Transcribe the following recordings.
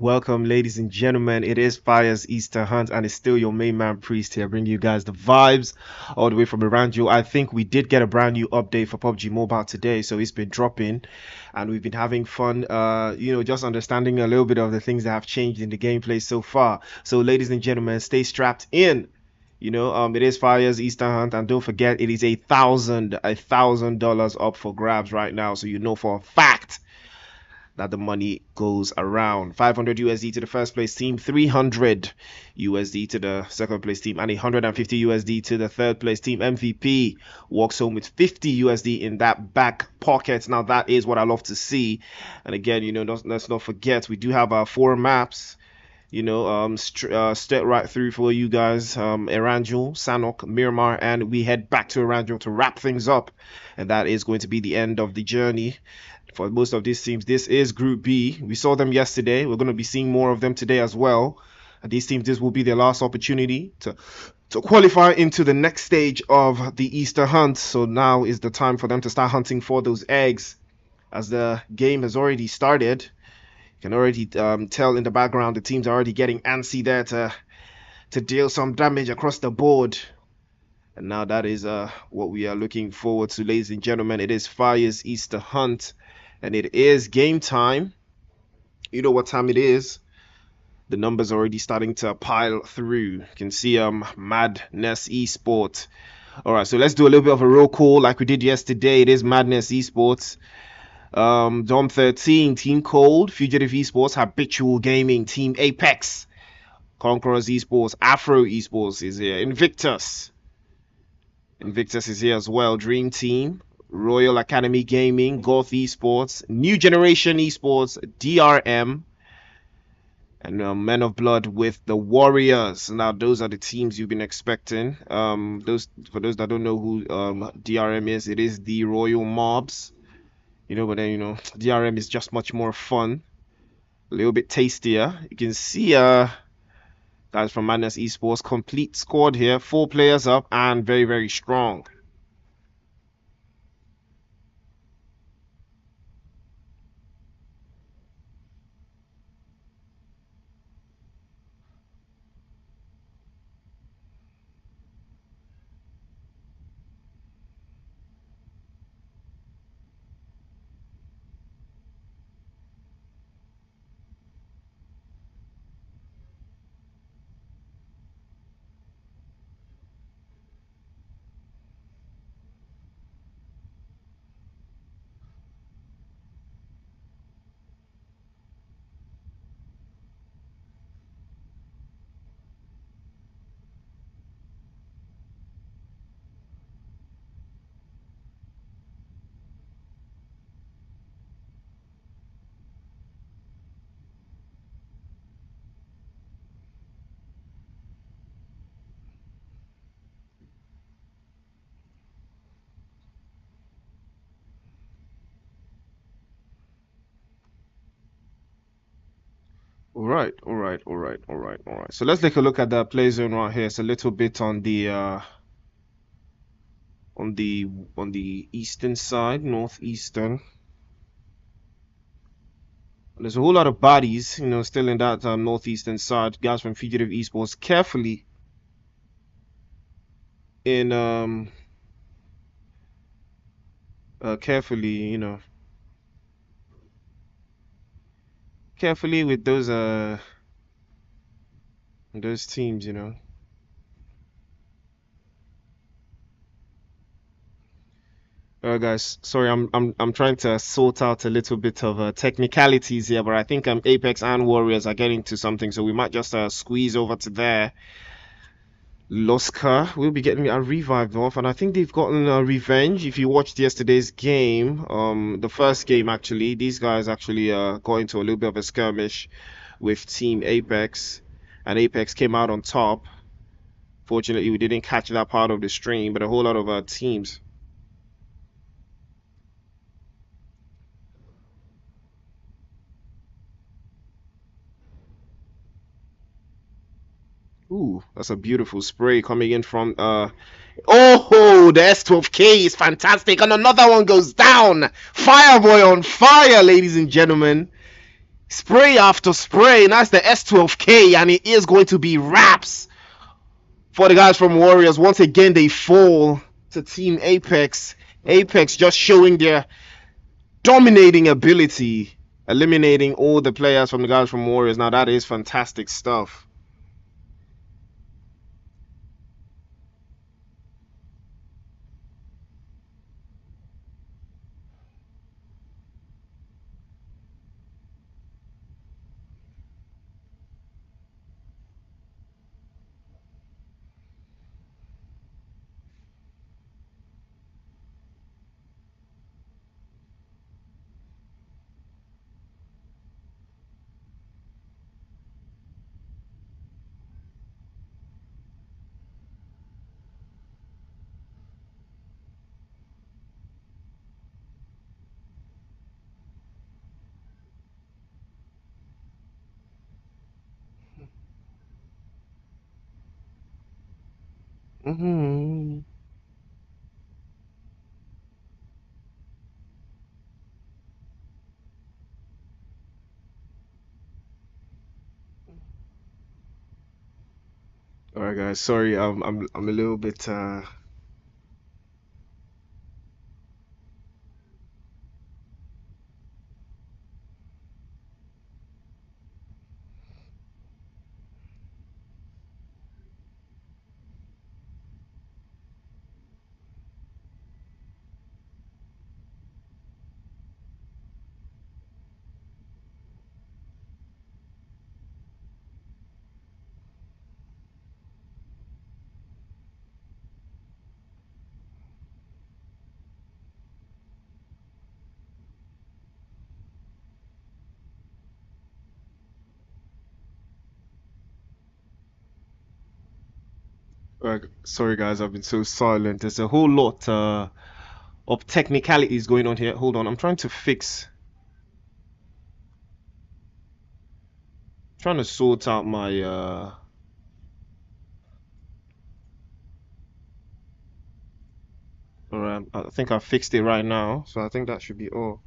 Welcome, ladies and gentlemen. It is Fire's Easter Hunt, and it's still your main man Priest here, bringing you guys the vibes all the way from Erangel. I think we did get a brand new update for PUBG Mobile today, so it's been dropping, and we've been having fun. Just understanding a little bit of the things that have changed in the gameplay so far. So, ladies and gentlemen, stay strapped in. It is Fire's Easter Hunt, and don't forget, it is $1,000 up for grabs right now. So you know for a fact that the money goes around. 500 USD to the first place team, 300 USD to the second place team, and 150 USD to the third place team. MVP walks home with 50 USD in that back pocket. Now that is what I love to see. And again, let's not forget, we do have our 4 maps. Step right through for you guys. Erangel, Sanhok, Miramar, and we head back to Erangel to wrap things up. And that is going to be the end of the journey for most of these teams. This is Group B. We saw them yesterday. We're going to be seeing more of them today as well. And these teams, this will be their last opportunity to qualify into the next stage of the Easter hunt. So now is the time for them to start hunting for those eggs, as the game has already started. You can already tell in the background the teams are already getting antsy there to deal some damage across the board. And now that is what we are looking forward to, ladies and gentlemen. It is Fire's Easter Hunt, and it is game time. You know what time it is. The numbers are already starting to pile through. You can see Madness eSports. All right, so let's do a little bit of a roll call like we did yesterday. It is Madness eSports. Dom 13, Team Cold, Fugitive Esports, Habitual Gaming, Team Apex, Conquerors Esports, Afro Esports is here, Invictus is here as well, Dream Team, Royal Academy Gaming, Goth Esports, New Generation Esports, DRM, and Men of Blood with the Warriors. Now those are the teams you've been expecting. For those that don't know who DRM is, it is the Royal Mobs. But then, DRM is just much more fun, a little bit tastier. You can see guys from Madness Esports, complete squad here, 4 players up, and very, very strong. All right. So let's take a look at the play zone right here. It's a little bit on the on the eastern side, northeastern. There's a whole lot of bodies, still in that northeastern side. Guys from Fugitive Esports carefully in carefully, carefully with those teams, Guys, sorry, I'm trying to sort out a little bit of technicalities here, but I think Apex and Warriors are getting to something, so we might just squeeze over to there. Loska will be getting a revived off, and I think they've gotten a revenge. If you watched yesterday's game, the first game actually, these guys actually got into a little bit of a skirmish with Team Apex, and Apex came out on top. Fortunately, we didn't catch that part of the stream, but a whole lot of teams. Ooh, that's a beautiful spray coming in from oh, the S12K is fantastic, and another one goes down. Fireboy on fire, ladies and gentlemen. Spray after spray, and that's the S12K, and it is going to be wraps for the guys from Warriors. Once again, they fall to Team Apex. Apex just showing their dominating ability, eliminating all the players from the guys from Warriors. Now that is fantastic stuff. Mm-hmm. All right, guys. Sorry, I'm a little bit. Sorry, guys. I've been so silent. There's a whole lot of technicalities going on here. Hold on. I'm trying to fix. Trying to sort out my. All right. I think I fixed it right now. So I think that should be all.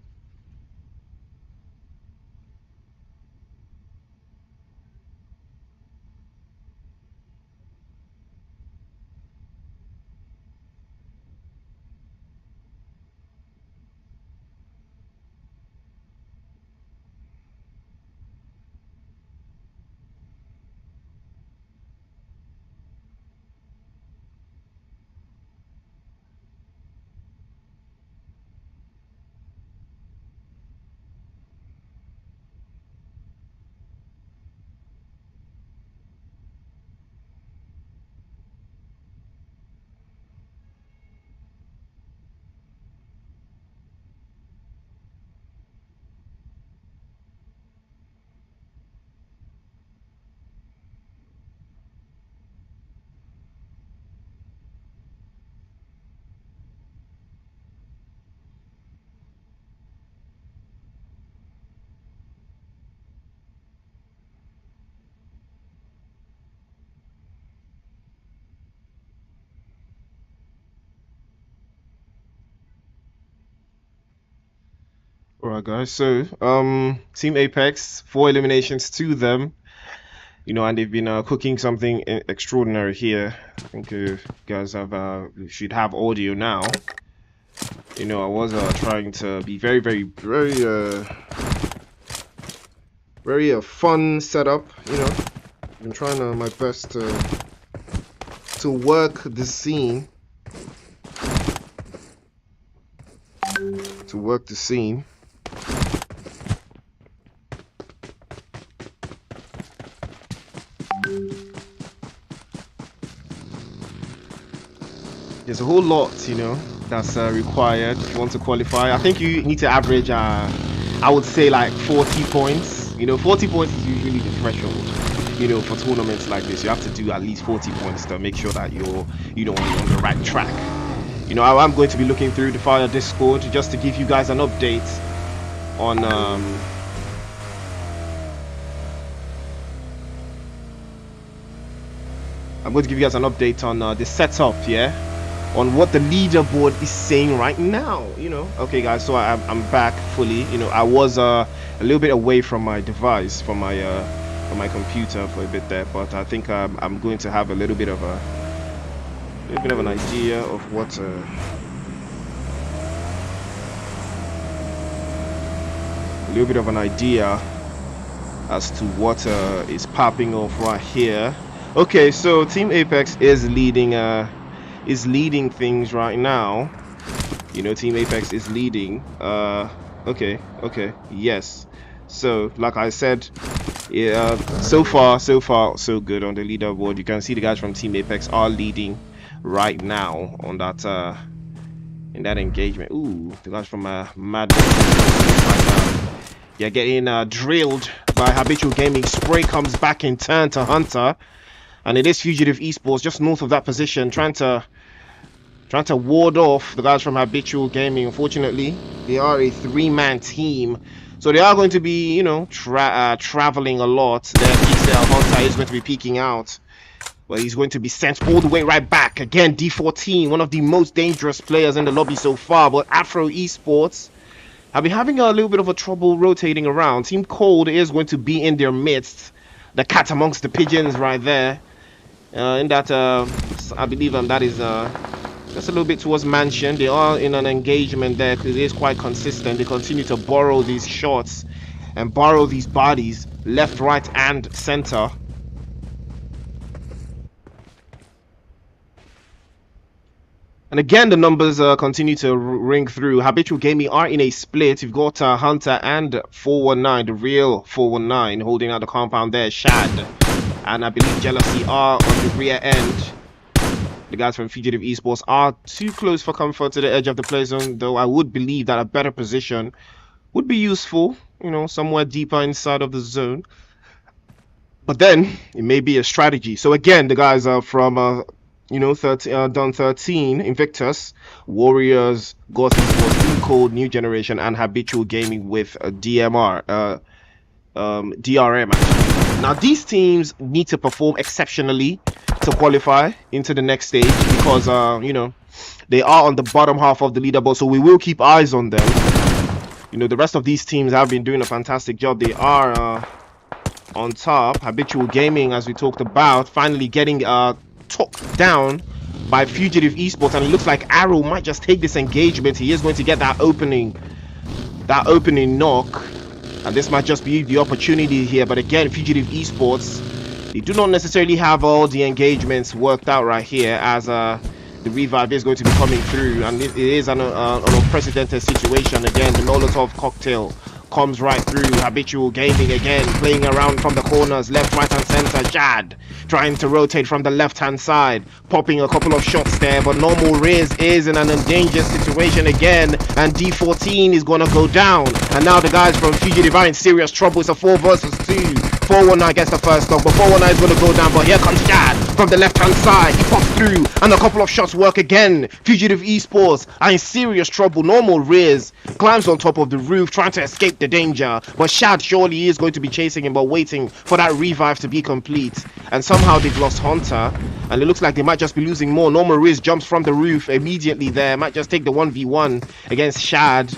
All right, guys. So Team Apex, 4 eliminations to them. And they've been cooking something extraordinary here. I think you guys should have audio now. I was trying to be very, very, very, very fun setup. I've been trying my best to work the scene. To work the scene. There's a whole lot, that's required if you want to qualify. I think you need to average, I would say like 40 points. 40 points is usually the threshold, for tournaments like this. You have to do at least 40 points to make sure that you're on the right track. I'm going to be looking through the Fire Discord just to give you guys an update on I'm going to give you guys an update on the setup, yeah? on what the leaderboard is saying right now, you know. Okay guys, so I'm back fully. You know, I was a little bit away from my device, from my computer for a bit there, but I think I'm going to have a little bit of an idea of what a little bit of an idea as to what is popping off right here. Okay, so Team Apex is leading things right now. You know, Team Apex is leading. Okay, yes. So like I said, yeah, so far so good on the leaderboard. You can see the guys from Team Apex are leading right now on that in that engagement. Ooh, the guys from Mad right now. Yeah, getting drilled by Habitual Gaming. Spray comes back in turn to Hunter, and it is Fugitive eSports just north of that position, trying to ward off the guys from Habitual Gaming. Unfortunately, they are a three-man team, so they are going to be, you know, traveling a lot. Their Hunter is going to be peeking out, but he's going to be sent all the way right back. Again, D14, one of the most dangerous players in the lobby so far, but Afro eSports have been having a little bit of a trouble rotating around. Team Cold is going to be in their midst. The cat amongst the pigeons right there. In that, I believe that is just a little bit towards Mansion. They are in an engagement there because it is quite consistent. They continue to borrow these shots and borrow these bodies left, right, and center. And again, the numbers continue to ring through. Habitual Gaming are in a split. You've got Hunter and 419, the real 419, holding out the compound there. Shad and I believe Jealousy are on the rear end. The guys from Fugitive eSports are too close for comfort to the edge of the play zone, though I would believe that a better position would be useful, you know, somewhere deeper inside of the zone. But then it may be a strategy. So again, the guys are from you know, 13 Invictus, Warriors, God eSports, Team Cold, New Generation, and Habitual Gaming with DRM actually. Now these teams need to perform exceptionally to qualify into the next stage because you know, they are on the bottom half of the leaderboard, so we will keep eyes on them. You know, the rest of these teams have been doing a fantastic job. They are on top. Habitual Gaming, as we talked about, finally getting took down by Fugitive eSports, and it looks like Arrow might just take this engagement. He is going to get that opening knock, and this might just be the opportunity here. But again, Fugitive eSports, they do not necessarily have all the engagements worked out right here, as the revive is going to be coming through, and it is an unprecedented situation. Again, the Molotov cocktail comes right through. Habitual Gaming again playing around from the corners, left, right, and center. Shad trying to rotate from the left hand side, popping a couple of shots there, but Normal Riz is in an endangered situation again, and D14 is gonna go down. And now the guys from Fugitive are in serious trouble. It's a 4 versus 2. 419 gets the first knock, but 419 is gonna go down. But here comes Shad from the left hand side. He pops through, and a couple of shots work again. Fugitive eSports are in serious trouble. Normal Riz climbs on top of the roof trying to escape the danger, but Shad surely is going to be chasing him, but waiting for that revive to be complete. And somehow they've lost Hunter, and it looks like they might just be losing more. Normal Riz jumps from the roof immediately there, might just take the 1v1 against Shad.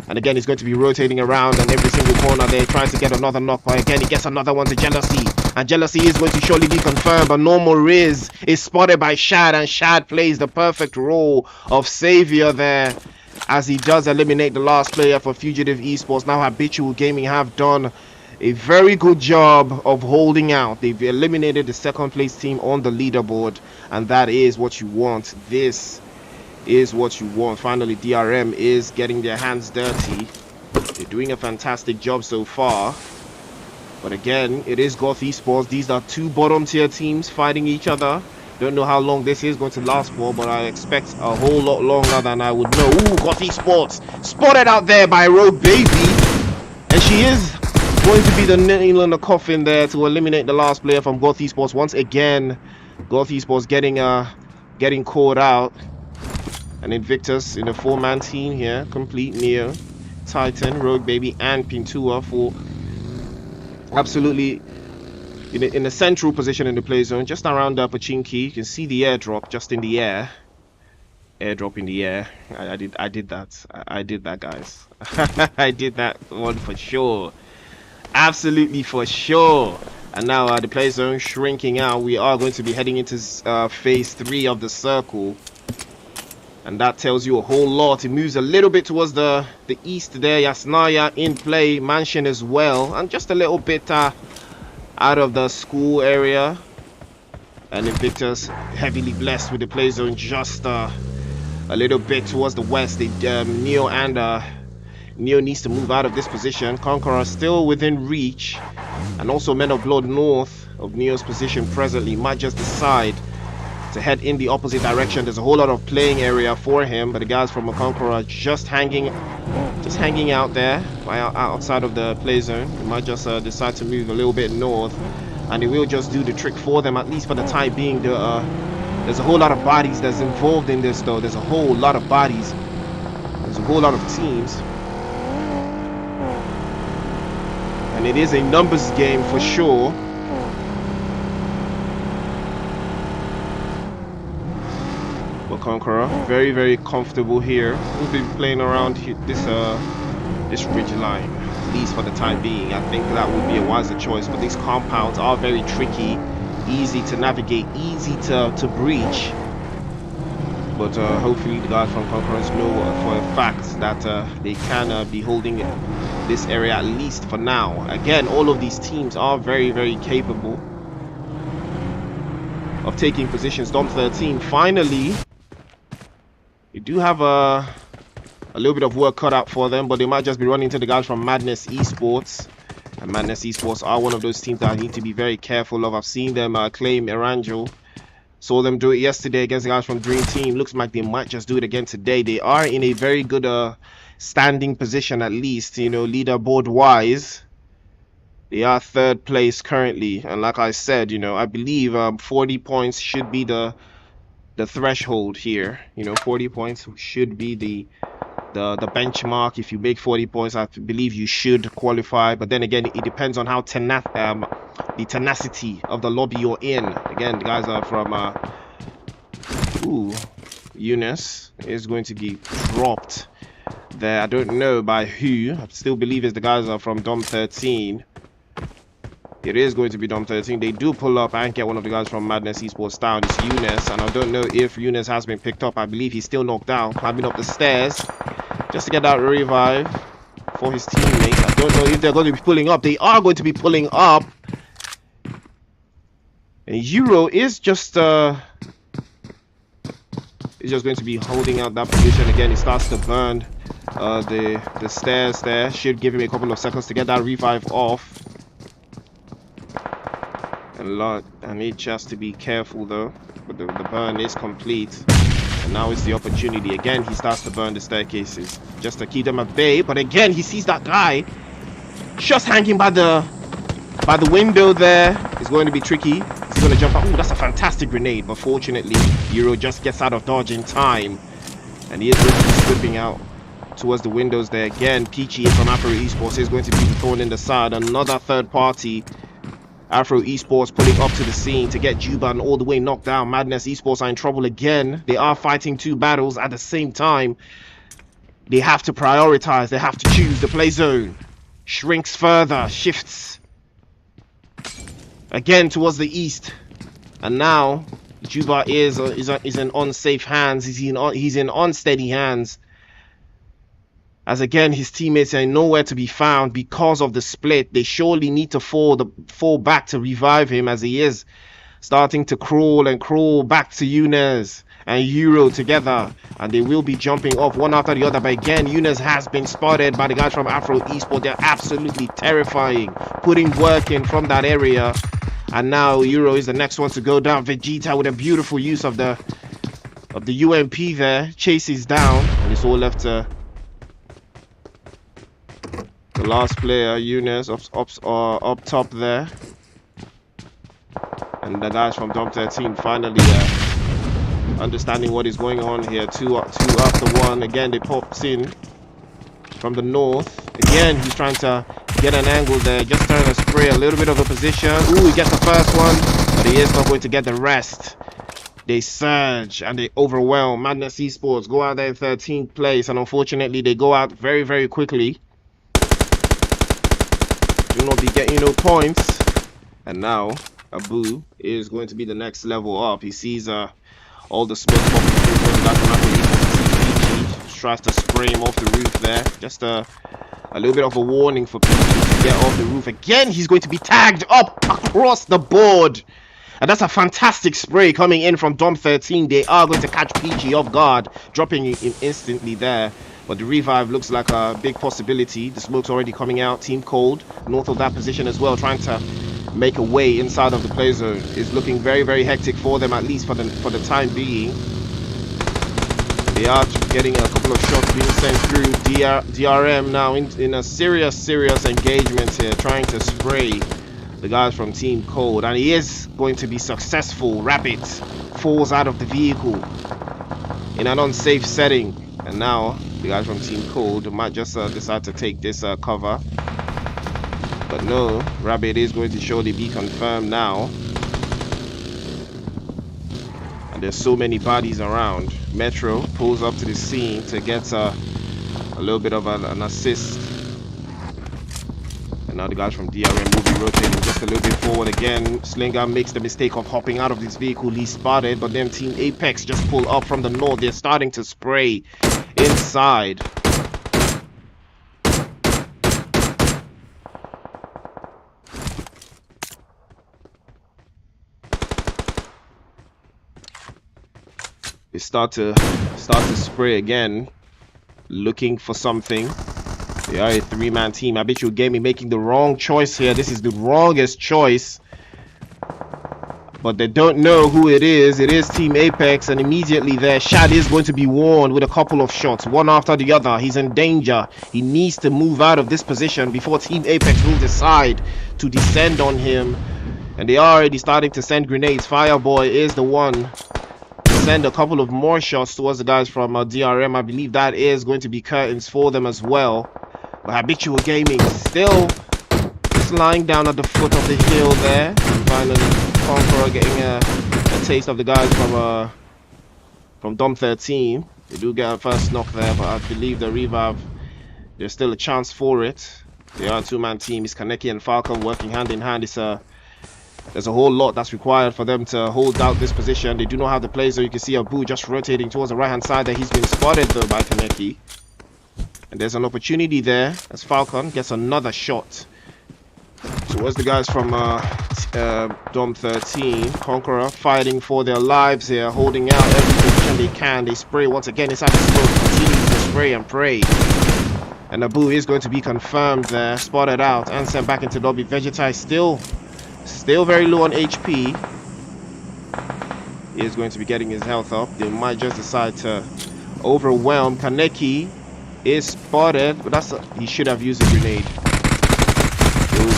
And again, he's going to be rotating around and every single corner there, trying to get another knock. But again, he gets another one to Jealousy, and Jealousy is going to surely be confirmed. But Normal Riz is spotted by Shad, and Shad plays the perfect role of savior there, as he does eliminate the last player for Fugitive eSports. Now Habitual Gaming have done a very good job of holding out. They've eliminated the second place team on the leaderboard, and that is what you want. This is what you want. Finally, DRM is getting their hands dirty. They're doing a fantastic job so far. But again, it is Goth eSports. These are two bottom tier teams fighting each other. Don't know how long this is going to last for, but I expect a whole lot longer than I would know. Ooh, Goth eSports spotted out there by Rogue Baby, and she is going to be the nail in the coffin there to eliminate the last player from Goth eSports. Once again, Goth eSports getting caught out. And Invictus in a 4-man team here, complete. Neo, Titan, Rogue Baby, and Pintua for absolutely in a central position in the play zone, just around Pachinki. You can see the airdrop just in the air. airdrop in the air. I did that. I did that, guys. I did that one for sure. Absolutely for sure. And now the play zone shrinking out. We are going to be heading into phase 3 of the circle. And that tells you a whole lot. It moves a little bit towards the east there. Yasnaya in play. Mansion as well. And just a little bit out of the school area. And Invictus heavily blessed with the play zone just a little bit towards the west. Neo needs to move out of this position. Conqueror still within reach. And also Men of Blood north of Neo's position presently might just decide to head in the opposite direction. There's a whole lot of playing area for him, but the guys from Conqueror just hanging out there outside of the play zone. They might just decide to move a little bit north, and it will just do the trick for them, at least for the time being. There's a whole lot of bodies that's involved in this, though. There's a whole lot of bodies. There's a whole lot of teams, and it is a numbers game for sure. Conqueror very, very comfortable here. We'll be playing around this ridge line, at least for the time being. I think that would be a wiser choice, but these compounds are very tricky, easy to navigate, easy to breach. But hopefully the guys from Conquerors know for a fact that they can be holding this area, at least for now. Again, all of these teams are very, very capable of taking positions. Dom 13 finally. You do have a little bit of work cut out for them, but they might just be running to the guys from Madness eSports. And Madness eSports are one of those teams that I need to be very careful of. I've seen them claim Erangel. Saw them do it yesterday against the guys from Dream Team. Looks like they might just do it again today. They are in a very good standing position, at least, you know, leaderboard wise. They are 3rd place currently, and like I said, you know, I believe 40 points should be the threshold here. You know, 40 points should be the benchmark. If you make 40 points, I believe you should qualify. But then again, it depends on how the tenacity of the lobby you're in. Again, the guys are from Eunice is going to be dropped there. I don't know by who. I still believe it's the guys are from Dom 13. It is going to be Dom 13. They do pull up and get one of the guys from Madness eSports down. It's Eunice, and I don't know if Eunice has been picked up. I believe he's still knocked down, climbing up the stairs just to get that revive for his teammate. I don't know if they're going to be pulling up. They are going to be pulling up. And Xero is just going to be holding out that position again. He starts to burn the stairs there. Should give him a couple of seconds to get that revive off. And need just to be careful though. But the burn is complete. And now it's the opportunity. Again, he starts to burn the staircases just to keep them at bay. But again, he sees that guy just hanging by the window there. It's going to be tricky. He's going to jump out. Oh, that's a fantastic grenade. But fortunately, Xero just gets out of dodge in time. And he is going to be slipping out towards the windows there. Again, Peachy from Afro eSports is going to be the thorn in the side. Another third party. Afro eSports pulling up to the scene to get Juban all the way knocked down. Madness eSports are in trouble again. They are fighting 2 battles at the same time. They have to prioritize. They have to choose. The play zone shrinks further, shifts again towards the east. And now Juba is in unsafe hands. He's in unsteady hands. As again, his teammates are nowhere to be found because of the split. They surely need to fall back to revive him, as he is starting to crawl back to Eunice and Xero together. And they will be jumping off one after the other. But again, Eunice has been spotted by the guys from Afro eSports. They're absolutely terrifying, putting work in from that area. And now Xero is the next one to go down. Vegeta with a beautiful use of the UMP there. Chases down. And it's all left to the last player, Eunice, up top there. And the guys from Dom 13 finally understanding what is going on here. Two after one. Again, they pops in from the north. Again, he's trying to get an angle there. Just trying to spray a little bit of a position. Ooh, he gets the first one, but he is not going to get the rest. They surge and they overwhelm. Madness eSports go out there in 13th place, and unfortunately they go out very, very quickly. Do not be getting no points. And now Abu is going to be the next level up. He sees all the smoke popping through from that. Tries to spray him off the roof there. Just a little bit of a warning for PG to get off the roof. Again, he's going to be tagged up across the board. And that's a fantastic spray coming in from Dom 13. They are going to catch PG off guard, dropping him instantly there. But the revive looks like a big possibility. The smoke's already coming out. Team Cold, north of that position as well, trying to make a way inside of the play zone. Is looking very, very hectic for them, at least for the time being. They are getting a couple of shots being sent through. DRM now in a serious engagement here, trying to spray the guys from Team Cold, and he is going to be successful. Rabbit falls out of the vehicle in an unsafe setting, and now the guys from Team Cold might just decide to take this cover. But no, Rabbit is going to surely be confirmed now. And there's so many bodies around. Metro pulls up to the scene to get a little bit of an assist. And now the guys from DRM will be rotating just a little bit forward again. Slinger makes the mistake of hopping out of this vehicle. He's spotted, but then Team Apex just pull up from the north. They're starting to spray inside. They start to spray again, looking for something. They are a three-man team. I bet you Gamey making the wrong choice here. This is the wrongest choice. But they don't know who it is. It is Team Apex, and immediately there, Shad is going to be warned with a couple of shots, one after the other. He's in danger. He needs to move out of this position before Team Apex will decide to descend on him. And they are already starting to send grenades. Fireboy is the one to send a couple of more shots towards the guys from DRM. I believe that is going to be curtains for them as well. But Habitual Gaming still just lying down at the foot of the hill there. And finally, Conqueror getting a taste of the guys from Dom 13. They do get a first knock there, but I believe the revive, there's still a chance for it. They are a two-man team. It's Kaneki and Falcon working hand in hand. There's a whole lot that's required for them to hold out this position. They do not have the play, so you can see Abu just rotating towards the right-hand side there. He's been spotted though by Kaneki. And there's an opportunity there as Falcon gets another shot towards the guys from Dom 13. Conqueror fighting for their lives here, holding out every position they can. They spray once again inside the smoke, continuing to spray and pray. And Abu is going to be confirmed there, spotted out and sent back into lobby. Vegeta is still very low on HP. He is going to be getting his health up. They might just decide to overwhelm. Kaneki is spotted, but he should have used a grenade.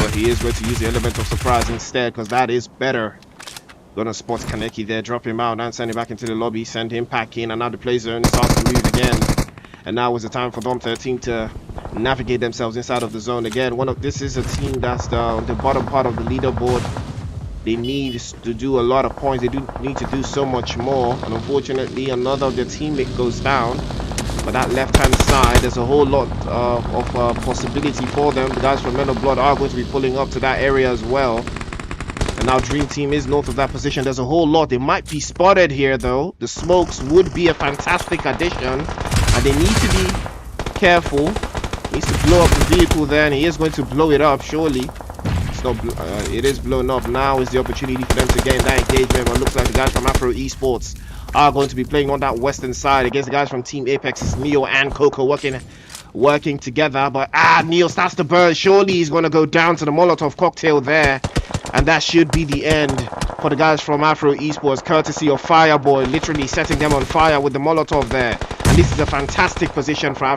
But he is going to use the element of surprise instead, because that is better. Gonna spot Kaneki there, drop him out and send him back into the lobby, send him packing, and now the play zone starts to move again. And now is the time for Dom 13 to navigate themselves inside of the zone again. This is a team that's the bottom part of the leaderboard. They need to do a lot of points. They do need to do so much more, and unfortunately another of their teammate goes down. But that left-hand side, there's a whole lot of possibility for them. The guys from Men of Blood are going to be pulling up to that area as well. And now Dream Team is north of that position. There's a whole lot. They might be spotted here, though. The smokes would be a fantastic addition. And they need to be careful. He needs to blow up the vehicle there, and he is going to blow it up, surely. It's not, it is blown up. Now is the opportunity for them to get in that engagement. But it looks like the guys from Afro eSports are going to be playing on that western side against the guys from Team Apex. It's Neo and Coco working together, but Neo starts to burn. Surely he's going to go down to the Molotov cocktail there, and that should be the end for the guys from Afro eSports, courtesy of Fireboy, literally setting them on fire with the Molotov there. And this is a fantastic position from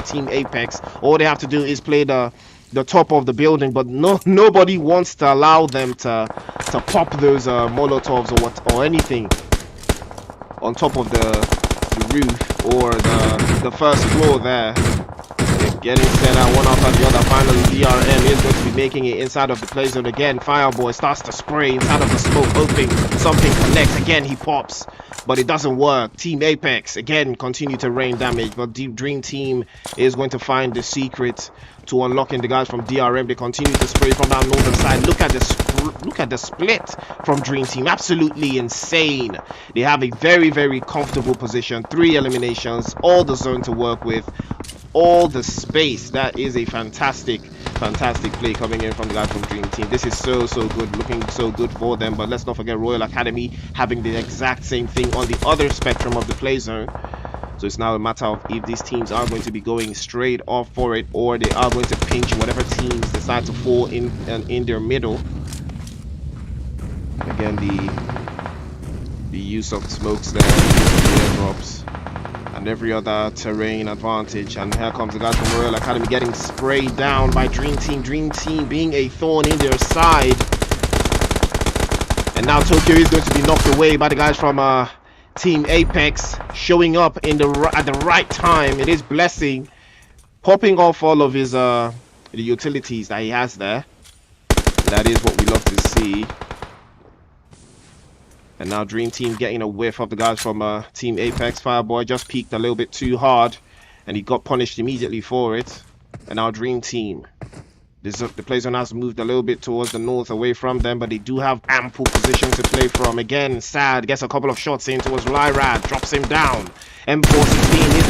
Team Apex. All they have to do is play the top of the building, but nobody wants to allow them to pop those Molotovs or anything on top of the roof or the first floor there. Getting set out one after the other. Finally, DRM is going to be making it inside of the play zone again. Fireboy starts to spray inside of the smoke, hoping something connects. Again, he pops, but it doesn't work. Team Apex, again, continue to rain damage, but the Dream Team is going to find the secret to unlocking the guys from DRM. They continue to spray from that northern side. Look at the split from Dream Team. Absolutely insane. They have a very, very comfortable position. 3 eliminations, all the zone to work with, all the space. That is a fantastic play coming in from the guys from Dream Team. This is so good, looking so good for them. But let's not forget Royal Academy having the exact same thing on the other spectrum of the play zone. So it's now a matter of if these teams are going to be going straight off for it, or they are going to pinch whatever teams decide to fall in their middle. Again, the use of smokes there, the airdrops, and every other terrain advantage. And here comes the guys from Royal Academy getting sprayed down by Dream Team. Dream Team being a thorn in their side. And now Tokyo is going to be knocked away by the guys from Team Apex, showing up at the right time. It is Blessing popping off all of his the utilities that he has there. That is what we love to see. And now Dream Team getting a whiff of the guys from Team Apex. Fireboy just peeked a little bit too hard, and he got punished immediately for it. And now Dream Team, the play zone has moved a little bit towards the north, away from them, but they do have ample position to play from. Again, Sad gets a couple of shots in towards Lyrad, drops him down. M416 is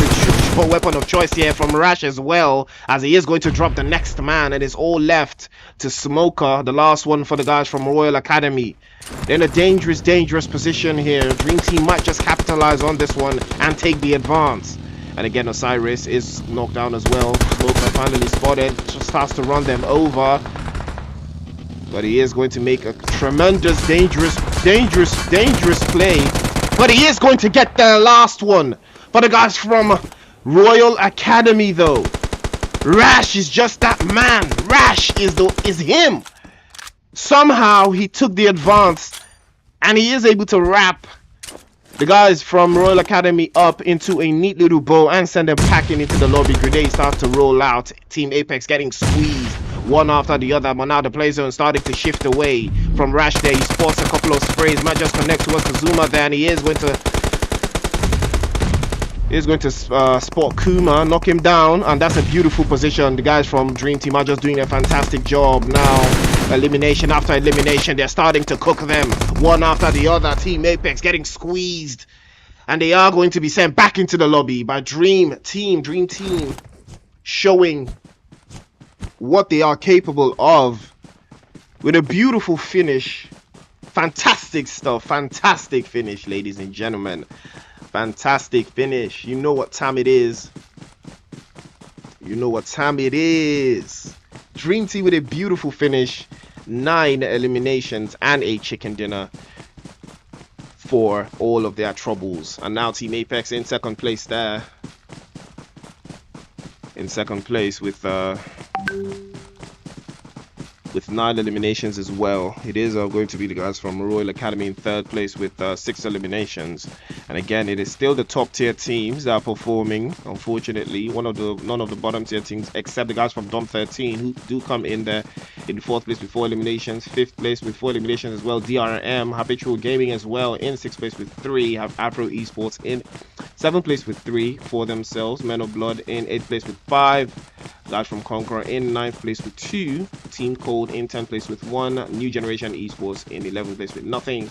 the weapon of choice here from Rash as well, as he is going to drop the next man, and it's all left to Smoker, the last one for the guys from Royal Academy. They're in a dangerous position here. Dream Team might just capitalize on this one and take the advance. And again, Osiris is knocked down as well. Smoker finally spotted, just starts to run them over. But he is going to make a tremendous, dangerous play. But he is going to get the last one. For the guys from Royal Academy though. Rash is just that man. Rash is him. Somehow he took the advance, and he is able to wrap the guys from Royal Academy up into a neat little bow and send them packing into the lobby. Grenade starts to roll out. Team Apex getting squeezed one after the other, but now the play zone starting to shift away from Rash there. He spots a couple of sprays, might just connect towards Kazuma there, and he is going to spot Kuma, knock him down, and that's a beautiful position. The guys from Dream Team are just doing a fantastic job now. Elimination after elimination, they're starting to cook them one after the other. Team Apex getting squeezed, and they are going to be sent back into the lobby by Dream Team showing what they are capable of with a beautiful finish. Fantastic stuff, fantastic finish, ladies and gentlemen. Fantastic finish. You know what time it is. You know what time it is. Dream Team with a beautiful finish. 9 eliminations and a chicken dinner for all of their troubles. And now Team Apex in second place there. In second place with 9 eliminations as well. It is going to be the guys from Royal Academy in third place with 6 eliminations. And again, it is still the top tier teams that are performing. Unfortunately, none of the bottom tier teams, except the guys from Dom 13, who do come in there in fourth place with 4 eliminations, fifth place with 4 eliminations as well. DRM, Habitual Gaming as well in 6th place with 3. Have Afro Esports in 7th place with 3 for themselves. Men of Blood in 8th place with 5. Guys from Conqueror in 9th place with 2. Team Cold in 10th place with 1. New Generation Esports in 11th place with nothing.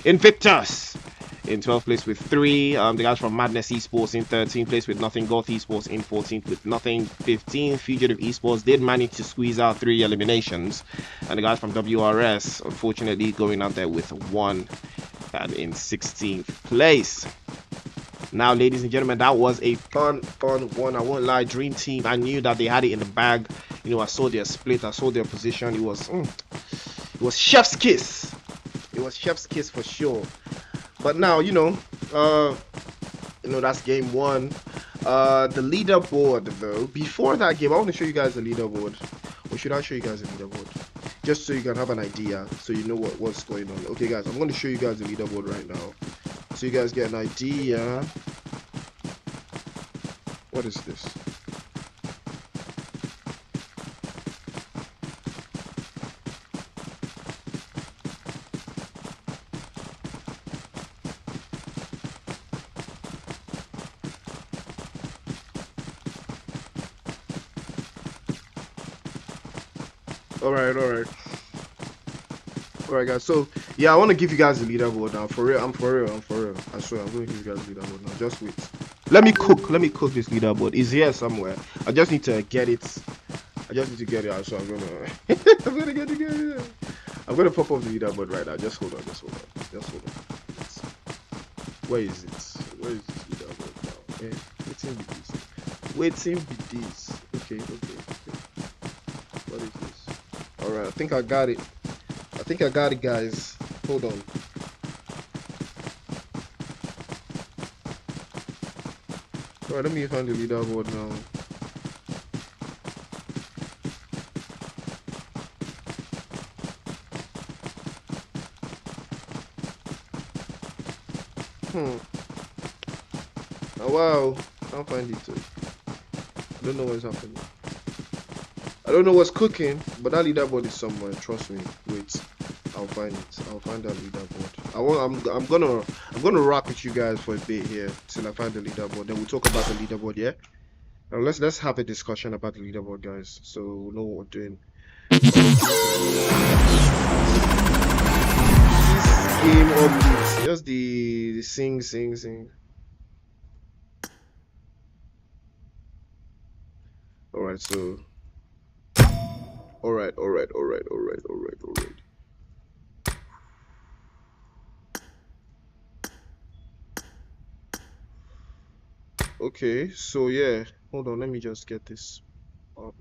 Invictus in 12th place with 3. The guys from Madness Esports in 13th place with nothing. Goth Esports in 14th with nothing. 15th, Fugitive Esports did manage to squeeze out 3 eliminations. And the guys from WRS, unfortunately, going out there with 1 and in 16th place. Now, ladies and gentlemen, that was a fun one. I won't lie, Dream Team, I knew that they had it in the bag. You know, I saw their split, I saw their position. It was chef's kiss. It was chef's kiss for sure. But now, that's game 1. The leaderboard, though. Before that game, I want to show you guys the leaderboard. Or should I show you guys the leaderboard? Just so you can have an idea, so you know what's going on. Okay, guys, I'm going to show you guys the leaderboard right now, so you guys get an idea. What is this? All right, all right. All right, guys. So yeah, I want to give you guys the leaderboard now. For real, I'm for real. I'm for real. I swear, I'm going to give you guys the leaderboard now. Just wait. Let me cook. Let me cook this leaderboard. It's here somewhere. I just need to get it. I just need to get it out. So I'm gonna. I'm gonna get it. I'm gonna pop up the leaderboard right now. Just hold on. Just hold on. Just hold on. Where is it? Where is this leaderboard now? Waiting with this. Waiting with this. Okay. Okay. Okay. What is this? All right. I think I got it. I think I got it, guys. Hold on. All right. Let me find the leaderboard now. Hmm. Oh, wow. Can't find it. I don't know what's happening. I don't know what's cooking, but that leaderboard is somewhere. Trust me. Wait. I'll find it. I'll find that leaderboard. I'm gonna rock with you guys for a bit here till I find the leaderboard. Then we'll talk about the leaderboard, yeah? Now let's have a discussion about the leaderboard, guys. So we know what we're doing. This game updates. Just the sing. Alright, so alright. Okay, so yeah. Hold on, let me just get this up.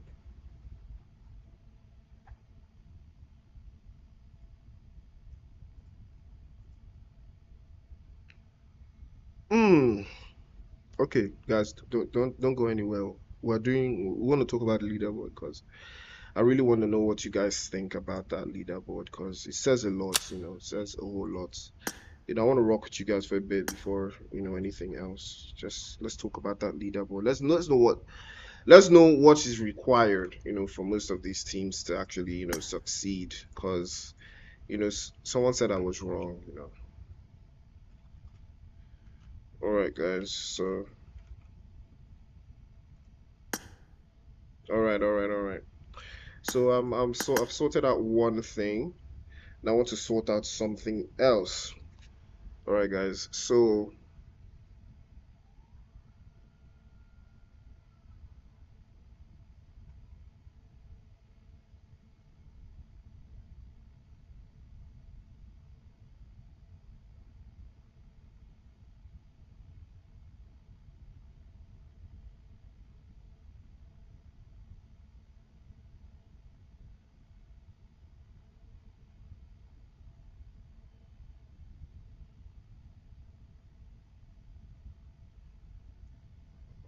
Hmm. Okay, guys, don't go anywhere. We want to talk about the leaderboard because I really want to know what you guys think about that leaderboard because it says a lot, it says a whole lot. I want to rock with you guys for a bit before, anything else. Just let's talk about that leaderboard. Let's know what is required, for most of these teams to actually, succeed. Because, someone said I was wrong. All right, guys. So, all right. So I've sorted out one thing. Now I want to sort out something else. All right, guys. So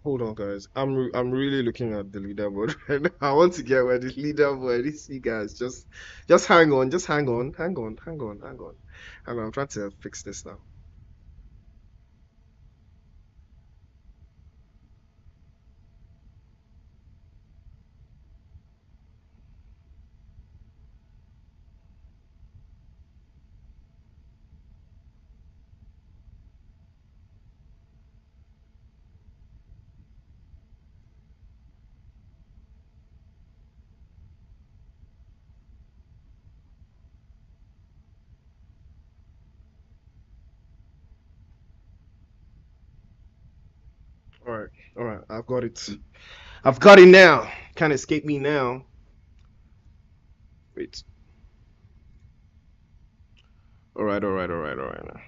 hold on, guys. I'm really looking at the leaderboard right now. I want to get where the leaderboard is. You guys, just hang on, hang on. I'm trying to fix this now. All right, all right. I've got it. I've got it now. Can't escape me now. Wait. All right.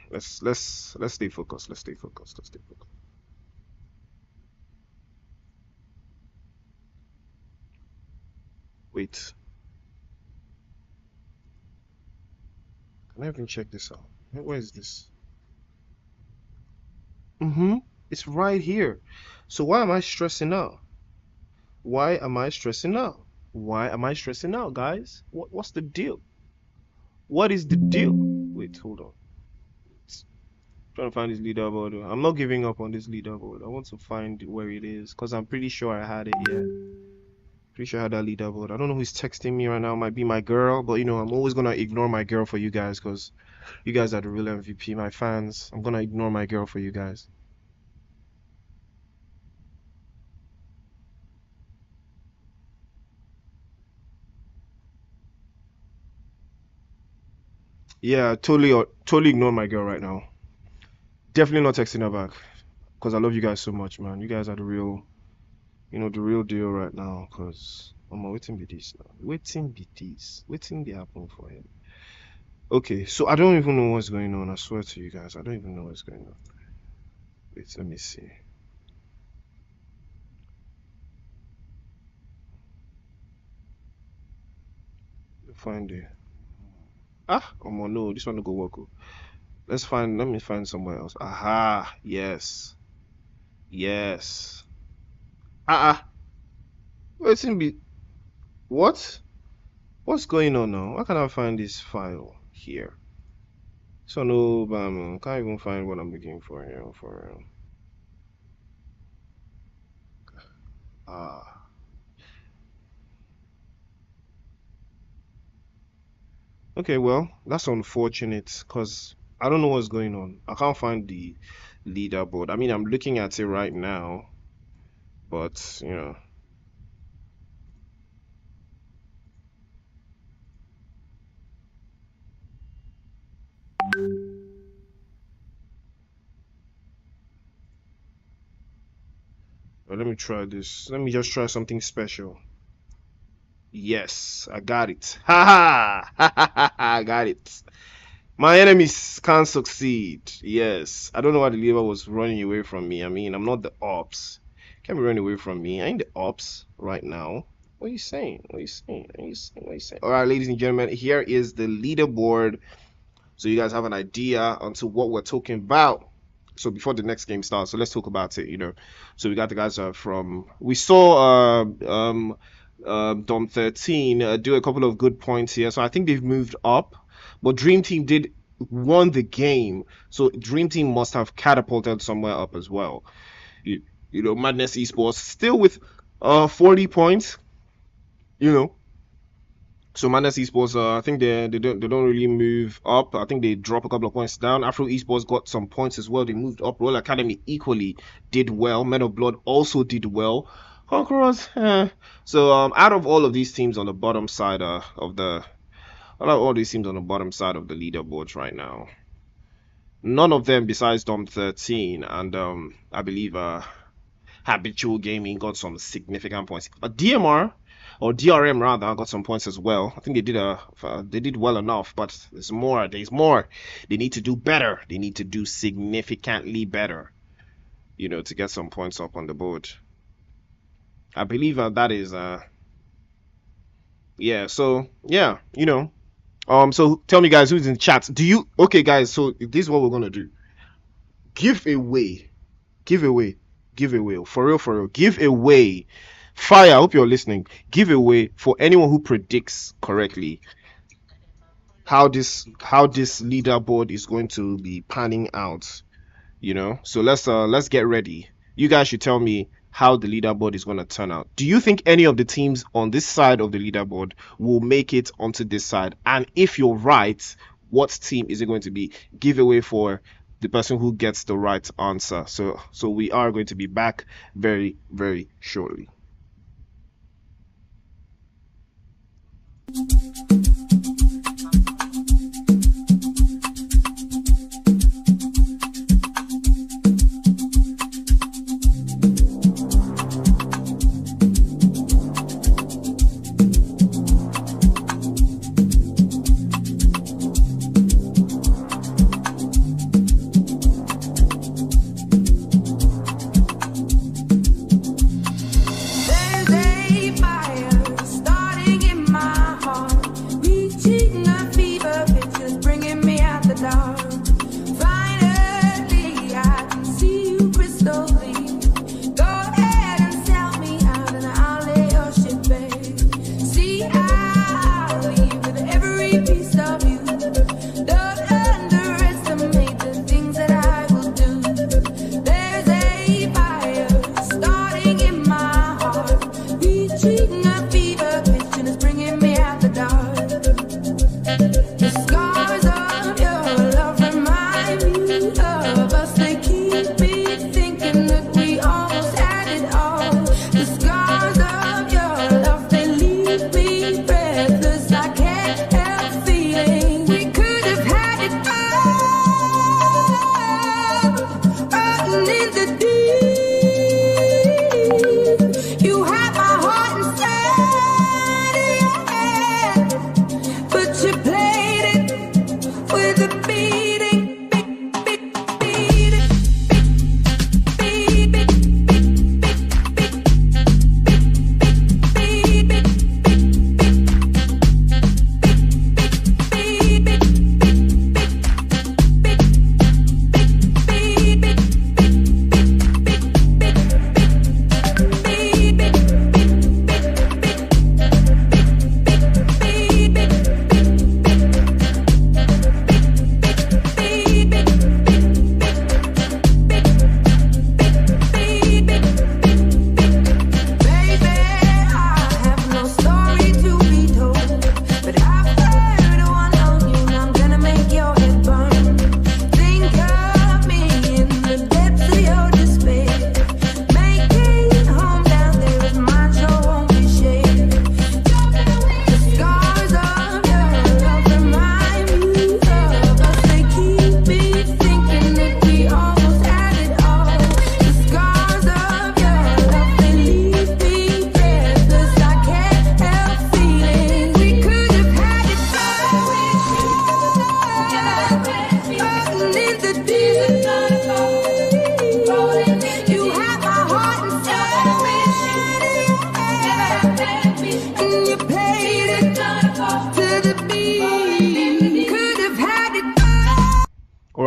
Let's stay focused. Let's stay focused. Wait. Can I even check this out? Where is this? Mm-hmm. It's right here. So why am I stressing out? Why am I stressing out? Why am I stressing out, guys? What's the deal? What is the deal? Wait, hold on. Trying to find this leaderboard. I'm not giving up on this leaderboard. I want to find where it is because I'm pretty sure I had it. Yeah, pretty sure I had that leaderboard. I don't know who's texting me right now. Might be my girl, but I'm always gonna ignore my girl for you guys because you guys are the real MVP, my fans. I'm gonna ignore my girl for you guys. Yeah, totally ignore my girl right now. Definitely not texting her back because I love you guys so much, man. You guys are the real, the real deal right now. Cause I'm waiting be this now. Waiting be this. Waiting they happen for him. Okay, so I don't even know what's going on. I swear to you guys, I don't even know what's going on. Wait, let me see. Find it. Ah, oh no, this one will go work. Oh. Let me find somewhere else. Aha, yes. Yes. Ah, waiting be what? What's going on now? Why can't I find this file here? So no, can't even find what I'm looking for here for ah. Okay, well, that's unfortunate because I don't know what's going on. I can't find the leaderboard. I mean, I'm looking at it right now, but let me try this. Let me just try something special. Yes, I got it. Ha ha! Ha ha ha! I got it. My enemies can't succeed. Yes. I don't know why the leader was running away from me. I mean, I'm not the ops. Can't be running away from me. I ain't the ops right now. What are you saying? What are you saying? What are you saying? What are you saying? All right, ladies and gentlemen, here is the leaderboard. So you guys have an idea onto what we're talking about. So before the next game starts, so let's talk about it. So we got the guys from we saw Dom 13 do a couple of good points here. So I think they've moved up, but Dream Team did won the game. So Dream Team must have catapulted somewhere up as well. Madness eSports still with 40 points. You know, so Madness Esports, I think they don't really move up. I think they drop a couple of points down. Afro Esports got some points as well. They moved up. Royal Academy equally did well. Men of Blood also did well. Conquerors, So out of all of these teams on the bottom side of the out of all these teams on the bottom side of the leaderboards right now, none of them besides Dom 13 and I believe Habitual Gaming got some significant points. DMR or DRM rather got some points as well. I think they did well enough, but there's more. There's more. They need to do better. They need to do significantly better, to get some points up on the board. I believe that is yeah. So yeah, So tell me, guys, who's in chat? Okay, guys? So this is what we're gonna do. Give away, give away, give away. For real, for real. Give away. Fire, I hope you're listening. Give away for anyone who predicts correctly how this leaderboard is going to be panning out. So let's get ready. You guys should tell me how the leaderboard is going to turn out. Do you think any of the teams on this side of the leaderboard will make it onto this side? And if you're right, what team is it going to be? Giveaway for the person who gets the right answer. So we are going to be back very, very shortly. There's a fire starting in my heart.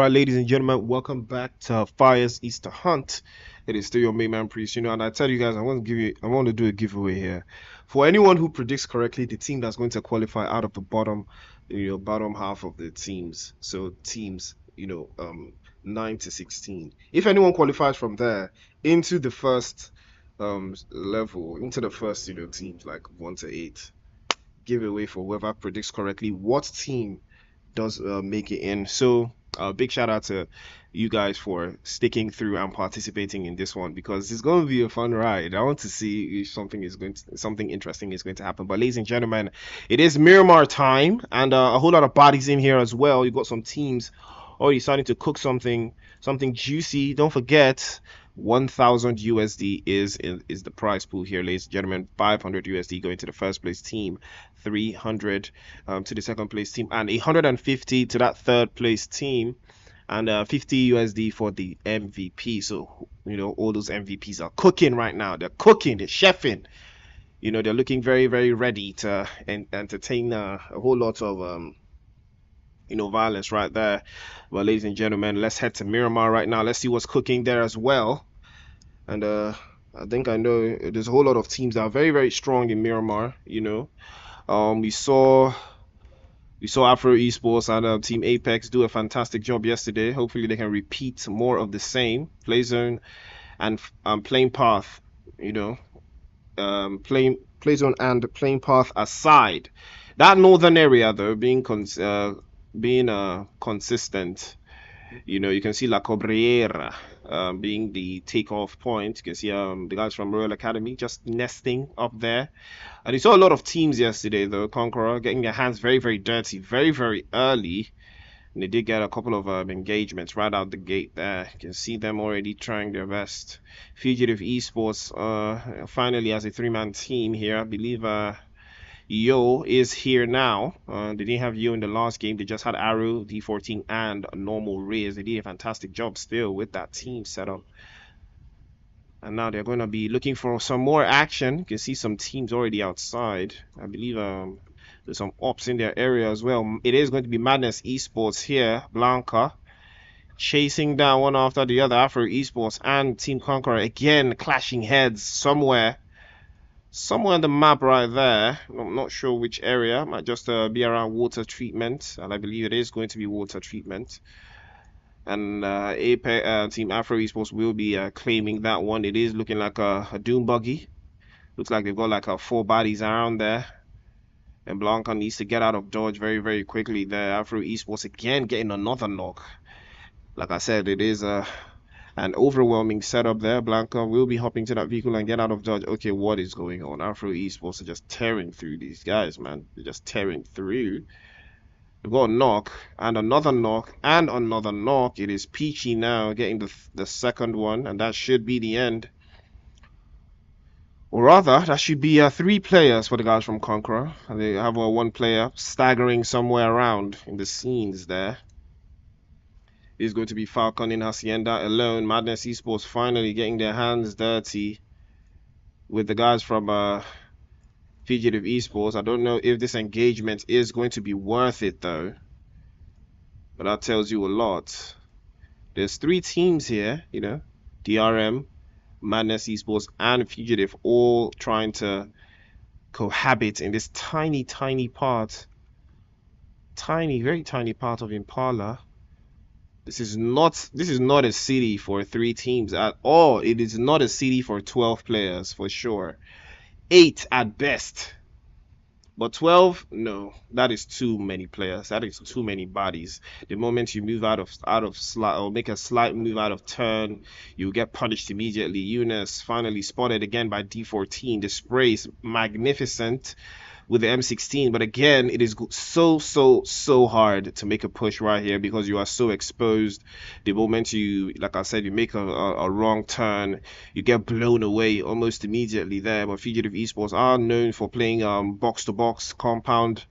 right, ladies and gentlemen, welcome back to Fire's Easter Hunt. It is still your main man priest, and I tell you guys, I want to do a giveaway here. For anyone who predicts correctly, the team that's going to qualify out of the bottom half of the teams. So teams, 9 to 16. If anyone qualifies from there into the first level, into the first, teams like 1 to 8, giveaway for whoever predicts correctly what team does make it in. So big shout out to you guys for sticking through and participating in this one because it's going to be a fun ride. I want to see if something interesting is going to happen. But ladies and gentlemen, it is Miramar time, and a whole lot of bodies in here as well. You got some teams already starting to cook something juicy. Don't forget, 1000 USD is the prize pool here, ladies and gentlemen. 500 USD going to the first place team, 300 to the second place team, and 150 to that third place team, and 50 USD for the MVP. So all those MVPs are cooking right now. They're cooking, they're chefing. They're looking very, very ready to entertain a whole lot of violence right there. Well, ladies and gentlemen, let's head to Miramar right now. Let's see what's cooking there as well. And I think I know there's a whole lot of teams that are very, very strong in Miramar. We saw Afro eSports and Team Apex do a fantastic job yesterday. Hopefully they can repeat more of the same. Playzone and playing path, Playzone and playing path aside. That northern area though being consistent. You can see La Cobriera being the takeoff point. You can see the guys from Royal Academy just nesting up there. And you saw a lot of teams yesterday though. Conqueror getting their hands very, very dirty very, very early. And they did get a couple of engagements right out the gate there. You can see them already trying their best. Fugitive eSports finally has a 3-man team here. I believe Yo is here now. They didn't have Yo in the last game. They just had Arrow, D14, and normal Riz. They did a fantastic job still with that team setup. And now they're going to be looking for some more action. You can see some teams already outside. I believe there's some ops in their area as well. It is going to be Madness Esports here. Blanca chasing down one after the other. Afro Esports and Team Conqueror again clashing heads somewhere on the map right there. I'm not sure which area. It might just be around water treatment, and I believe it is going to be water treatment. And Team Afro Esports will be claiming that one. It is looking like a doom buggy. Looks like they've got like 4 bodies around there. And Blanca needs to get out of dodge very, very quickly there. Afro Esports again getting another knock. Like I said, it is an overwhelming setup there. Blanca will be hopping to that vehicle and get out of dodge. Okay, what is going on? Afro eSports are just tearing through these guys, man. They're just tearing through. They've got a knock and another knock and another knock. It is Peachy now getting the second one, and that should be the end. Or rather, that should be 3 players for the guys from Conqueror. And they have 1 player staggering somewhere around in the scenes there. Is going to be Falcon in Hacienda alone. Madness Esports finally getting their hands dirty with the guys from Fugitive Esports. I don't know if this engagement is going to be worth it though, but that tells you a lot. There's 3 teams here, DRM, Madness Esports, and Fugitive, all trying to cohabit in this tiny, very tiny part of Impala. This is not a city for 3 teams at all. It is not a city for 12 players for sure. 8 at best. But 12, no, that is too many players. That is too many bodies. The moment you move out of slot or make a slight move out of turn, you get punished immediately. Eunice finally spotted again by D14. The spray is magnificent with the M16, but again, it is so hard to make a push right here because you are so exposed. The moment you, like I said, you make a wrong turn, you get blown away almost immediately there. But Fugitive Esports are known for playing box-to-box compound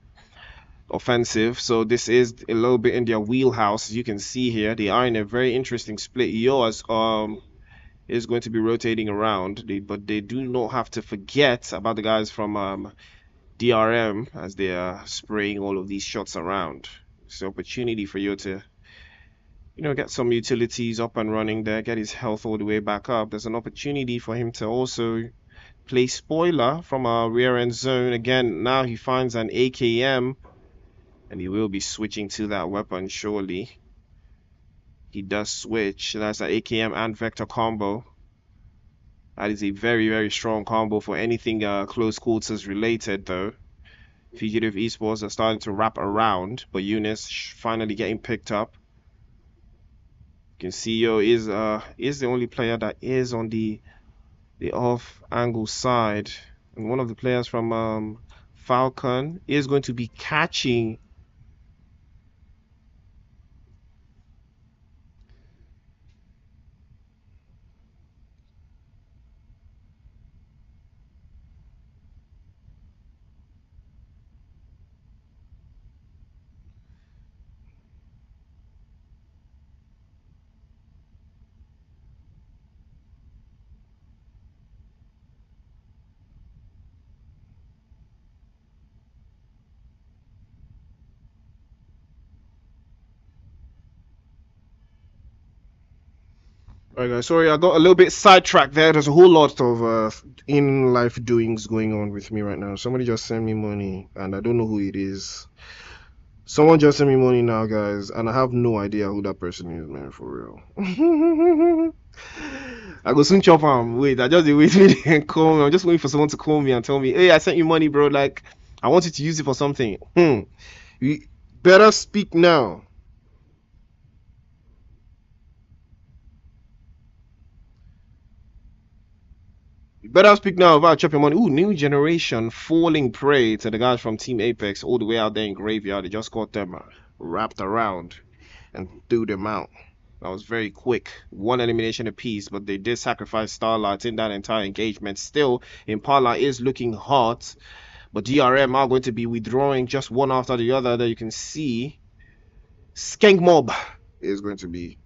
offensive, so this is a little bit in their wheelhouse. As you can see here, they are in a very interesting split. Yoas is going to be rotating around, but they do not have to forget about the guys from DRM as they are spraying all of these shots around. It's an opportunity for you to get some utilities up and running there, get his health all the way back up. There's an opportunity for him to also play spoiler from our rear end zone. Again, now he finds an AKM, and he will be switching to that weapon surely. He does switch. That's an AKM and Vector combo. That is a very, very strong combo for anything close quarters related, though. Fugitive eSports are starting to wrap around, but Eunice finally getting picked up. You can see Yo is the only player that is on the off angle side, and one of the players from Falcon is going to be catching. Alright guys, sorry I got a little bit sidetracked there. There's a whole lot of in-life doings going on with me right now. Somebody just sent me money and I don't know who it is. Someone just sent me money now, guys, and I have no idea who that person is, man, for real. I go soon chop am. Wait, I just wait till they call me. I'm just waiting for someone to call me and tell me, hey, I sent you money, bro. Like, I want you to use it for something. You better speak now. You better speak now about chop your money. Ooh, new generation falling prey to the guys from Team Apex all the way out there in Graveyard. They just got them wrapped around and threw them out. That was very quick. One elimination apiece, but they did sacrifice Starlight in that entire engagement. Still, Impala is looking hot, but DRM are going to be withdrawing just one after the other. That you can see, Skank Mob is going to be.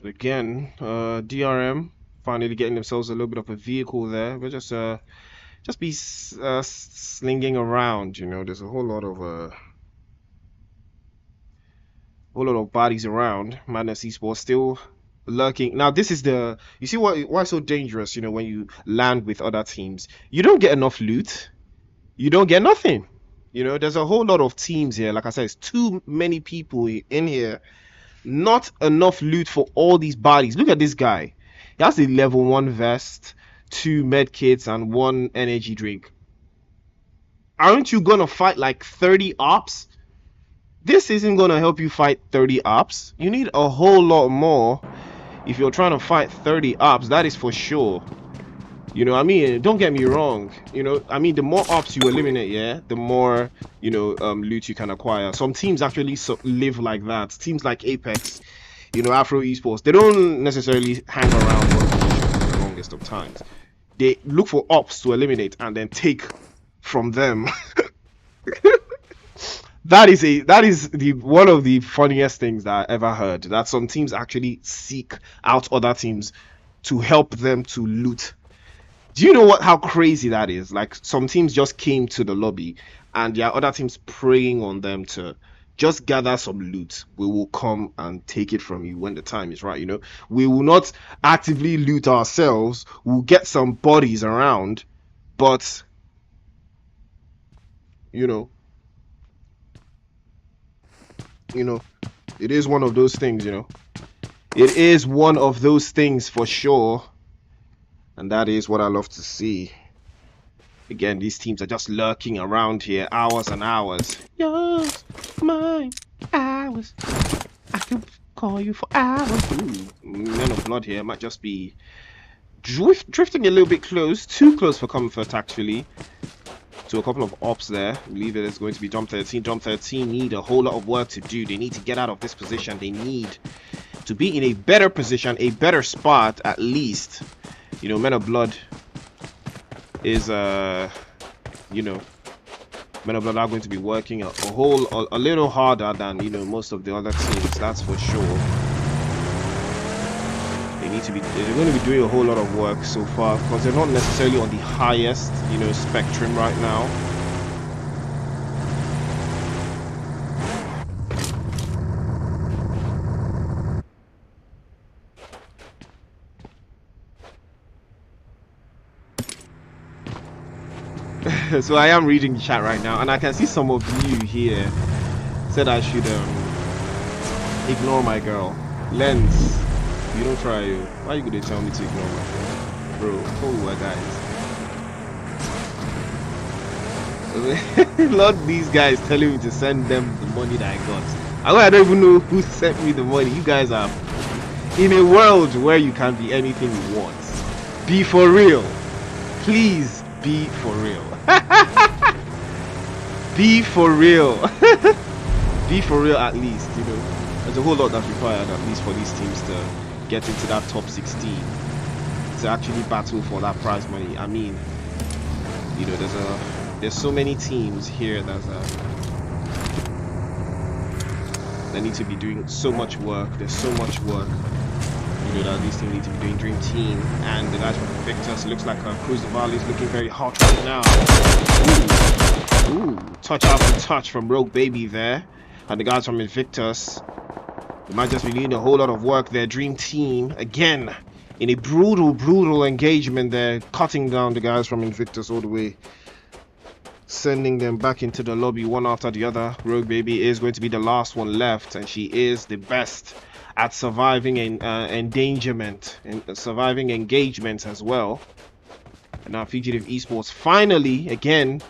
Again, DRM finally getting themselves a little bit of a vehicle there. We'll just be slinging around. There's a whole lot of bodies around. Madness Esports still lurking. Now this is you see why it's so dangerous. When you land with other teams, you don't get enough loot. You don't get nothing. There's a whole lot of teams here. Like I said, it's too many people in here. Not enough loot for all these bodies. Look at this guy. He has a level 1 vest, 2 med kits, and 1 energy drink. Aren't you gonna fight like 30 ops? This isn't gonna help you fight 30 ops. You need a whole lot more if you're trying to fight 30 ops, that is for sure. Don't get me wrong. The more ops you eliminate, yeah, the more, loot you can acquire. Some teams actually live like that. Teams like Apex, Afro Esports, they don't necessarily hang around one position for the longest of times. They look for ops to eliminate and then take from them. That is one of the funniest things that I ever heard. That some teams actually seek out other teams to help them to loot. Do you know how crazy that is? Like, some teams just came to the lobby and there are other teams preying on them to just gather some loot. We will come and take it from you when the time is right. We will not actively loot ourselves. We'll get some bodies around, but it is one of those things. It is one of those things for sure. And that is what I love to see. Again, these teams are just lurking around here hours and hours. Yours, mine, ours. I could Call you for hours. Ooh, Men of Blood here might just be drifting a little bit close, too close for comfort actually. To a couple of ops there. I believe it is going to be Jump 13. Jump 13 need a whole lot of work to do. They need to get out of this position. They need to be in a better position, a better spot at least. You know, Men of Blood is you know, Men of Blood are going to be working a little harder than, you know, most of the other teams, that's for sure. They're going to be doing a whole lot of work so far because they're not necessarily on the highest, you know, spectrum right now. So I am reading the chat right now, and I can see some of you here said I should ignore my girl. Lens, you don't try. Why are you gonna tell me to ignore my girl, bro? Oh, guys. Lord, these guys telling me to send them the money that I got. I don't even know who sent me the money. You guys are in a world where you can be anything you want. Be for real, please. Be for real. Be for real. Be for real at least, you know. There's a whole lot that's required at least for these teams to get into that top 16 to actually battle for that prize money. I mean, you know, there's so many teams here that need to be doing so much work. There's so much work, you know, that these teams need to be doing. Dream Team and the guys from Victus. Looks like Cruz Valley is looking very hot right now. Ooh, touch after touch from Rogue Baby there, and the guys from Invictus. They might just be needing a whole lot of work there. Dream Team again in a brutal engagement there, cutting down the guys from Invictus all the way, sending them back into the lobby one after the other. Rogue Baby is going to be the last one left, and she is the best at surviving endangerment and surviving engagements as well. And now Fugitive Esports finally again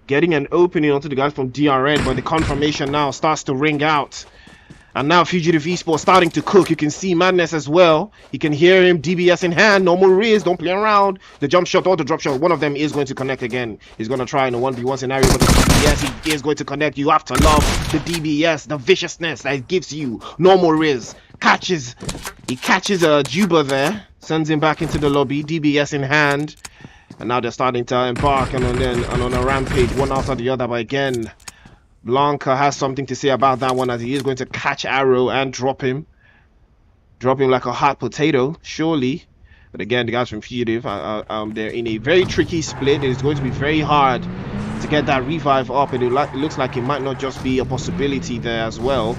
getting an opening onto the guys from DRN, but the confirmation now starts to ring out. And now Fugitive Esports starting to cook. You can see Madness as well. You can hear him, DBS in hand. Normal Riz, don't play around. The jump shot or the drop shot, one of them is going to connect again. He's going to try in a 1v1 scenario, but the DBS, he is going to connect. You have to love the DBS, the viciousness that it gives you. Normal Riz he catches a Juba there, sends him back into the lobby, DBS in hand. And now they're starting to embark on a rampage one after the other. But again, Blanca has something to say about that one, as he is going to catch Arrow and drop him like a hot potato, surely. But again, the guys from Fugitive, they're in a very tricky split. It is going to be very hard to get that revive up, and it looks like it might not just be a possibility there as well.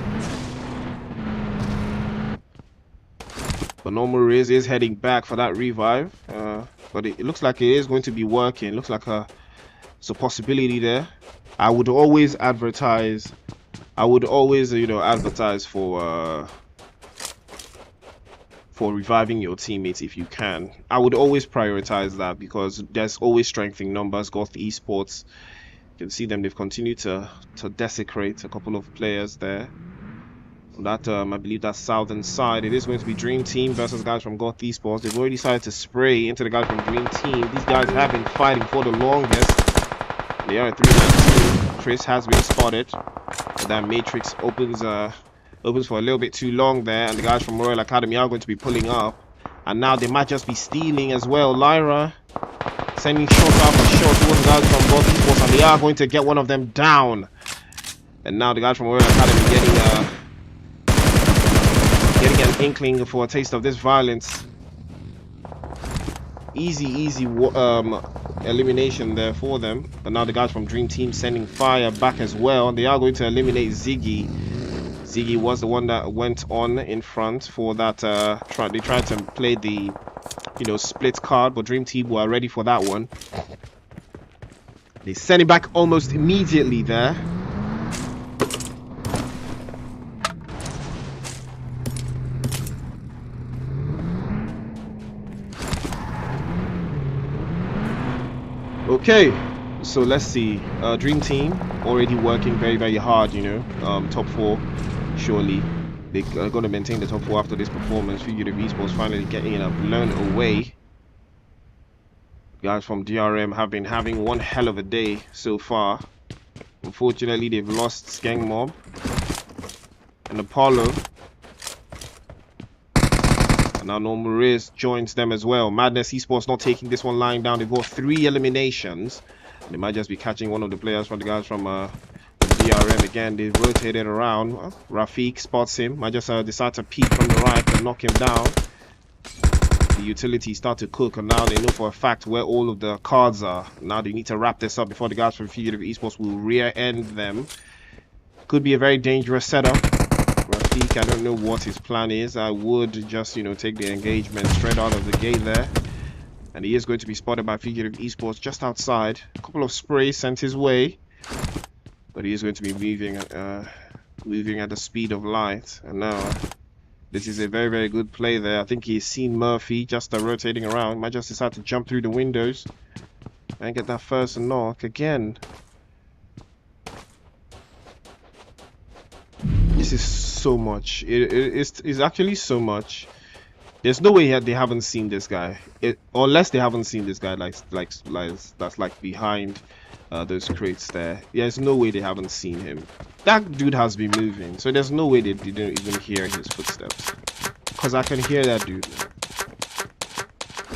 But Normal Riz is heading back for that revive, but it looks like it is going to be working. Looks like it's a possibility there. I would always advertise, you know, advertise for reviving your teammates if you can. I would always prioritize that because there's always strength in numbers. Goth Esports, you can see them, they've continued to desecrate a couple of players there. That I believe that southern side, it is going to be Dream Team versus guys from Goth Esports. They've already decided to spray into the guys from Dream Team. These guys have been fighting for the longest. They are a 3-man team. Chris has been spotted. That Matrix opens for a little bit too long there, and the guys from Royal Academy are going to be pulling up. And now they might just be stealing as well. Lyra sending shot after shot towards the guys from Goth Esports, and they are going to get one of them down. And now the guys from Royal Academy getting an inkling for a taste of this violence. Easy elimination there for them. But now the guys from Dream Team sending fire back as well. They are going to eliminate Ziggy. Ziggy was the one that went on in front for that. They tried to play the, you know, split card, but Dream Team were ready for that one. They send it back almost immediately there. Okay, so let's see. Dream Team already working very hard, you know. Top 4 surely They are going to maintain the top 4 after this performance. Fugitive eSports finally getting blown away. Guys from DRM have been having one hell of a day so far. Unfortunately, they've lost Skeng Mob and Apollo. And now Normal Riz joins them as well. Madness eSports not taking this one lying down. They've got 3 eliminations. They might just be catching one of the players from the guys from DRM again. They rotated around. Rafiq spots him. Might just decide to peek from the right and knock him down. The utilities start to cook, and now they know for a fact where all of the cards are. Now they need to wrap this up before the guys from Fugitive eSports will rear end them. Could be a very dangerous setup. Rafiq, I don't know what his plan is. I would just, you know, take the engagement straight out of the gate there. And he is going to be spotted by Fugitive eSports just outside. A couple of sprays sent his way. But he is going to be moving at the speed of light. And now, this is a very, very good play there. I think he's seen Murphy just rotating around. Might just decide to jump through the windows and get that first knock again. This is so much. It's actually so much. There's no way they haven't seen this guy. Unless they haven't seen this guy that's like behind those crates there. There's no way they haven't seen him. That dude has been moving, so there's no way they didn't even hear his footsteps. Because I can hear that dude.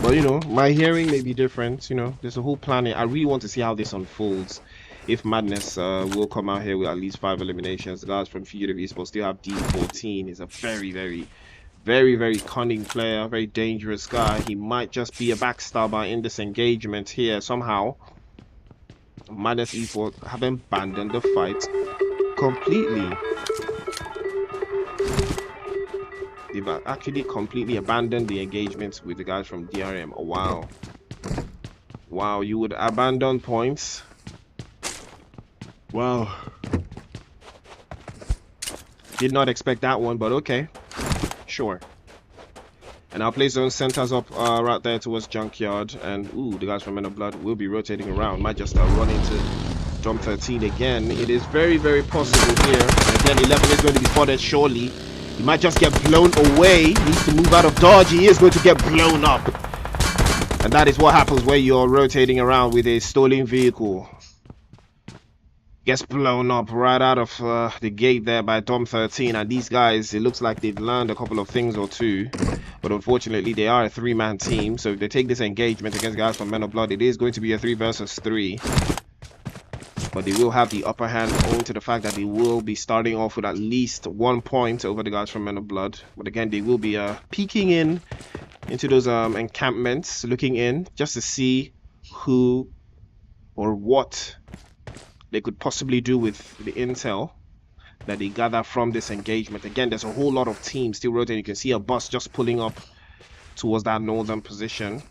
But you know, my hearing may be different. You know, there's a whole planet. I really want to see how this unfolds. If Madness will come out here with at least 5 eliminations. The guys from Fugitive eSports still have D14. He's a very, very cunning player, very dangerous guy. He might just be a backstabber in this engagement here somehow. Madness eSports have abandoned the fight completely. They've actually completely abandoned the engagements with the guys from DRM. Oh, wow. Wow, you would abandon points? Wow. Did not expect that one, but okay. Sure. And our play zone centers up right there towards Junkyard. And, ooh, the guys from Men of Blood will be rotating around. Might just run into Dom 13 again. It is very, very possible here. And again, 11 is going to be spotted surely. He might just get blown away. He needs to move out of dodge. He is going to get blown up. And that is what happens when you're rotating around with a stolen vehicle. Gets blown up right out of the gate there by Dom 13. And these guys, it looks like they've learned a couple of things or two. But unfortunately, they are a 3-man team. So if they take this engagement against guys from Men of Blood, it is going to be a 3 versus 3. But they will have the upper hand owing to the fact that they will be starting off with at least 1 point over the guys from Men of Blood. But again, they will be peeking into those encampments, looking in just to see who or what they could possibly do with the intel that they gather from this engagement. Again, there's a whole lot of teams still rotating. You can see a bus just pulling up towards that northern position.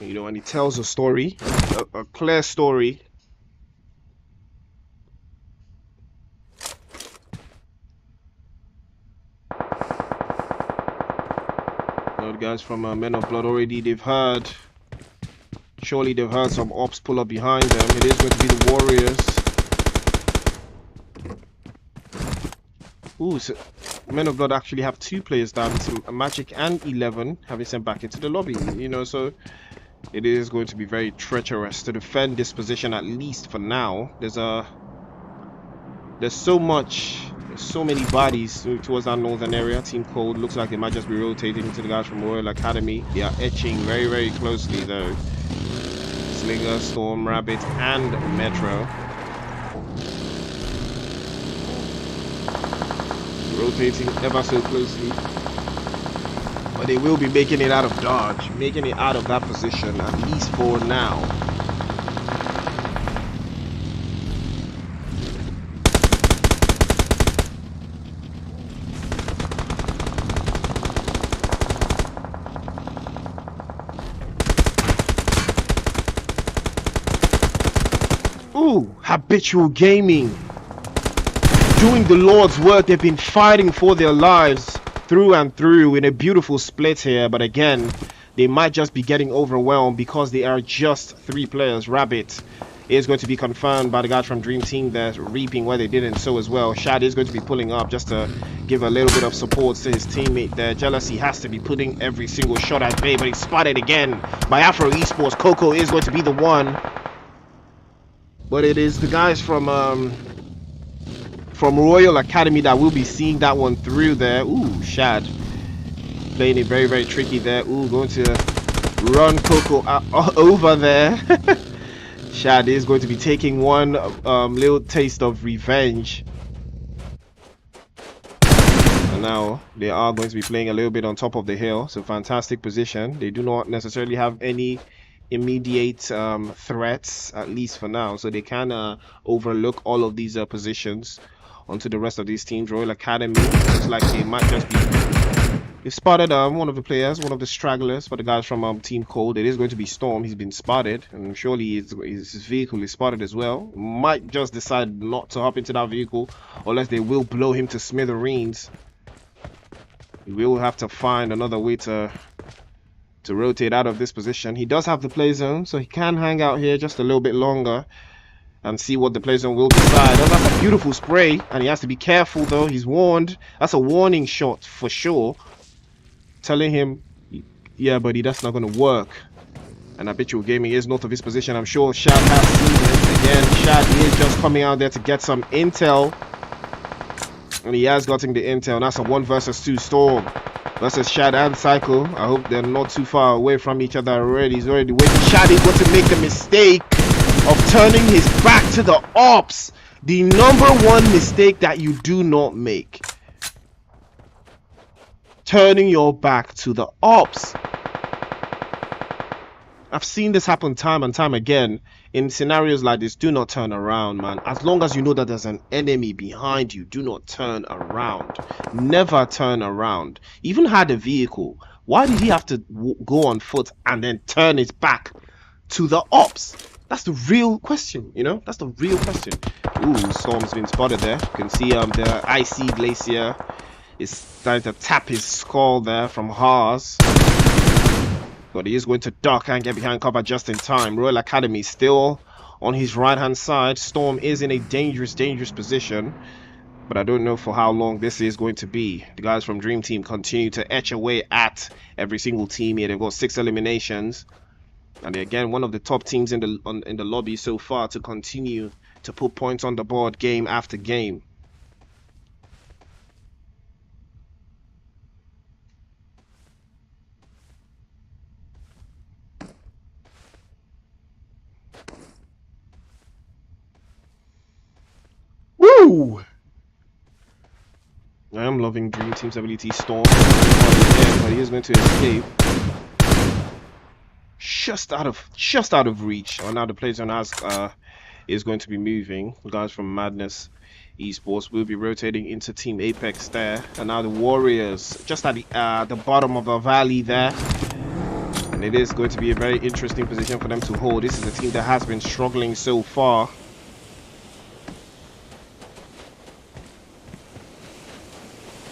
You know, and it tells a story, a clear story. The guys from Men of Blood already, they've heard. Surely they've heard some ops pull up behind them. It is going to be the Warriors. Ooh, so Men of Blood actually have 2 players down. Magic and 11 having sent back into the lobby. You know, so it is going to be very treacherous to defend this position, at least for now. There's so many bodies towards that northern area. Team Cold looks like they might just be rotating into the guys from Royal Academy. They are etching very, very closely though. Slinger, Storm, Rabbit, and Metro. Rotating ever so closely. But they will be making it out of dodge, making it out of that position, at least for now. Ooh, habitual gaming. Doing the Lord's work. They've been fighting for their lives through and through in a beautiful split here. But again, they might just be getting overwhelmed because they are just 3 players. Rabbit is going to be confirmed by the guys from Dream Team. They're reaping where they didn't sow as well. Shad is going to be pulling up just to give a little bit of support to his teammate there. Jealousy has to be putting every single shot at bay, but he's spotted again by Afro Esports. Coco is going to be the one, but it is the guys from Royal Academy that will be seeing that one through there. Ooh, Shad playing it very, very tricky there. Ooh, going to run Coco over there. Shad is going to be taking one little taste of revenge. And now they are going to be playing a little bit on top of the hill. So fantastic position. They do not necessarily have any immediate threats, at least for now. So they can overlook all of these positions onto the rest of these teams. Royal Academy looks like they might just be... They've spotted one of the players, one of the stragglers for the guys from Team Cold. It is going to be Storm. He's been spotted, and surely his vehicle is spotted as well. Might just decide not to hop into that vehicle, unless they will blow him to smithereens. We will have to find another way to rotate out of this position. He does have the play zone, so he can hang out here just a little bit longer and see what the play zone will decide. That's a beautiful spray, and he has to be careful though. He's warned. That's a warning shot for sure, telling him, yeah buddy, that's not going to work. And Habitual Gaming is north of his position. I'm sure Shad has seen it. Again, Shad is just coming out there to get some intel, and he has gotten the intel. That's a 1 versus 2 Storm versus Shad and Cycle. I hope they're not too far away from each other already. He's already waiting. Shad is going to make the mistake of turning his back to the ops. The #1 mistake that you do not make. Turning your back to the ops. I've seen this happen time and time again. In scenarios like this, do not turn around, man. As long as you know that there's an enemy behind you, do not turn around. Never turn around. Even had a vehicle, why did he have to go on foot and then turn his back to the ops? That's the real question, you know? That's the real question. Ooh, Storm's been spotted there. You can see the icy glacier is starting to tap his skull there from Haas. But he is going to duck and get behind cover just in time. Royal Academy still on his right hand side. Storm is in a dangerous position, but I don't know for how long this is going to be. The guys from Dream Team continue to etch away at every single team here. They've got 6 eliminations, and they're again one of the top teams in the lobby so far to continue to put points on the board game after game. Woo! I am loving Dream Team's ability. Storm, but he is going to escape. Just out of reach. Oh, now the play zone is going to be moving. The guys from Madness eSports will be rotating into Team Apex there, and now the Warriors just at the bottom of the valley there. And it is going to be a very interesting position for them to hold. This is a team that has been struggling so far.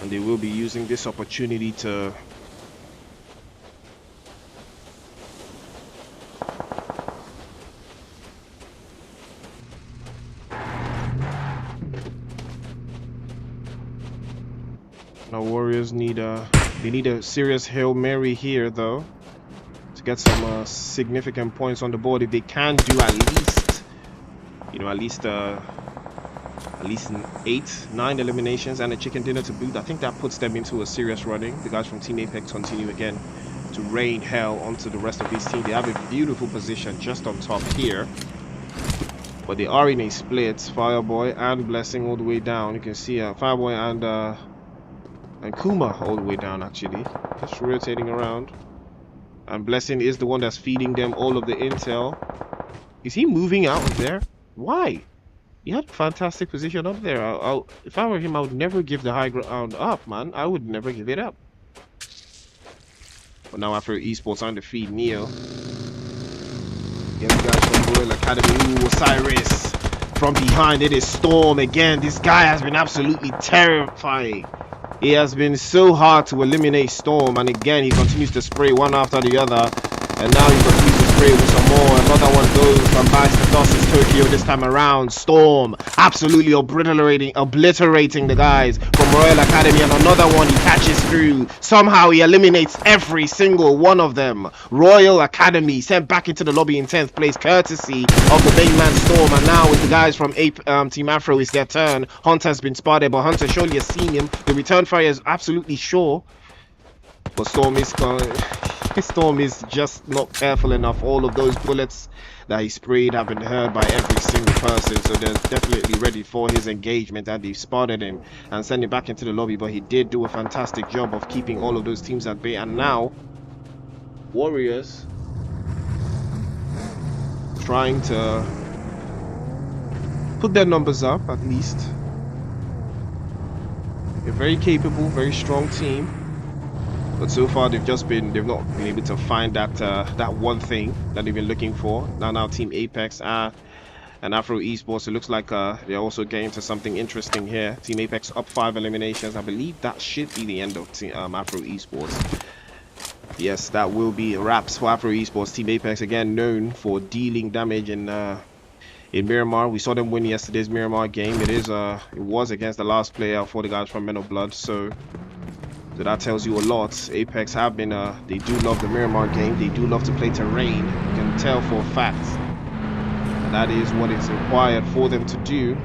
And they will be using this opportunity to now Warriors need a serious Hail Mary here though to get some significant points on the board. If they can do at least, you know, at least 8-9 eliminations and a chicken dinner to boot, I think that puts them into a serious running. The guys from Team Apex continue again to rain hell onto the rest of this team. They have a beautiful position just on top here, but they are in a split. Fireboy and Blessing all the way down. You can see Fireboy and Kuma all the way down, actually just rotating around, and Blessing is the one that's feeding them all of the intel. Is he moving out of there? Why? He had a fantastic position up there. If I were him, I would never give the high ground up, man. I would never give it up. But now after eSports on the feed, Neo. Yeah, the guys from Royal Academy. Ooh, Osiris. From behind, it is Storm again. This guy has been absolutely terrifying. It has been so hard to eliminate Storm. And again, he continues to spray one after the other. And now he continues to spray with some more. Another one goes and bites the dust. It's Tokyo this time around. Storm absolutely obliterating the guys from Royal Academy, and another one he catches through. Somehow he eliminates every single one of them. Royal Academy sent back into the lobby in 10th place, courtesy of the main man Storm. And now with the guys from Team Afro, it's their turn. Hunter's been spotted, but Hunter surely has seen him. The return fire is absolutely sure, but Storm is just not careful enough. All of those bullets that he sprayed have been heard by every single person, so they're definitely ready for his engagement, and they've spotted him and sent him back into the lobby. But he did do a fantastic job of keeping all of those teams at bay. And now Warriors trying to put their numbers up at least. A very capable, very strong team, but so far they've not been able to find that one thing that they've been looking for. Now Team Apex and Afro eSports, it looks like they're also getting to something interesting here. Team Apex up 5 eliminations. I believe that should be the end of Afro eSports. Yes, that will be wraps for Afro eSports. Team Apex, again known for dealing damage in Miramar. We saw them win yesterday's Miramar game. It was against the last player for the guys from Men of Blood, so that tells you a lot. Apex have been they do love the Miramar game. They do love to play terrain. You can tell for a fact. And that is what is required for them to do.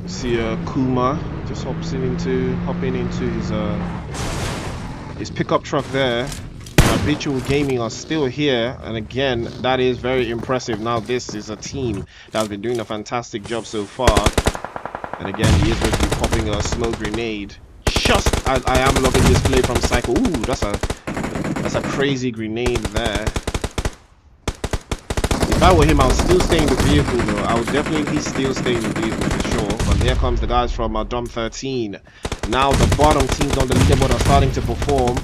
See Kuma just hopping into his pickup truck there. Habitual Gaming are still here, and again that is very impressive. Now this is a team that has been doing a fantastic job so far, and again he is going to be popping a smoke grenade just as I am loving this play from Cyclone. Ooh, that's a crazy grenade there. If I were him, I would still stay in the vehicle though. I would definitely still stay in the vehicle for sure. But here comes the guys from Dom 13. Now the bottom teams on the leaderboard are starting to perform.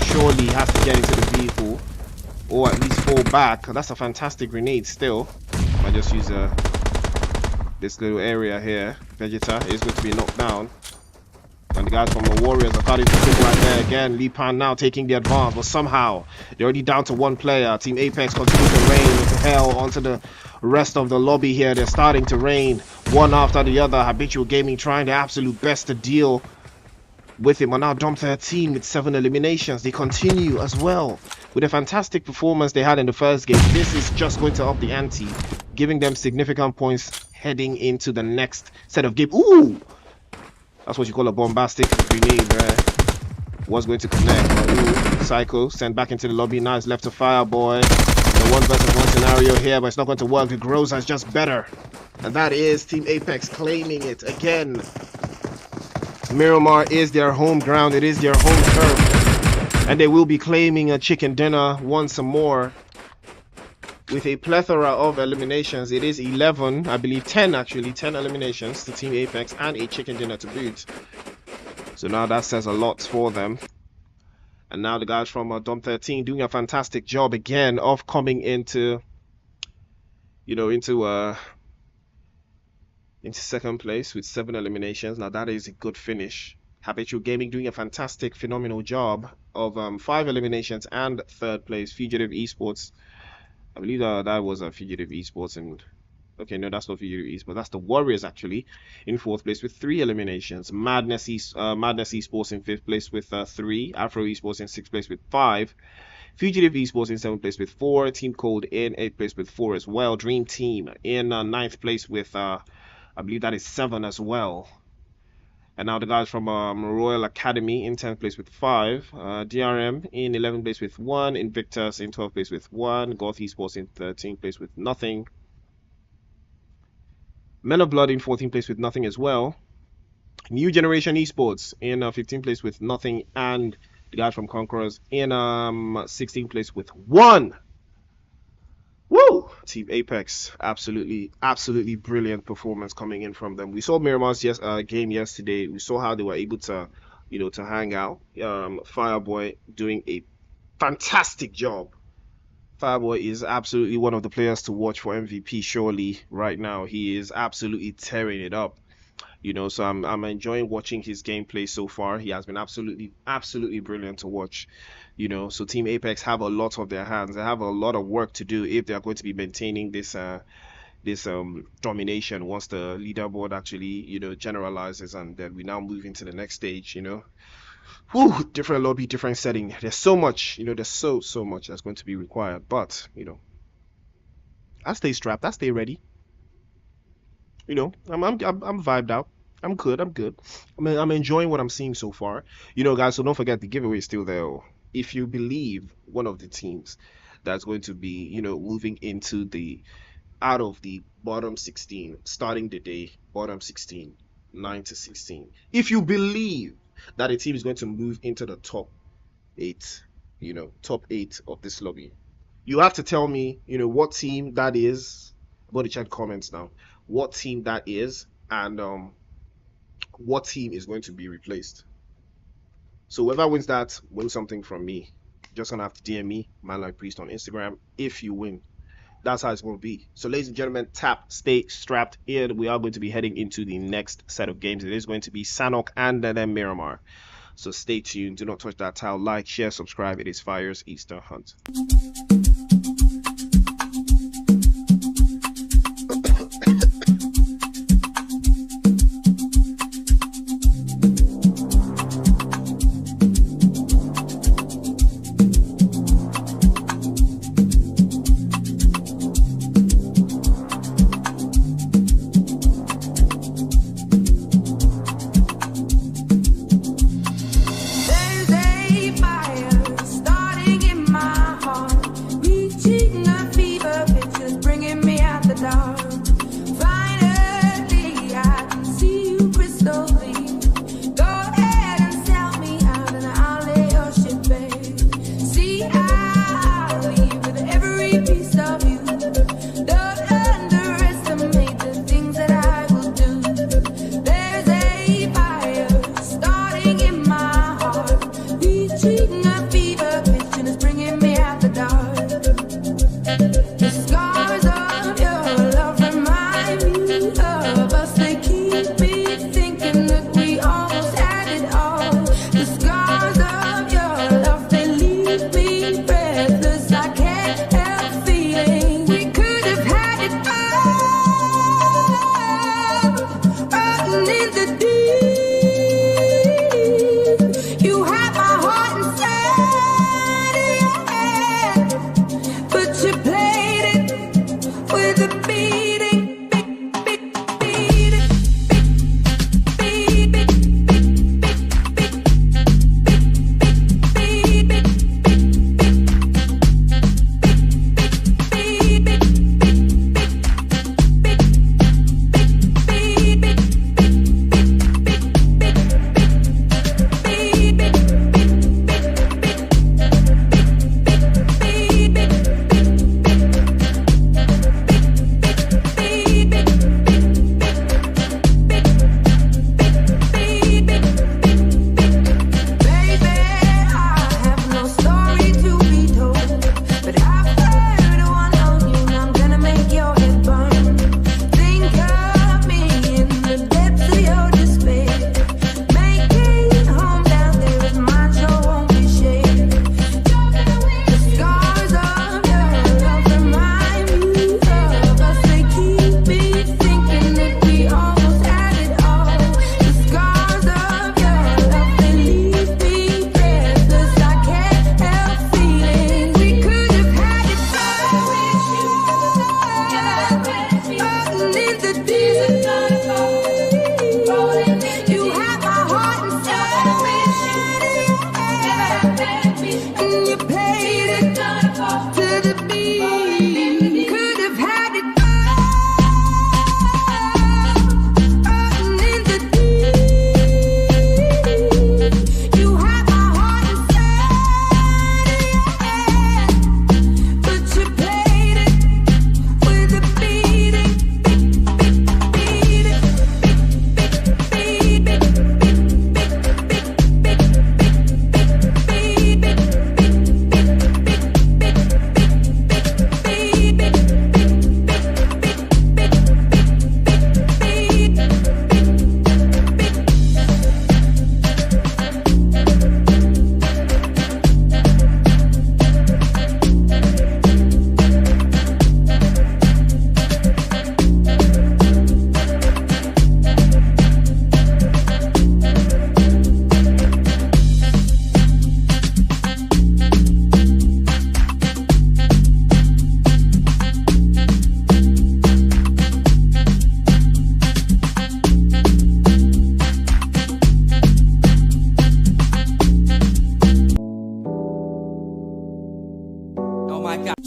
Surely has to get into the vehicle, or at least fall back. That's a fantastic grenade still. I just use this little area here. Vegeta is going to be knocked down, and the guys from the Warriors are starting to think right there again. Lipan now taking the advance, but somehow they're already down to one player. Team Apex continues to rain with hell onto the rest of the lobby here. They're starting to rain one after the other. Habitual Gaming trying their absolute best to deal with him. And now Dom 13 with 7 eliminations. They continue as well with a fantastic performance they had in the first game. This is just going to up the ante, giving them significant points heading into the next set of games. Ooh, that's what you call a bombastic grenade there. Was going to connect, but ooh, Psycho sent back into the lobby. Now it's left to Fireboy. The 1 versus 1 scenario here, but it's not going to work. The Groza is just better, and that is Team Apex claiming it again. Miramar is their home ground. It is their home turf, and they will be claiming a chicken dinner once more with a plethora of eliminations. It is 11, I believe 10 actually, 10 eliminations to Team Apex and a chicken dinner to boot. So now that says a lot for them. And now the guys from Dom 13 doing a fantastic job again of coming into second place with 7 eliminations. Now that is a good finish. Habitual Gaming doing a fantastic, phenomenal job of 5 eliminations and third place. Fugitive eSports, I believe that was a Fugitive eSports, and okay, no, that's not Fugitive eSports. That's the Warriors actually in 4th place with 3 eliminations. Madness eSports in 5th place with 3. Afro eSports in 6th place with 5. Fugitive eSports in 7th place with 4. Team Cold in 8th place with 4 as well. Dream Team in 9th place with I believe that is 7 as well. And now the guys from Royal Academy in 10th place with 5. DRM in 11th place with 1. Invictus in 12th place with 1. Goth eSports in 13th place with nothing. Men of Blood in 14th place with nothing as well. New Generation eSports in 15th place with nothing. And the guys from Conquerors in 16th place with 1. Woo! Team Apex, absolutely brilliant performance coming in from them. We saw Miramar's game yesterday. We saw how they were able to, to hang out. Fireboy doing a fantastic job Fireboy is absolutely one of the players to watch for MVP. Surely, right now, he is absolutely tearing it up. So I'm enjoying watching his gameplay so far. He has been absolutely brilliant to watch. So Team Apex have a lot of their hands. They have a lot of work to do if they are going to be maintaining this domination once the leaderboard actually generalizes, and then we now move into the next stage. Whew, different lobby, different setting. There's so much, there's so much that's going to be required. But I stay strapped, I stay ready. I'm vibed out. I'm good. I'm enjoying what I'm seeing so far. Guys, so don't forget the giveaway is still there. If you believe one of the teams that's going to be, moving into the out of the bottom 16, starting the day, bottom 16, 9 to 16. If you believe that a team is going to move into the top 8, top 8 of this lobby, you have to tell me, what team that is. I'm going to check comments now. What team that is, and what team is going to be replaced. So whoever wins that wins something from me. Just gonna have to DM me, ManLikePriest, on Instagram if you win. That's how it's going to be. So ladies and gentlemen, stay strapped in. We are going to be heading into the next set of games. It is going to be Sanhok and then Miramar. So stay tuned. Do not touch that tile. Like, share, subscribe. It is Fire's Easter Hunt. my God.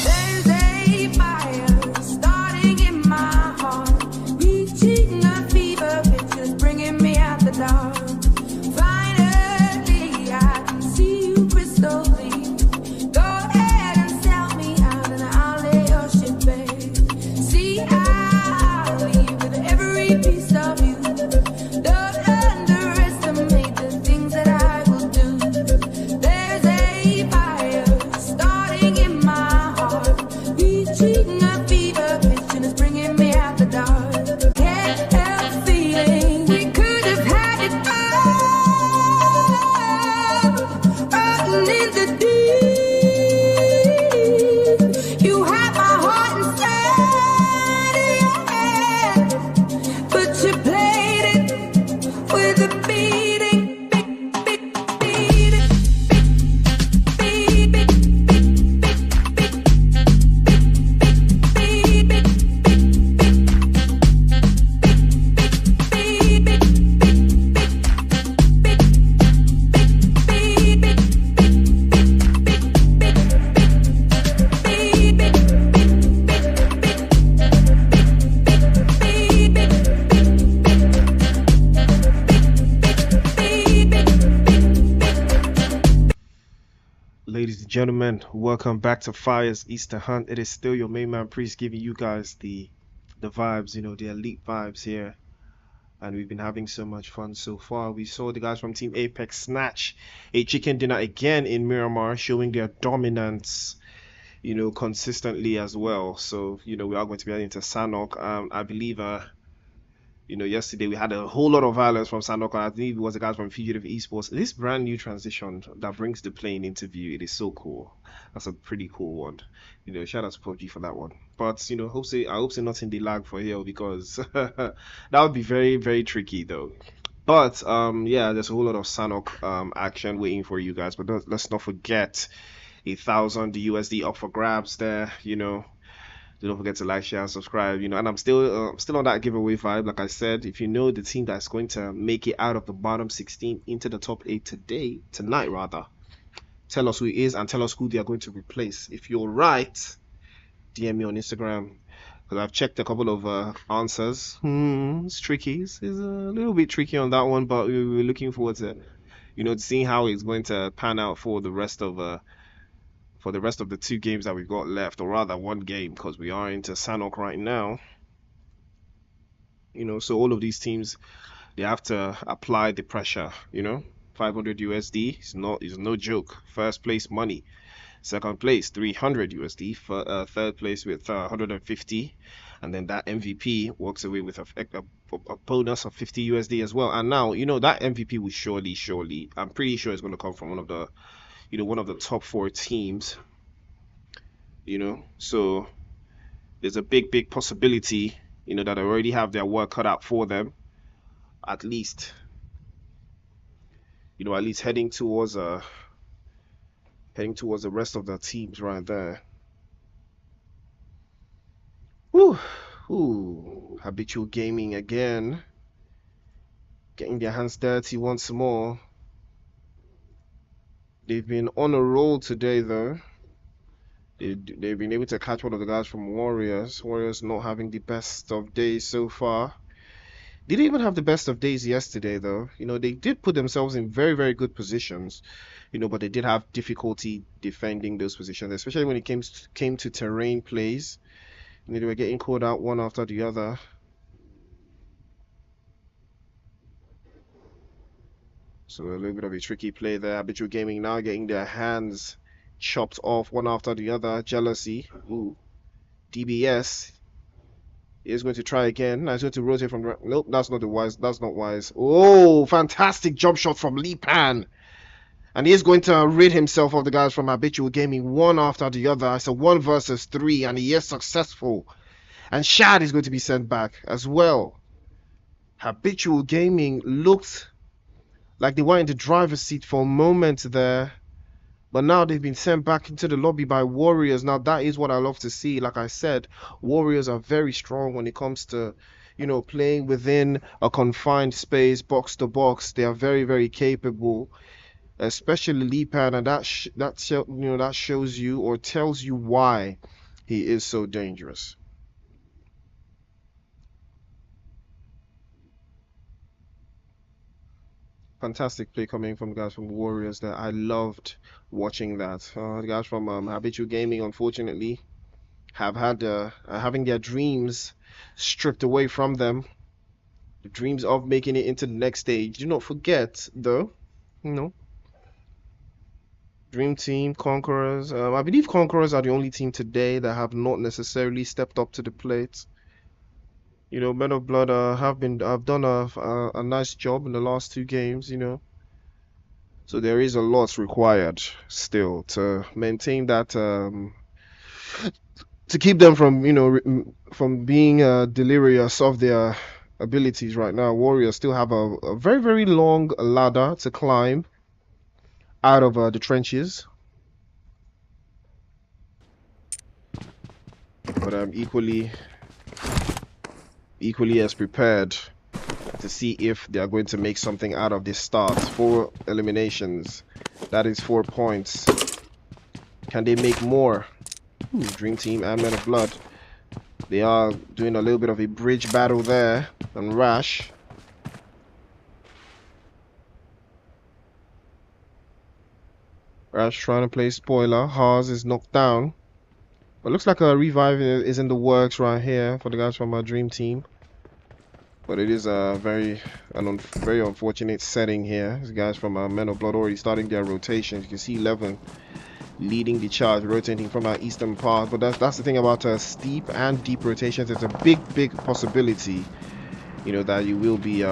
There's a fire starting in my heart. Gentlemen, welcome back to Fire's Easter Hunt. It is still your main man Priest giving you guys the vibes, the elite vibes here. And we've been having so much fun so far. We saw the guys from Team Apex snatch a chicken dinner again in Miramar, showing their dominance, consistently as well. So, we are going to be heading to Sanhok. I believe yesterday we had a whole lot of violence from Sanhok. I think it was the guys from Fugitive Esports. This brand new transition that brings the playing interview, it is so cool. That's a pretty cool one. Shout out to PUBG for that one. But I hope say nothing the lag for here because that would be very, very tricky though. But yeah, there's a whole lot of Sanhok action waiting for you guys. But let's not forget 1,000 USD up for grabs there. Don't forget to like, share, and subscribe. And I'm still on that giveaway vibe. Like I said, if you know the team that's going to make it out of the bottom 16 into the top 8 tonight rather, tell us who it is and tell us who they are going to replace. If you're right, DM me on Instagram because I've checked a couple of answers. It's tricky. It's a little bit tricky on that one, but we're looking forward to seeing how it's going to pan out for the rest of the 2 games that we've got left, or rather 1 game, because we are into Sanhok right now. So all of these teams, they have to apply the pressure. 500 USD is no joke. First place money, second place 300 USD, for third place with 150, and then that MVP walks away with a bonus of 50 USD as well. And now that MVP will surely, I'm pretty sure it's going to come from one of the top 4 teams, so there's a big possibility, that they already have their work cut out for them, at least heading towards the rest of the teams right there. Ooh, Habitual Gaming again, getting their hands dirty once more. They've been on a roll today, though. They've been able to catch one of the guys from Warriors. Warriors not having the best of days so far. They didn't even have the best of days yesterday, though. They did put themselves in very, very good positions, but they did have difficulty defending those positions, especially when it came to terrain plays. They were getting called out one after the other. So a little bit of a tricky play there. Habitual Gaming now getting their hands chopped off one after the other. Jealousy. Ooh. DBS is going to try again. He's going to rotate from... Nope, that's not wise. That's not wise. Oh, fantastic jump shot from Lipan. And he is going to rid himself of the guys from Habitual Gaming one after the other. It's a 1 versus 3, and he is successful. And Shad is going to be sent back as well. Habitual Gaming looked like they were in the driver's seat for a moment there, but now they've been sent back into the lobby by Warriors. Now that is what I love to see. Like I said, Warriors are very strong when it comes to playing within a confined space, box to box. They are very, very capable, especially Lipan, and that shows you or tells you why he is so dangerous. Fantastic play coming from the guys from Warriors there. I loved watching that. The guys from Habitual Gaming, unfortunately, have had having their dreams stripped away from them. The dreams of making it into the next stage. Do not forget, though, Dream Team, Conquerors. I believe Conquerors are the only team today that have not necessarily stepped up to the plate. Men of Blood have done a nice job in the last 2 games, So there is a lot required still to maintain that, to keep them from, from being delirious of their abilities right now. Warriors still have a very, very long ladder to climb out of the trenches. But I'm equally as prepared to see if they are going to make something out of this start. 4 eliminations, that is 4 points. Can they make more? Dream Team and Men of Blood, they are doing a little bit of a bridge battle there. And Rash, Rash trying to play spoiler. Haas is knocked down. But looks like a revive is in the works right here for the guys from our dream team. But it is a very unfortunate setting here. These guys from Men of Blood already starting their rotations. You can see 11 leading the charge, rotating from our eastern part. But that's the thing about steep and deep rotations. It's a big possibility, you know, that you will be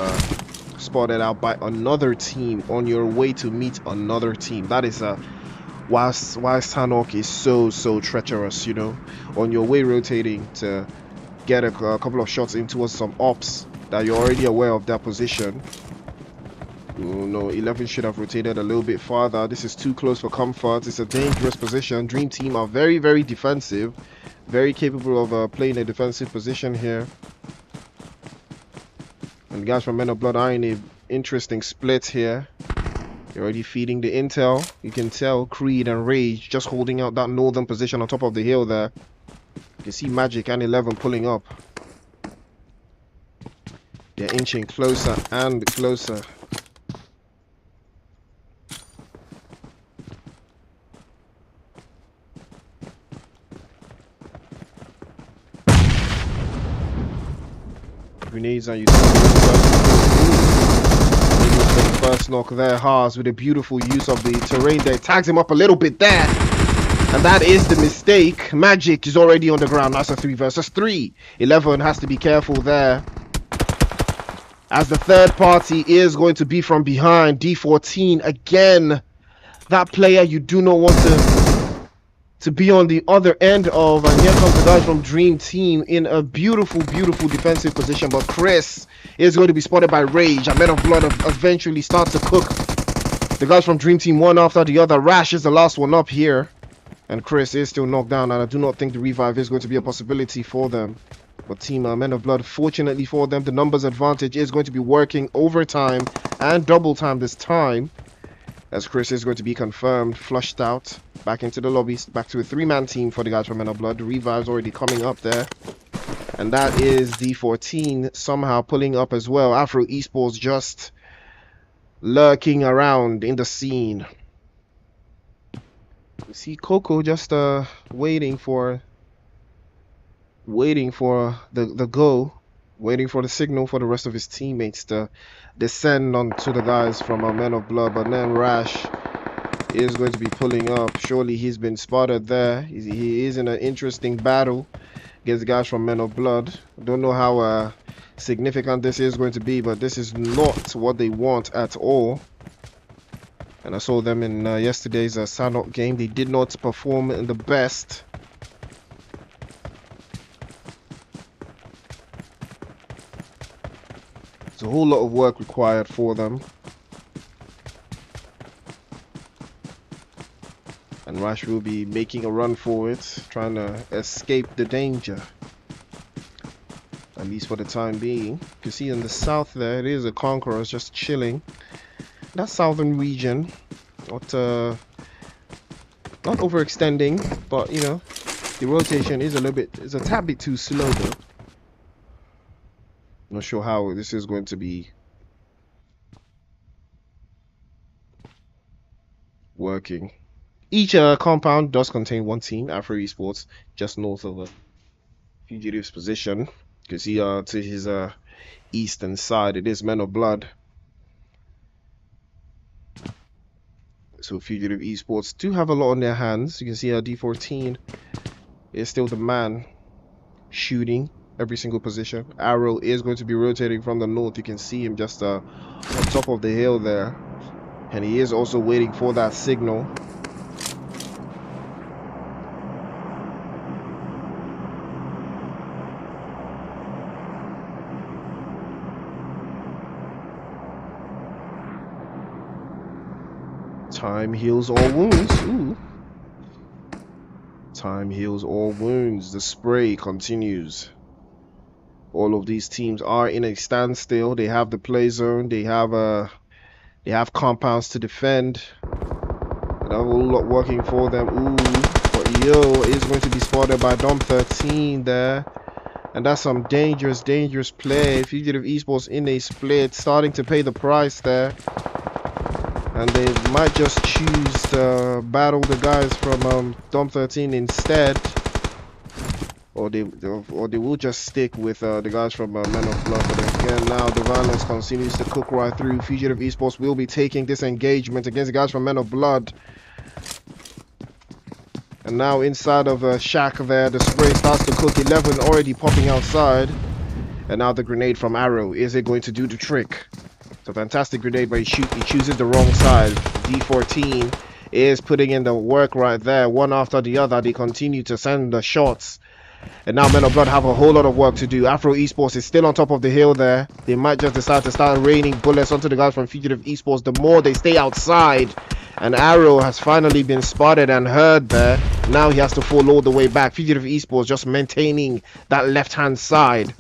spotted out by another team on your way to meet another team. That is why Sanhok is so treacherous, you know, on your way rotating to get a couple of shots in towards some ops that you're already aware of their position. Oh no, 11 should have rotated a little bit farther. This is too close for comfort. It's a dangerous position. Dream team are very defensive, very capable of playing a defensive position here. And the guys from Men of Blood are in an interesting split here. You're already feeding the intel. You can tell Creed and Rage just holding out that northern position on top of the hill there. You can see Magic and 11 pulling up. They're inching closer and closer. Grenades are used. First knock there. Haas with a beautiful use of the terrain there. Tags him up a little bit there. And that is the mistake. Magic is already on the ground. That's a 3 versus 3. 11 has to be careful there, as the third party is going to be from behind. D14 again. That player you do not want to be on the other end of. And here comes the guy from Dream Team in a beautiful defensive position. But Chris is going to be spotted by Rage. And Men of Blood eventually start to cook the guys from Dream Team one after the other. Rash is the last one up here. And Chris is still knocked down. And I do not think the revive is going to be a possibility for them. But Team Men of Blood, fortunately for them, the numbers advantage is going to be working overtime and double time this time, as Chris is going to be confirmed, flushed out, back into the lobby, back to a 3-man team for the guys from Men of Blood. The revive's already coming up there. And that is D14 somehow pulling up as well. Afro eSports just lurking around in the scene. You see Coco just waiting for the go, waiting for the signal for the rest of his teammates to descend onto the guys from our Men of Blood. But then Rash is going to be pulling up. Surely he's been spotted there. He is in an interesting battle against the guys from Men of Blood. Don't know how significant this is going to be, but this is not what they want at all. And I saw them in yesterday's Sanhok game. They did not perform the best. There's a whole lot of work required for them. And Rash will be making a run for it, trying to escape the danger. At least for the time being. You can see in the south there, it is a Conqueror just chilling. That southern region, not overextending, but you know, the rotation is a tad bit too slow though. Not sure how this is going to be working. Each compound does contain one team, Afro eSports, just north of the fugitive's position. You can see to his eastern side, it is Men of Blood. So Fugitive eSports do have a lot on their hands. You can see D14 is still the man shooting every single position. Arrow is going to be rotating from the north. You can see him just on top of the hill there. And he is also waiting for that signal. Time heals all wounds. Ooh. Time heals all wounds. The spray continues. All of these teams are in a standstill. They have the play zone. They have compounds to defend. They have a whole lot working for them. Ooh, but Yo is going to be spotted by Dom 13 there. And that's some dangerous play. Fugitive eSports in a split, starting to pay the price there. and they might just choose to battle the guys from Dom 13 instead, or they will just stick with the guys from Men of Blood. But again, now the violence continues to cook right through. Fugitive Esports will be taking this engagement against the guys from Men of Blood. And now inside of a shack there, the spray starts to cook. 11 already popping outside. And now the grenade from Arrow. Is it going to do the trick? It's a fantastic grenade, but he chooses the wrong side. D14 is putting in the work right there. One after the other, they continue to send the shots. And now Men of Blood have a whole lot of work to do. Afro Esports is still on top of the hill there. They might just decide to start raining bullets onto the guys from Fugitive Esports. The more they stay outside. And Arrow has finally been spotted and heard there. Now he has to fall all the way back. Fugitive Esports just maintaining that left-hand side.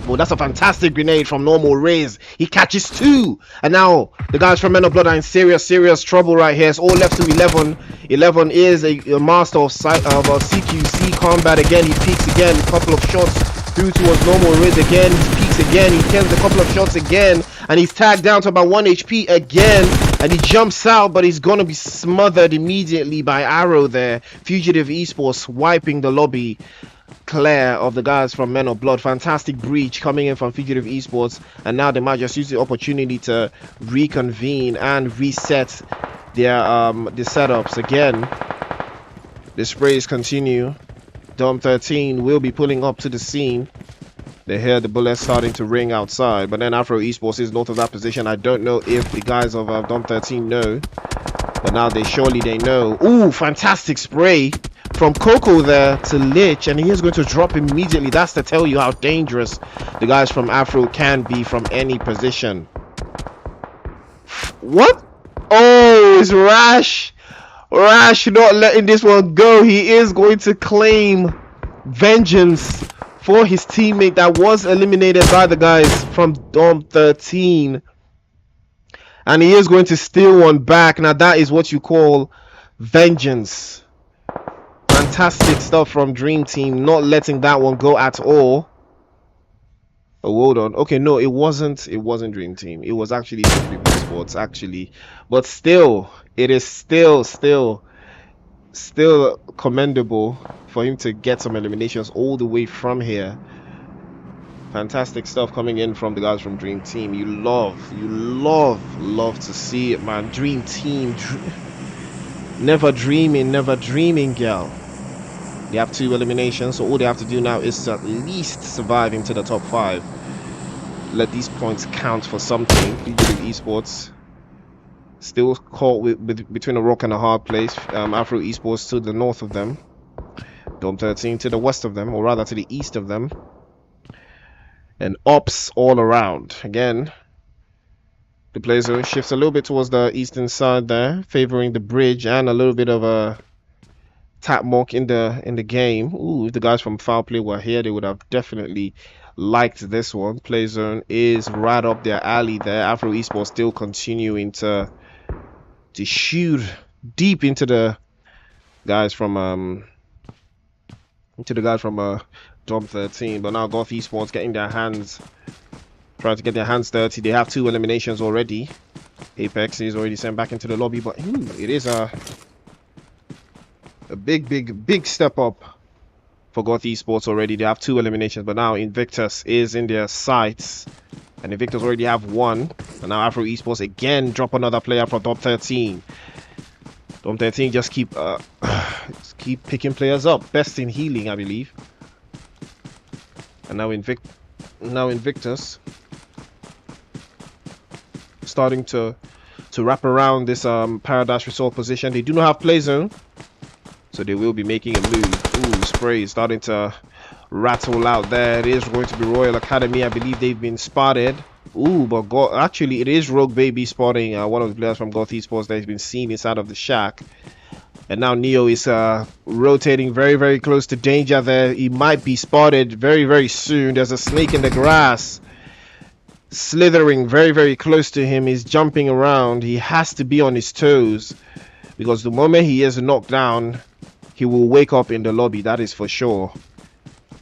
Oh, that's a fantastic grenade from Normal Riz. He catches 2. And now the guys from Men of Blood are in serious trouble right here. It's all left to 11. 11 is a master of CQC combat again. He peeks again. A couple of shots through towards Normal Riz again. He peeks again. He kills a couple of shots again. And he's tagged down to about 1 HP again. And he jumps out, but he's going to be smothered immediately by Arrow there. Fugitive Esports wiping the lobby clear of the guys from Men of Blood. Fantastic breach coming in from Fugitive Esports, and now they might just use the opportunity to reconvene and reset their the setups again. The sprays continue. Dom 13 will be pulling up to the scene. They hear the bullets starting to ring outside, but then Afro Esports is north of that position. I don't know if the guys of Dom 13 know, but now they know. Ooh, fantastic spray from Coco there to Lich, and he is going to drop immediately. That's to tell you how dangerous the guys from Afro can be from any position. What? Oh, it's Rash. Rash not letting this one go. He is going to claim vengeance for his teammate that was eliminated by the guys from Dom 13. And he is going to steal one back. Now that is what you call vengeance. Fantastic stuff from Dream Team, not letting that one go at all. Oh, hold on. Okay, no, it wasn't Dream Team. It was actually eSports, actually. But still, it is still commendable for him to get some eliminations all the way from here. Fantastic stuff coming in from the guys from Dream Team. You love to see it, man. Dream Team, never dreaming, girl. They have 2 eliminations, so all they have to do now is to at least survive into the top 5. Let these points count for something. Fugitive Esports still caught between a rock and a hard place. Afro Esports to the north of them. Dom 13 to the west of them, or rather to the east of them. And ops all around. Again, the play zone shifts a little bit towards the eastern side there, favoring the bridge and a little bit of a tap mark in the game. Ooh, if the guys from Foul Play were here, they would have definitely liked this one. Play zone is right up their alley there. Afro Esports still continuing to shoot deep into the guys from Dom 13, but now Goth Esports getting their hands, trying to get their hands dirty. They have 2 eliminations already. Apex is already sent back into the lobby, but it is a big step up for Goth Esports already. They have 2 eliminations, but now Invictus is in their sights, and Invictus already have 1. And now Afro Esports again drop another player from Dom 13. Dom 13 just keep picking players up. Best in healing, I believe. And now Invictus starting to wrap around this Paradise Resort position. They do not have play zone, so they will be making a move. Ooh, spray is starting to rattle out there. It is going to be Royal Academy. I believe they've been spotted. Ooh, but actually it is Rogue Baby spotting one of the players from Goth Esports that has been seen inside of the shack. And now Neo is rotating very close to danger there. He might be spotted very soon. There's a snake in the grass slithering very close to him. He's jumping around. He has to be on his toes, because the moment he is knocked down, he will wake up in the lobby. That is for sure.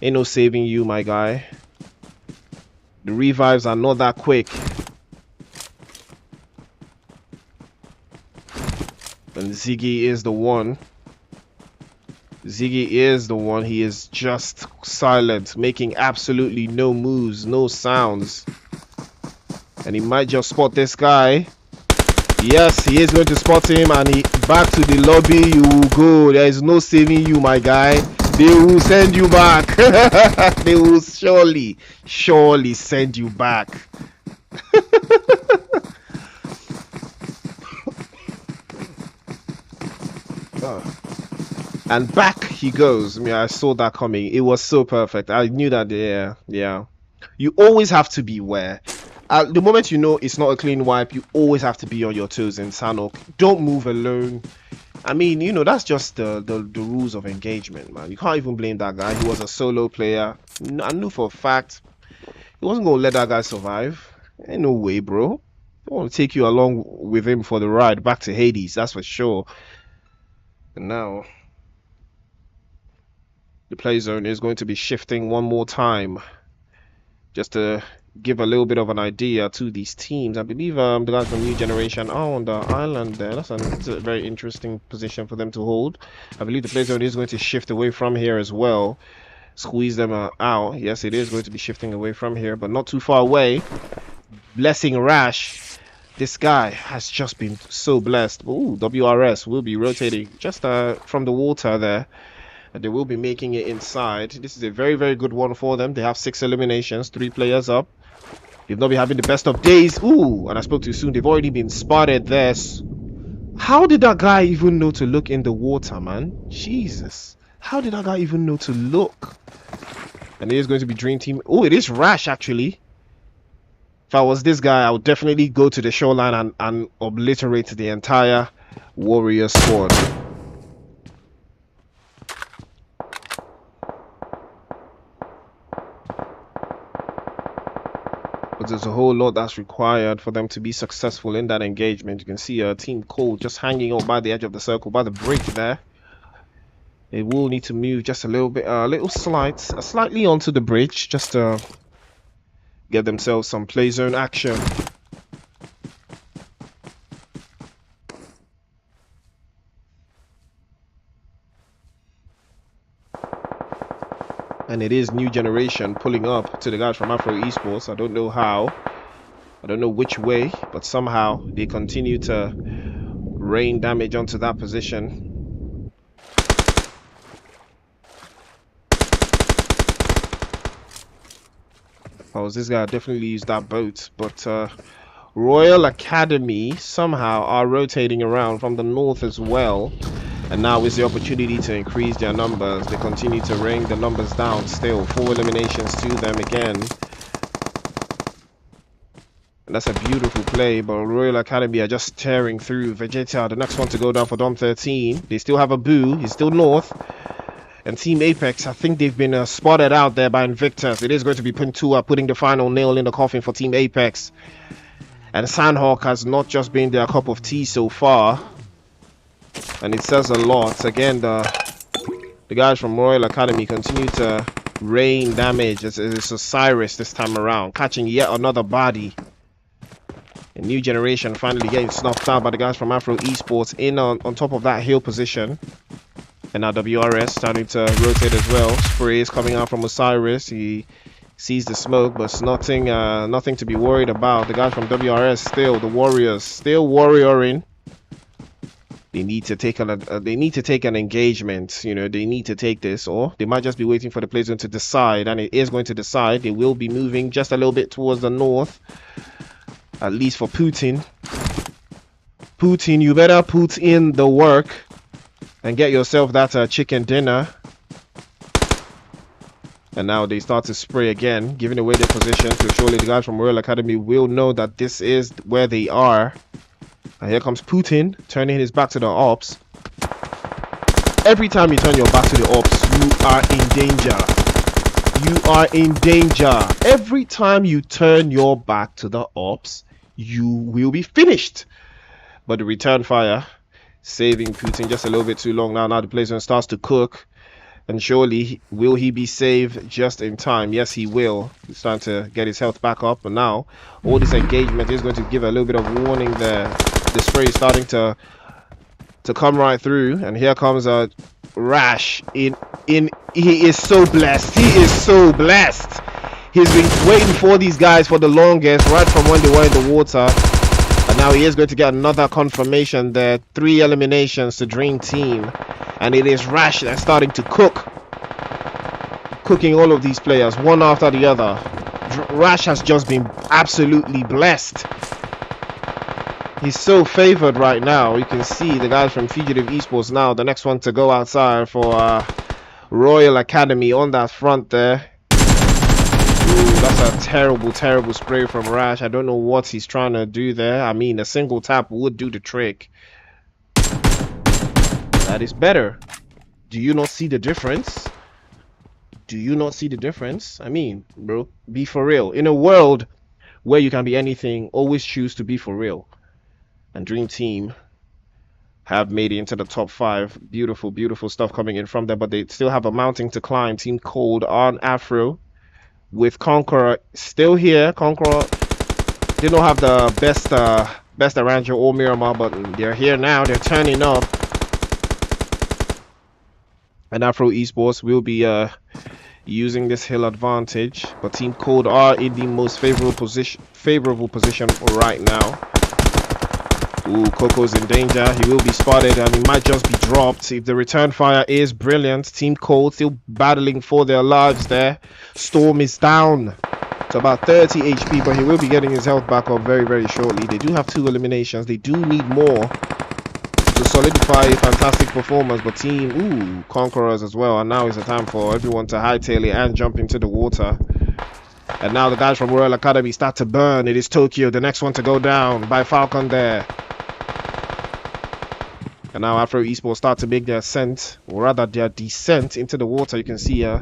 Ain't no saving you, my guy. The revives are not that quick. Ziggy is the one. Ziggy is the one. He is just silent, making absolutely no moves, no sounds. And he might just spot this guy. Yes, he is going to spot him, and he back to the lobby. You will go. There is no saving you, my guy. They will send you back. They will surely send you back. And back he goes. I mean, I saw that coming. It was so perfect. I knew that. Yeah. You always have to beware. The moment you know it's not a clean wipe, you always have to be on your toes in Sanhok. Don't move alone. I mean, you know, that's just the rules of engagement, man. You can't even blame that guy. He was a solo player. I knew for a fact he wasn't going to let that guy survive. Ain't no way, bro. I want to take you along with him for the ride back to Hades, that's for sure. And now the play zone is going to be shifting one more time, just to give a little bit of an idea to these teams. I believe the guys from New Generation are on the island there. That's a very interesting position for them to hold. I believe the play zone is going to shift away from here as well. Squeeze them out. Yes, it is going to be shifting away from here, but not too far away. Blessing Rash. This guy has just been so blessed. Ooh, WRS will be rotating just from the water there. And they will be making it inside. This is a very, very good one for them. They have 6 eliminations, 3 players up. They've not been having the best of days. Ooh, and I spoke too soon. They've already been spotted there. How did that guy even know to look in the water, man? Jesus. How did that guy even know to look? And it is going to be Dream Team. Oh, it is Rash, actually. If I was this guy, I would definitely go to the shoreline and obliterate the entire Warrior squad. But there's a whole lot that's required for them to be successful in that engagement. You can see a Team Cold just hanging out by the edge of the circle, by the bridge there. They will need to move just a little bit, slightly onto the bridge, just to get themselves some play zone action. And it is New Generation pulling up to the guys from Afro eSports. I don't know how, I don't know which way, but somehow they continue to rain damage onto that position. Oh, this guy definitely used that boat, but Royal Academy somehow are rotating around from the north as well. And now is the opportunity to increase their numbers. They continue to rain the numbers down still. 4 eliminations to them again. And that's a beautiful play, but Royal Academy are just tearing through. Vegeta, the next one to go down for Dom 13. They still have a Boo. He's still north. And Team Apex, I think they've been spotted out there by Invictus. It is going to be Puntua putting the final nail in the coffin for Team Apex. And Sanhok has not just been their cup of tea so far. And it says a lot. Again, the guys from Royal Academy continue to rain damage. It's Osiris this time around, catching yet another body. A New Generation finally getting snuffed out by the guys from Afro eSports in on top of that hill position. And now WRS starting to rotate as well. Spray is coming out from Osiris. He sees the smoke, but it's nothing to be worried about. The guys from WRS still, the Warriors, still warrioring. They need to take an engagement. You know, they need to take this, or they might just be waiting for the play zone to decide, and it is going to decide. They will be moving just a little bit towards the north, at least for Putin. Putin, you better put in the work and get yourself that chicken dinner. And now they start to spray again, giving away their position. So surely the guys from Royal Academy will know that this is where they are. And here comes Putin, turning his back to the ops. Every time you turn your back to the ops, you are in danger. You are in danger. Every time you turn your back to the ops, you will be finished. But the return fire, saving Putin just a little bit too long now. Now the play zone starts to cook. And surely, will he be saved just in time? Yes, he will. He's starting to get his health back up. And now, all this engagement is going to give a little bit of warning there. The spray is starting to to come right through. And here comes a Rash he is so blessed. He is so blessed. He's been waiting for these guys for the longest, right from when they were in the water. And now he is going to get another confirmation there. 3 eliminations to Dream Team. And it is Rash that's starting to cook. Cooking all of these players, one after the other. Rash has just been absolutely blessed. He's so favored right now. You can see the guys from Fugitive Esports now. The next one to go outside for Royal Academy on that front there. Ooh, that's a terrible, terrible spray from Rash. I don't know what he's trying to do there. I mean, a single tap would do the trick. That is better. Do you not see the difference? Do you not see the difference? I mean, bro, be for real. In a world where you can be anything, always choose to be for real. And Dream Team have made it into the top 5. Beautiful, beautiful stuff coming in from there, but they still have a mountain to climb. Team Cold on Afro with Conqueror still here. Conqueror did not have the best Erangel or Miramar, but they're here now. They're turning up. And Afro Esports will be using this hill advantage, but Team Cold are in the most favorable position right now. Ooh, Coco's in danger. He will be spotted and he might just be dropped if the return fire is brilliant. Team Cold still battling for their lives there. Storm is down to about 30 HP, but he will be getting his health back up very, very shortly. They do have 2 eliminations. They do need more to solidify a fantastic performance, but Team Conquerors as well. And now is the time for everyone to hightail it and jump into the water. And now the guys from Royal Academy start to burn. It is Tokyo, the next one to go down by Falcon there. And now Afro Esports start to make their ascent, or rather their descent into the water. You can see the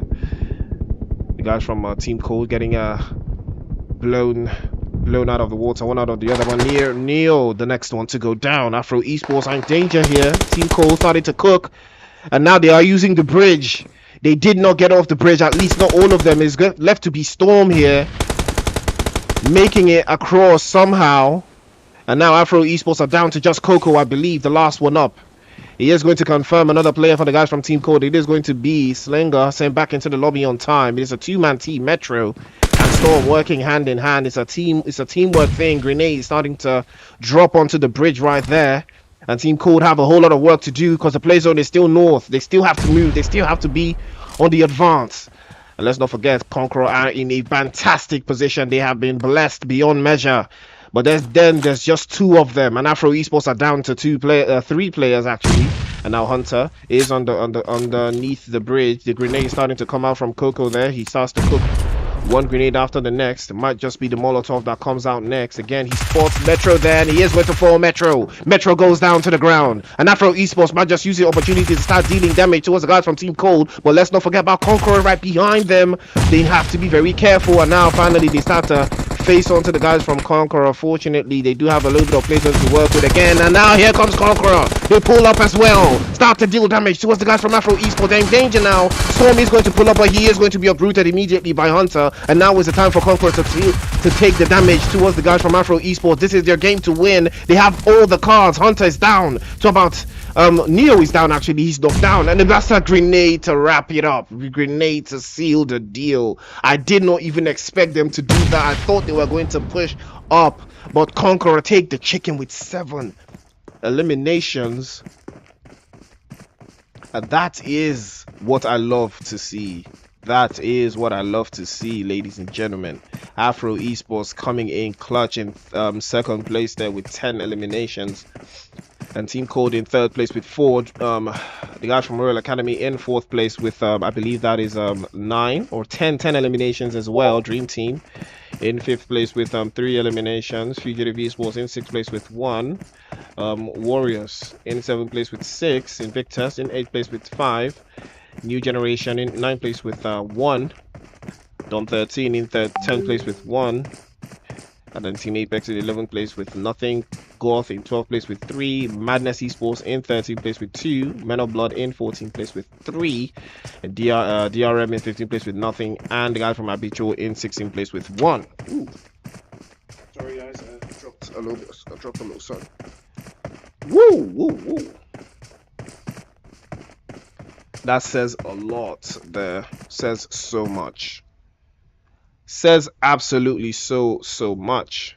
guys from Team Cold getting blown out of the water, one out of the other one. Neo, the next one to go down. Afro Esports are in danger here. Team Cold started to cook, and now they are using the bridge. They did not get off the bridge, at least not all of them. Is left to be Storm here, making it across somehow. And now Afro Esports are down to just Coco, I believe, the last one up. He is going to confirm another player for the guys from Team Cold. It is going to be Slinger, sent back into the lobby on time. It is a 2-man team, Metro and Storm working hand in hand. It's a teamwork thing. Grenade starting to drop onto the bridge right there. And Team Cold have a whole lot of work to do because the play zone is still north. They still have to move. They still have to be on the advance. And let's not forget, Conqueror are in a fantastic position. They have been blessed beyond measure. But there's just 2 of them, and Afro Esports are down to 3 players actually. And now Hunter is underneath the bridge. The grenade is starting to come out from Coco there. He starts to cook one grenade after the next. It might just be the Molotov that comes out next. Again, he spots Metro there, and he is going to fall Metro. Metro goes down to the ground. And Afro Esports might just use the opportunity to start dealing damage towards the guys from Team Cold. But let's not forget about Conqueror right behind them. They have to be very careful. And now finally they start to face onto the guys from Conqueror. Fortunately, they do have a little bit of places to work with again. And now here comes Conqueror. They pull up as well. Start to deal damage towards the guys from Afro Esports. They're in danger now. Storm is going to pull up, but he is going to be uprooted immediately by Hunter. And now is the time for Conqueror to take the damage towards the guys from Afro Esports. This is their game to win. They have all the cards. Hunter is down to about Neo is down actually. He's knocked down, and that's a grenade to wrap it up. Grenade to seal the deal. I did not even expect them to do that. I thought they were going to push up, but Conqueror take the chicken with 7 eliminations. And that is what I love to see. That is what I love to see, ladies and gentlemen. Afro Esports coming in clutch in 2nd place there with 10 eliminations. And Team Cold in 3rd place with 4. The guys from Royal Academy in 4th place with, I believe that is 9 or 10 eliminations as well. Dream Team in 5th place with 3 eliminations. Fugitive Esports in 6th place with 1. Warriors in 7th place with 6. Invictus in 8th place with 5. New Generation in 9th place with 1. Dom 13 in 10th place with 1. And then Team Apex in 11th place with nothing. Goth in 12th place with 3. Madness Esports in 13th place with 2. Men of Blood in 14th place with 3. And DRM in 15th place with nothing. And the guy from Habitual in 16th place with 1. Ooh. Sorry guys, I dropped a little sun. Woo, woo, woo. That says a lot there. Says so much. Says absolutely so much.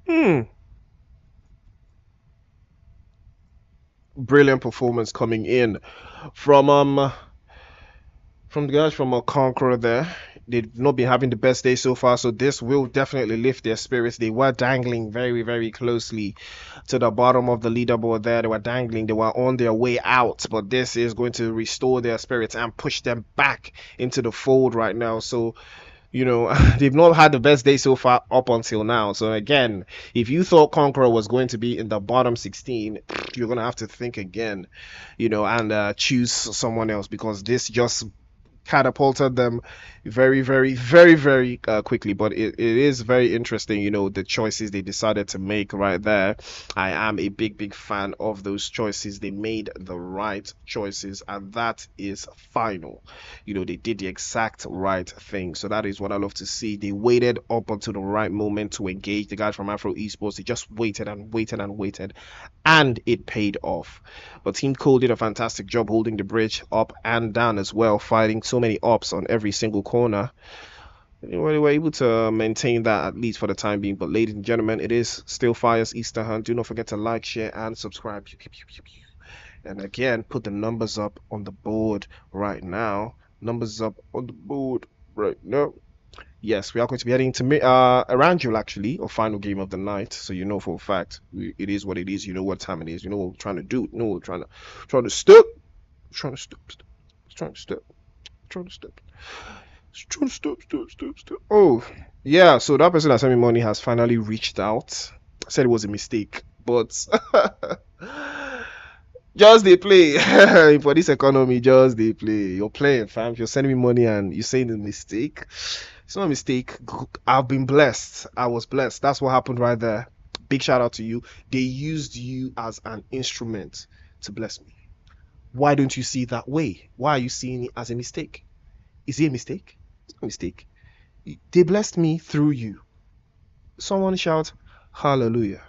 Hmm. Brilliant performance coming in from the guys from Conqueror there. They've not been having the best day so far, so this will definitely lift their spirits. They were dangling very closely to the bottom of the leaderboard there. They were dangling, they were on their way out, but this is going to restore their spirits and push them back into the fold right now. So they've not had the best day so far up until now. So again, if you thought Conqueror was going to be in the bottom 16, you're going to have to think again, and choose someone else, because this just catapulted them very quickly. But it is very interesting, the choices they decided to make right there. I am a big fan of those choices. They made the right choices, and that is final. They did the exact right thing. So that is what I love to see. They waited up until the right moment to engage the guys from Afro Esports. They just waited and it paid off. But Team Cole did a fantastic job holding the bridge up and down as well, fighting so many ops on every single corner. They were able to maintain that, at least for the time being. But ladies and gentlemen, it is still Fire's Easter Hunt. Do not forget to like, share, and subscribe. And again, put the numbers up on the board right now. Numbers up on the board right now. Yes, we are going to be heading to Erangel, actually, or final game of the night. So for a fact, it is what it is. You know what time it is. You know what we're trying to do. You know what we're trying to step. Oh, yeah. So that person that sent me money has finally reached out. Said it was a mistake, but just they play for this economy. Just they play. You're playing, fam. If you're sending me money and you're saying a mistake, it's not a mistake. I've been blessed. I was blessed. That's what happened right there. Big shout out to you. They used you as an instrument to bless me. Why don't you see it that way? Why are you seeing it as a mistake? Is it a mistake? It's not a mistake. They blessed me through you. Someone shout hallelujah.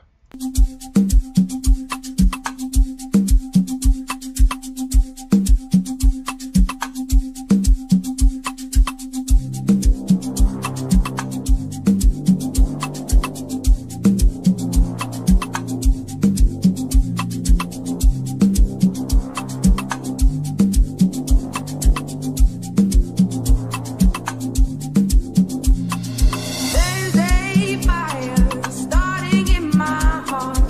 There's a fire starting in my heart.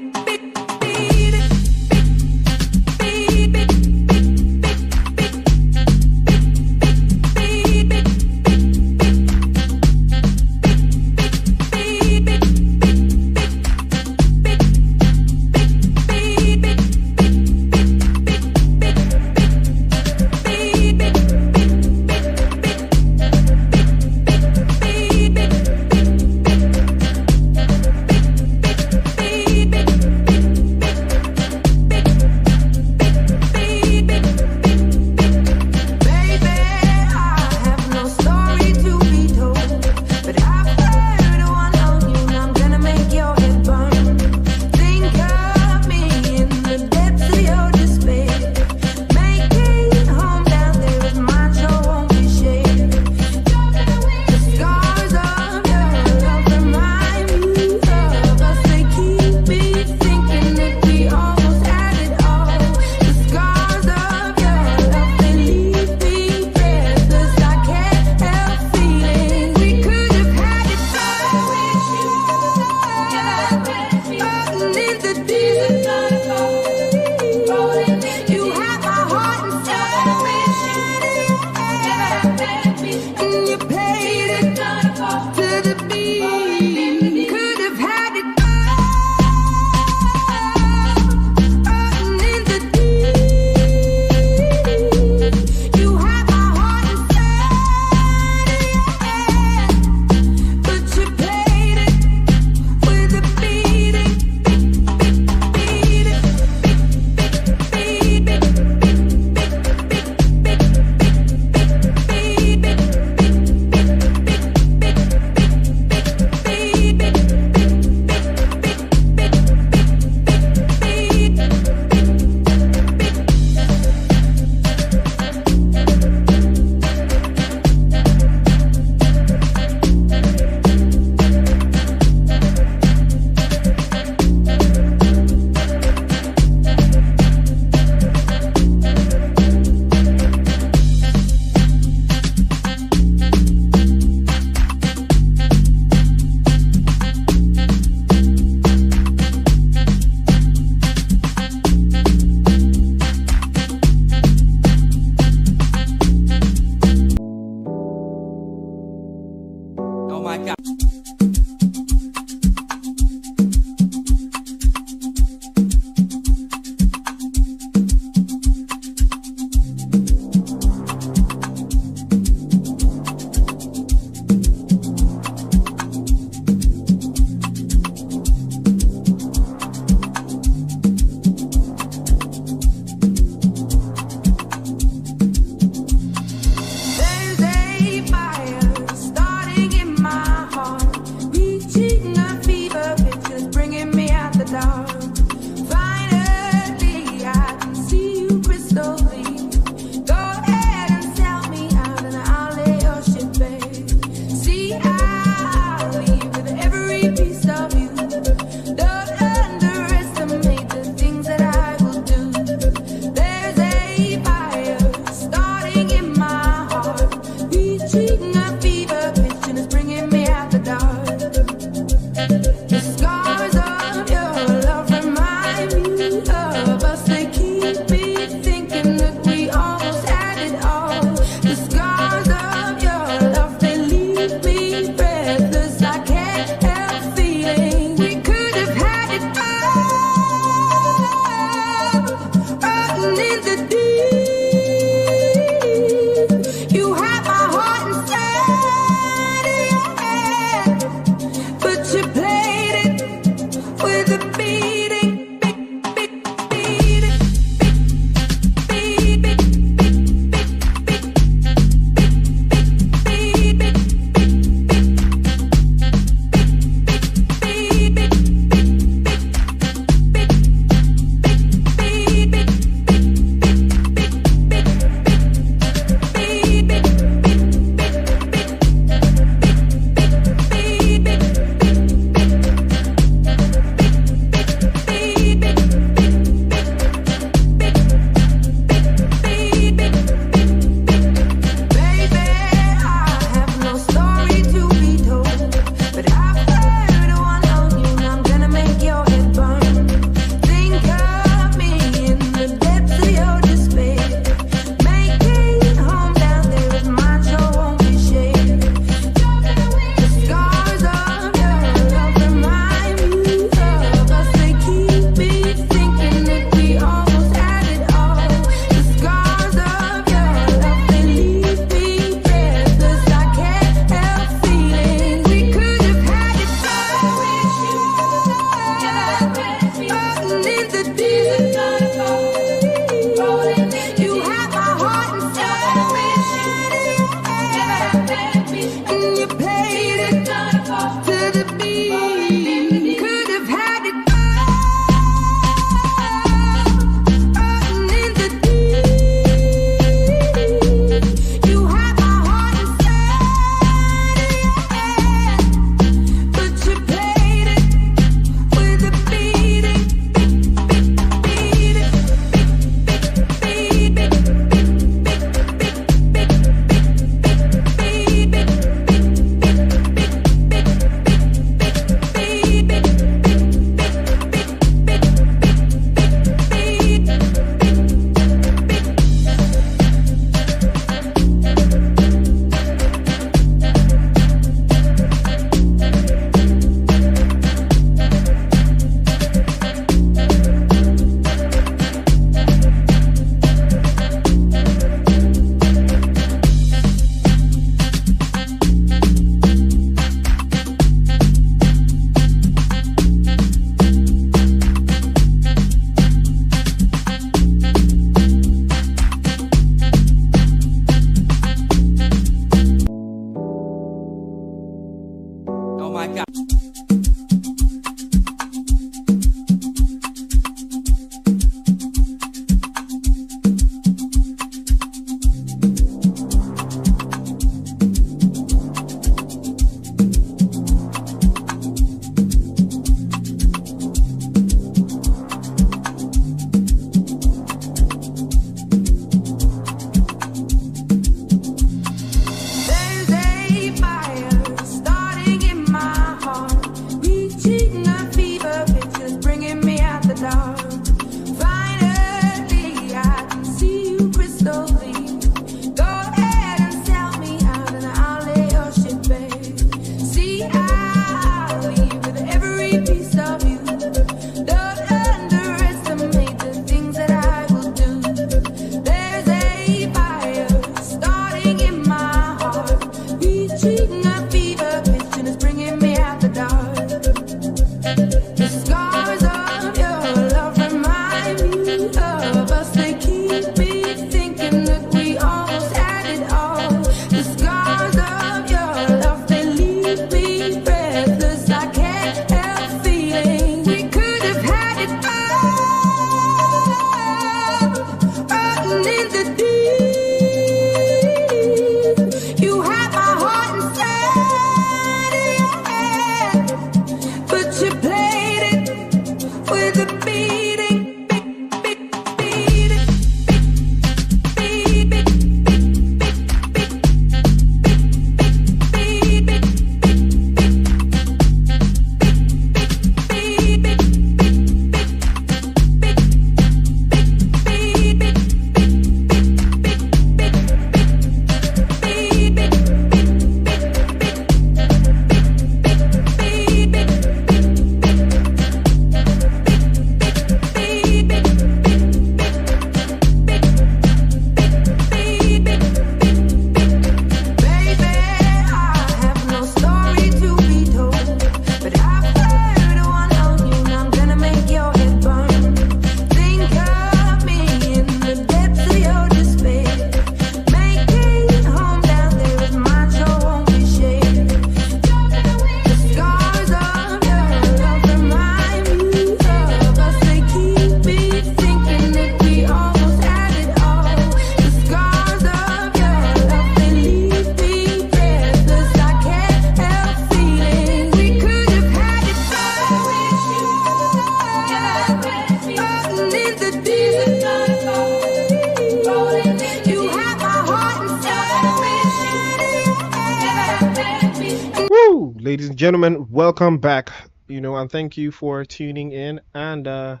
Ladies and gentlemen, welcome back. And thank you for tuning in and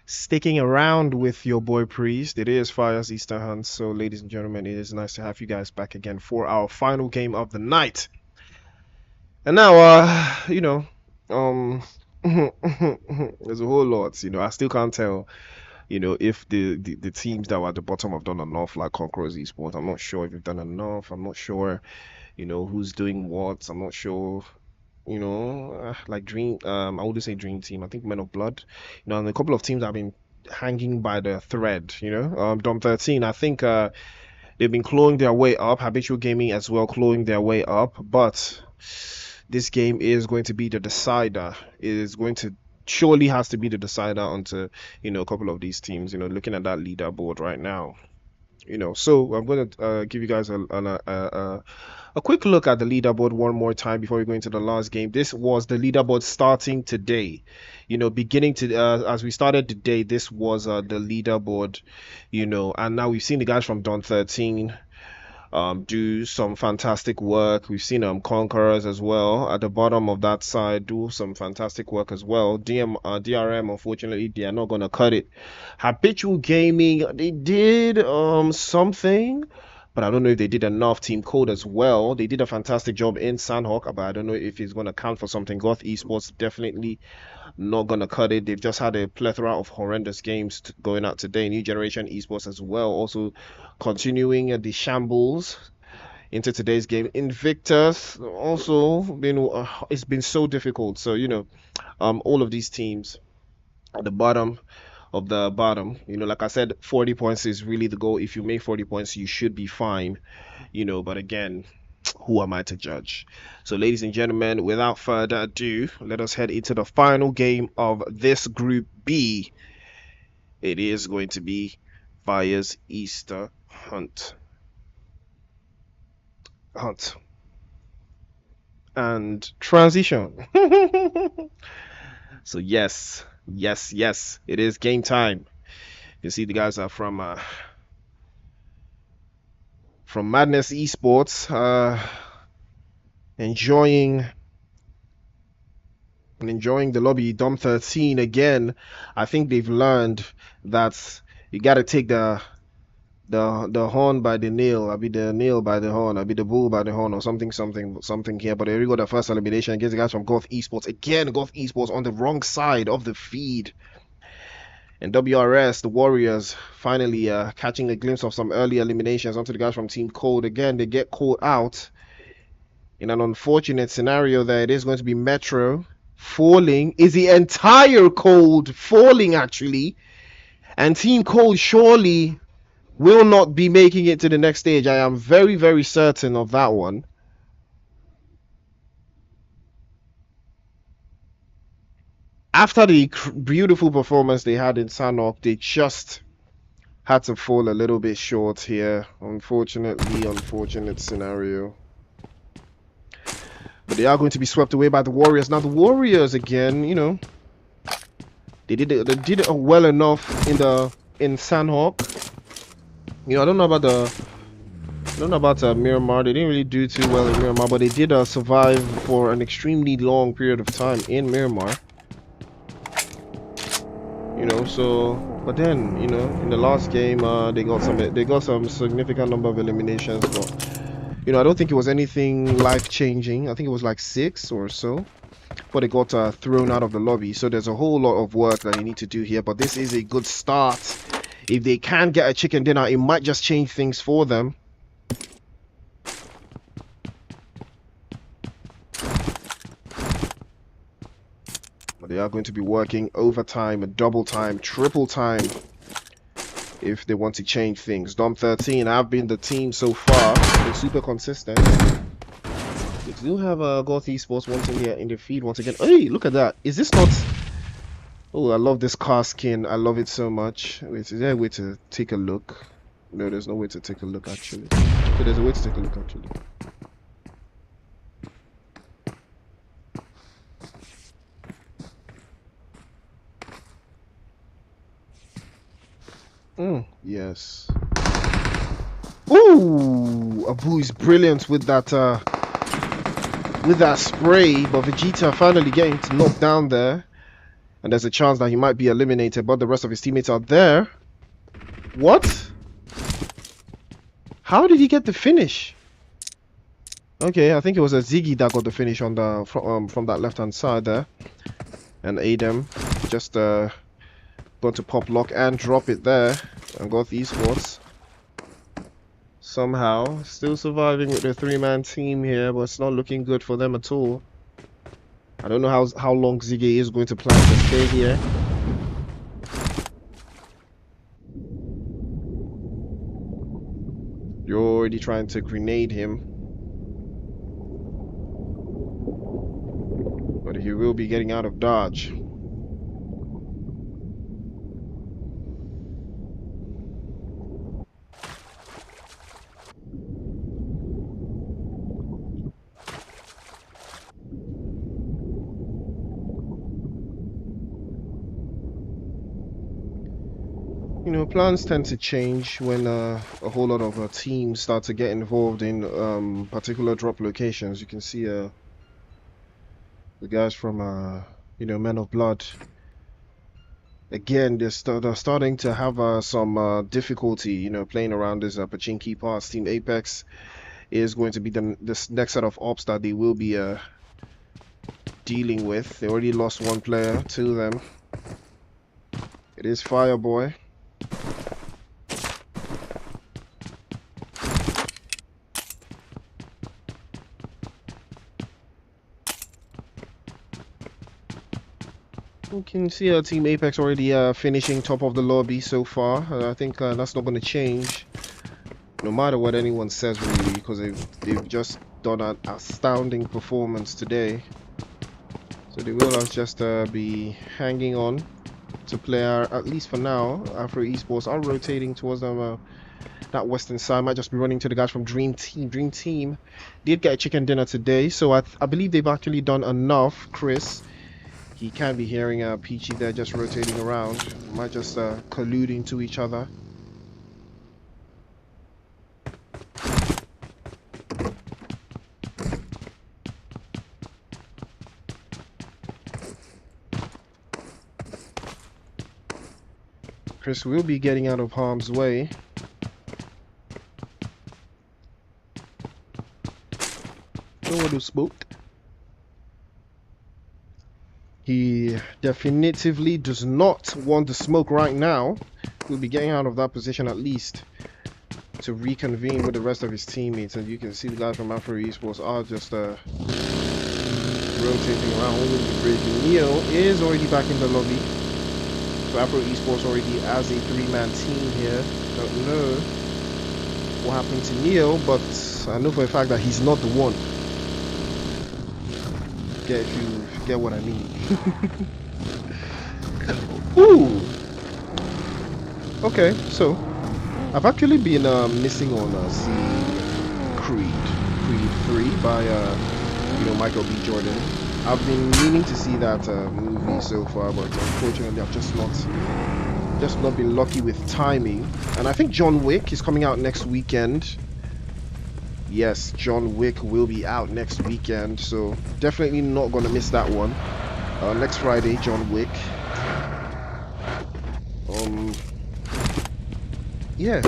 sticking around with your boy Priest. It is Fire's Easter Hunt, so ladies and gentlemen, it is nice to have you guys back again for our final game of the night. And now, um, there's a whole lot. I still can't tell. If the teams that were at the bottom have done enough, like Conquerors Esports. I'm not sure if you've done enough. I'm not sure, who's doing what. I'm not sure. Like Dream, I wouldn't say Dream Team. I think Men of Blood, and a couple of teams have been hanging by the thread. Dom 13. I think they've been clawing their way up. Habitual Gaming as well, clawing their way up. But this game is going to be the decider. It is going to surely has to be the decider onto a couple of these teams. Looking at that leaderboard right now. So I'm going to give you guys a quick look at the leaderboard one more time before we go into the last game. This was the leaderboard starting today. Beginning to as we started the day, this was the leaderboard. And now we've seen the guys from Dawn 13 do some fantastic work. We've seen Conquerors as well at the bottom of that side do some fantastic work as well. DRM, unfortunately, they are not gonna cut it. Habitual Gaming, they did something, but I don't know if they did enough. Team Code as well, they did a fantastic job in Sanhok, but I don't know if it's gonna count for something. Goth Esports definitely not gonna cut it. They've just had a plethora of horrendous games going out today. New Generation Esports as well, also continuing the shambles into today's game. Invictus also been it's been so difficult. So all of these teams at the bottom of the bottom, like I said, 40 points is really the goal. If you make 40 points, you should be fine. But again, who am I to judge? So ladies and gentlemen, without further ado, let us head into the final game of this Group B. It is going to be Fire's Easter Hunt and transition. So yes, it is game time. You see the guys are from Madness Esports, enjoying the lobby. Dom 13 again. I think they've learned that you got to take the horn by the nail. I'll be the nail by the horn. I'll be the bull by the horn, or something here. But there we go. The first elimination against the guys from Goth Esports. Again, Goth Esports on the wrong side of the feed. And WRS, the Warriors, finally catching a glimpse of some early eliminations onto the guys from Team Code. Again, they get caught out in an unfortunate scenario there. It is going to be Metro falling. Is the entire Code falling, actually? And Team Code surely will not be making it to the next stage. I am very, very certain of that one. After the beautiful performance they had in Sanhok, they just had to fall a little bit short here. Unfortunately, unfortunate scenario. But they are going to be swept away by the Warriors. Now the Warriors again, they did it well enough in Sanhok. I don't know about Miramar. They didn't really do too well in Miramar, but they did survive for an extremely long period of time in Miramar. But then, in the last game, they got some significant number of eliminations, but I don't think it was anything life-changing. I think it was like 6 or so, but they got thrown out of the lobby. So there's a whole lot of work that they need to do here, but this is a good start. If they can get a chicken dinner, it might just change things for them. But they are going to be working overtime, double time, triple time if they want to change things. Dom 13 have been the team so far. They're super consistent. We do have Goth Esports once again in the feed once again. Hey, look at that. Is this not... Oh, I love this car skin. I love it so much. Wait, is there a way to take a look? No, there's no way to take a look, actually. Okay, there's a way to take a look, actually. Yes. Ooh, Abu is brilliant with that with that spray, but Vegeta finally getting knocked down there. And there's a chance that he might be eliminated, but the rest of his teammates are there. What? How did he get the finish? Okay, I think it was a Ziggy that got the finish on the from that left-hand side there. And Adam just going to pop lock and drop it there. And got the eSports. Somehow, still surviving with the 3-man team here, but it's not looking good for them at all. I don't know how long Ziggy is going to plan to stay here. You're already trying to grenade him. But he will be getting out of dodge. You know, plans tend to change when a whole lot of teams start to get involved in particular drop locations. You can see the guys from you know, Men of Blood. Again, they're starting to have some difficulty, you know, playing around this Pachinki parts. Team Apex is going to be this next set of ops that they will be dealing with. They already lost one player to them. It is Fireboy. You can see our Team Apex already finishing top of the lobby so far. I think that's not going to change, no matter what anyone says, really, because they've just done an astounding performance today. So they will just be hanging on to play at least for now. Afro eSports are rotating towards them. That western side might just be running to the guys from Dream Team. Dream Team did get a chicken dinner today, so I believe they've actually done enough. Chris, he can be hearing Peachy there just rotating around. Might just colluding to each other. Chris will be getting out of harm's way. Don't want to smoke. He definitively does not want to smoke right now. He'll be getting out of that position at least to reconvene with the rest of his teammates. And you can see the guys from Afro eSports are just rotating around. Only the bridge. Neo is already back in the lobby. So Afro eSports already as a 3-man team here. Don't know what happened to Neo, but I know for a fact that he's not the one. If you get what I mean. Ooh. Okay, so I've actually been missing on Creed 3 by you know, Michael B. Jordan. I've been meaning to see that movie so far, but unfortunately I've just not been lucky with timing. And I think John Wick is coming out next weekend. Yes, John Wick will be out next weekend, so definitely not gonna miss that one. Next Friday, John Wick. Yeah.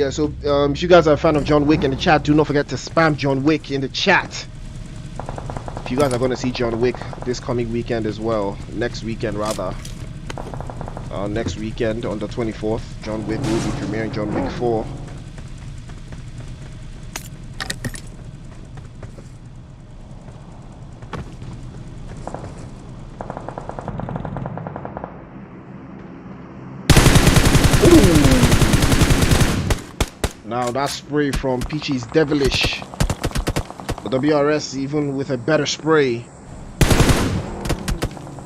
So if you guys are a fan of John Wick in the chat, do not forget to spam John Wick in the chat. If you guys are gonna see John Wick this coming weekend as well, next weekend rather. Next weekend on the 24th, John Wick will be premiering John Wick 4. Now that spray from Peachy's devilish. The WRS even with a better spray.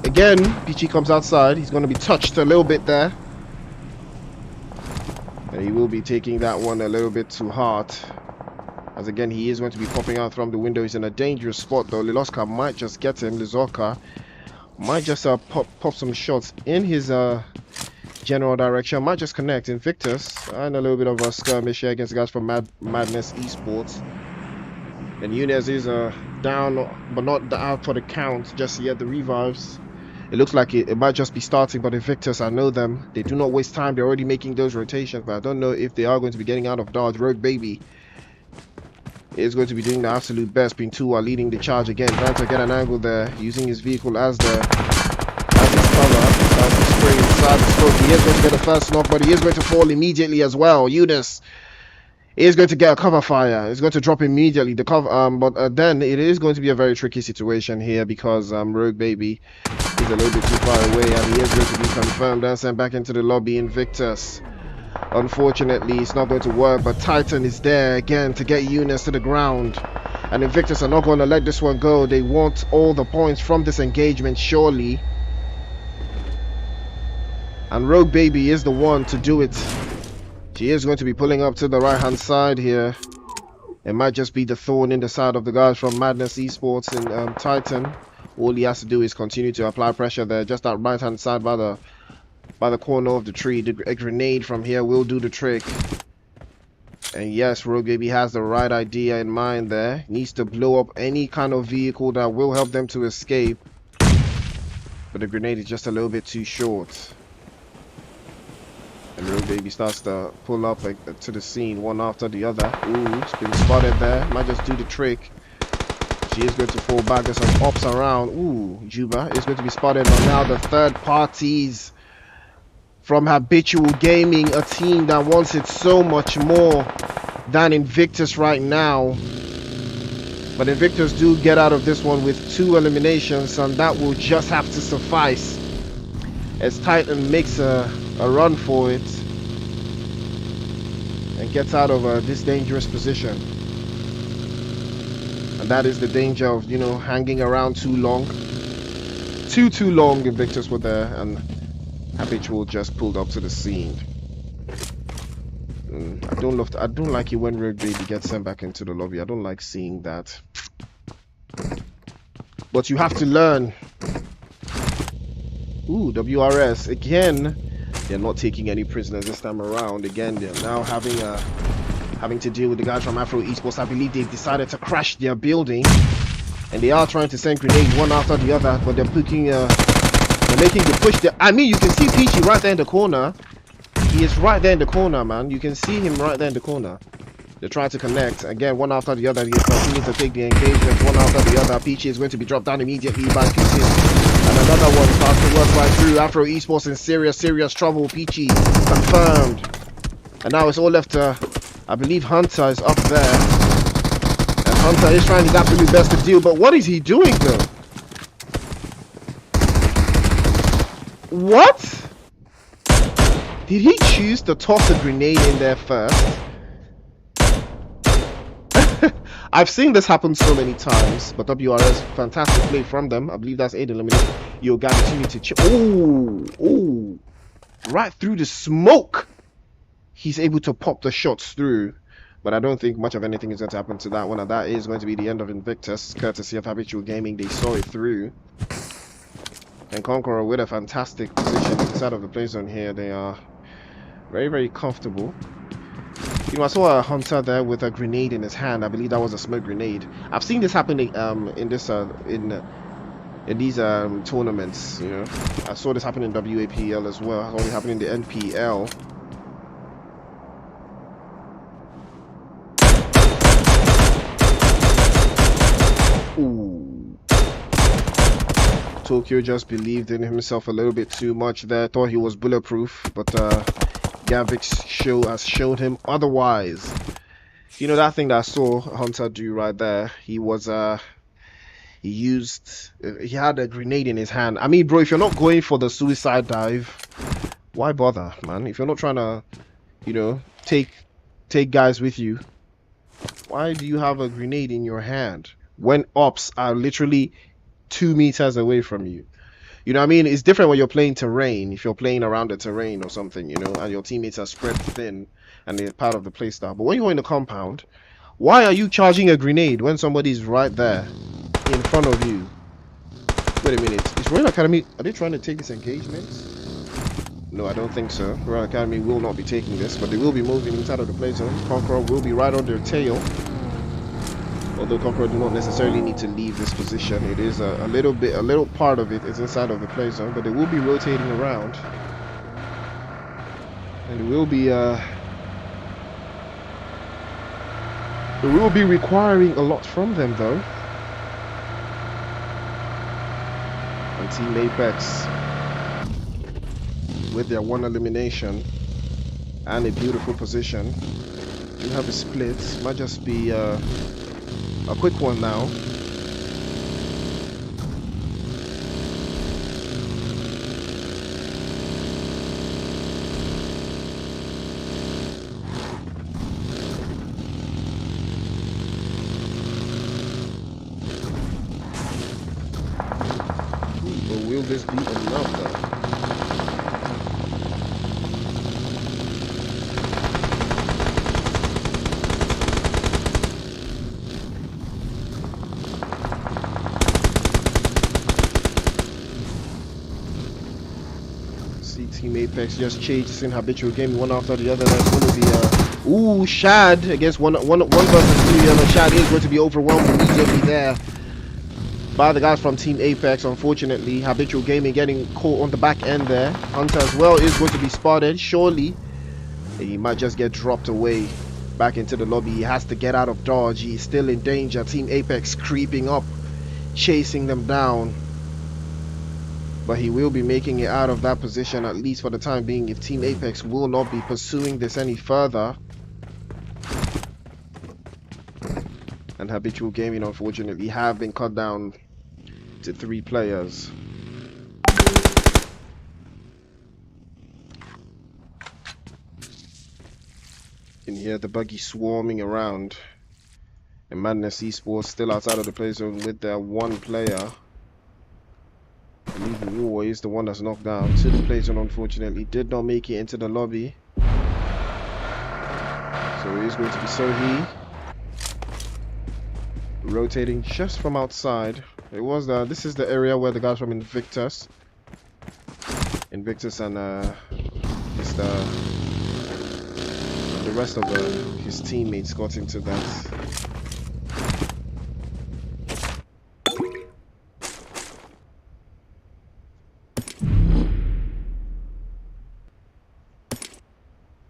Again, Peachy comes outside. He's going to be touched a little bit there. And he will be taking that one a little bit too hard. As again, he is going to be popping out from the window. He's in a dangerous spot though. Liloska might just get him. Lizorka might just pop some shots in his general direction. Might just connect. Invictus and a little bit of a skirmish here against the guys from Madness eSports. And Yunez is down, but not out for the count just yet. The revives. It looks like it might just be starting, but Invictus, I know them. They do not waste time. They're already making those rotations, but I don't know if they are going to be getting out of dodge. Rogue Baby is going to be doing the absolute best. Being two are leading the charge again, trying to get an angle there, using his vehicle as his cover. Tries to spring inside the smoke. He is going to get the first knock, but he is going to fall immediately as well. Eunice is going to get a cover fire. It's going to drop immediately. The cover, but then it is going to be a very tricky situation here because Rogue Baby is a little bit too far away, and he is going to be confirmed and sent back into the lobby. Invictus, unfortunately, it's not going to work, but Titan is there again to get Eunice to the ground, and Invictus are not going to let this one go. They want all the points from this engagement, surely, and Rogue Baby is the one to do it. She is going to be pulling up to the right hand side here. It might just be the thorn in the side of the guys from Madness Esports and Titan. All he has to do is continue to apply pressure there, just that right hand side by the corner of the tree. A grenade from here will do the trick. And yes, Rogue Baby has the right idea in mind there. Needs to blow up any kind of vehicle that will help them to escape. But the grenade is just a little bit too short. And Rogue Baby starts to pull up to the scene one after the other. Ooh, it's been spotted there. Might just do the trick. She is going to fall back. There's some ops around. Ooh, Juba is going to be spotted. But now the third parties from Habitual Gaming, a team that wants it so much more than Invictus right now. But Invictus do get out of this one with 2 eliminations, and that will just have to suffice as Titan makes a run for it and gets out of this dangerous position. And that is the danger of, you know, hanging around too long. Too long. Invictus were there, and Habitual just pulled up to the scene. I don't like it when Rogue Baby gets sent back into the lobby. I don't like seeing that. But you have to learn. Ooh, WRS again. They're not taking any prisoners this time around. Again, they're now having to deal with the guys from Afro Esports. I believe they've decided to crash their building, and they are trying to send grenades one after the other, but they're making the push there. I mean, you can see Peachy right there in the corner. He is right there in the corner, man. You can see him right there in the corner. They're trying to connect again, one after the other. They continue to take the engagement one after the other. Peachy is going to be dropped down immediately by Peachy, and another one starts to work right through. Afro Esports in serious trouble. Peachy confirmed, and now it's all left to, I believe Hunter is up there, and Hunter is trying his absolute best to deal. But what is he doing though? What? Did he choose to toss a grenade in there first? I've seen this happen so many times, but WRS, fantastic play from them. I believe that's 8 eliminated. You got opportunity to ooh, right through the smoke. He's able to pop the shots through, but I don't think much of anything is going to happen to that one, and that is going to be the end of Invictus, courtesy of Habitual Gaming. They saw it through. And Conqueror with a fantastic position inside of the play zone here. They are very comfortable. You know, I saw a Hunter there with a grenade in his hand. I believe that was a smoke grenade. I've seen this happen in these tournaments. You know, I saw this happen in WAPL as well. I saw it happen in the NPL. Ooh. Tokyo just believed in himself a little bit too much there. Thought he was bulletproof, but Gavik's show has showed him otherwise. You know, that thing that I saw Hunter do right there, he had a grenade in his hand. I mean, bro, if you're not going for the suicide dive, why bother, man? If you're not trying to, you know, take guys with you, why do you have a grenade in your hand when ops are literally 2 meters away from you? You know what I mean? It's different when you're playing terrain. If you're playing around the terrain or something, you know, and your teammates are spread thin and they're part of the playstyle. But when you're in the compound, why are you charging a grenade when somebody's right there in front of you? Wait a minute. Is Royal Academy, are they trying to take this engagement? No, I don't think so. Royal Academy will not be taking this, but they will be moving inside of the play zone. Conqueror will be right on their tail. Although Conqueror do not necessarily need to leave this position, it is a little part of it is inside of the play zone, but they will be rotating around, and it will be requiring a lot from them though. And Team Apex, with their one elimination and a beautiful position, do have a split. Might just be a quick one now. But will this be enough though? Team Apex just chasing habitual game one after the other. That's going to be ooh, Shad against one versus two. Shad is going to be overwhelmed immediately there by the guys from Team Apex. Unfortunately, habitual gaming getting caught on the back end there. Hunter as well is going to be spotted. Surely he might just get dropped away back into the lobby. He has to get out of dodge. He's still in danger. Team Apex creeping up, chasing them down. But he will be making it out of that position, at least for the time being, if Team Apex will not be pursuing this any further. And habitual gaming, unfortunately, have been cut down to 3 players. You can hear the buggy swarming around. And Madness eSports still outside of the play zone with their 1 player. I believe War is the one that's knocked down to the play zone. Unfortunately, did not make it into the lobby. So it is going to be Sohi rotating just from outside. It was this is the area where the guys from Invictus and just the rest of his teammates got into that.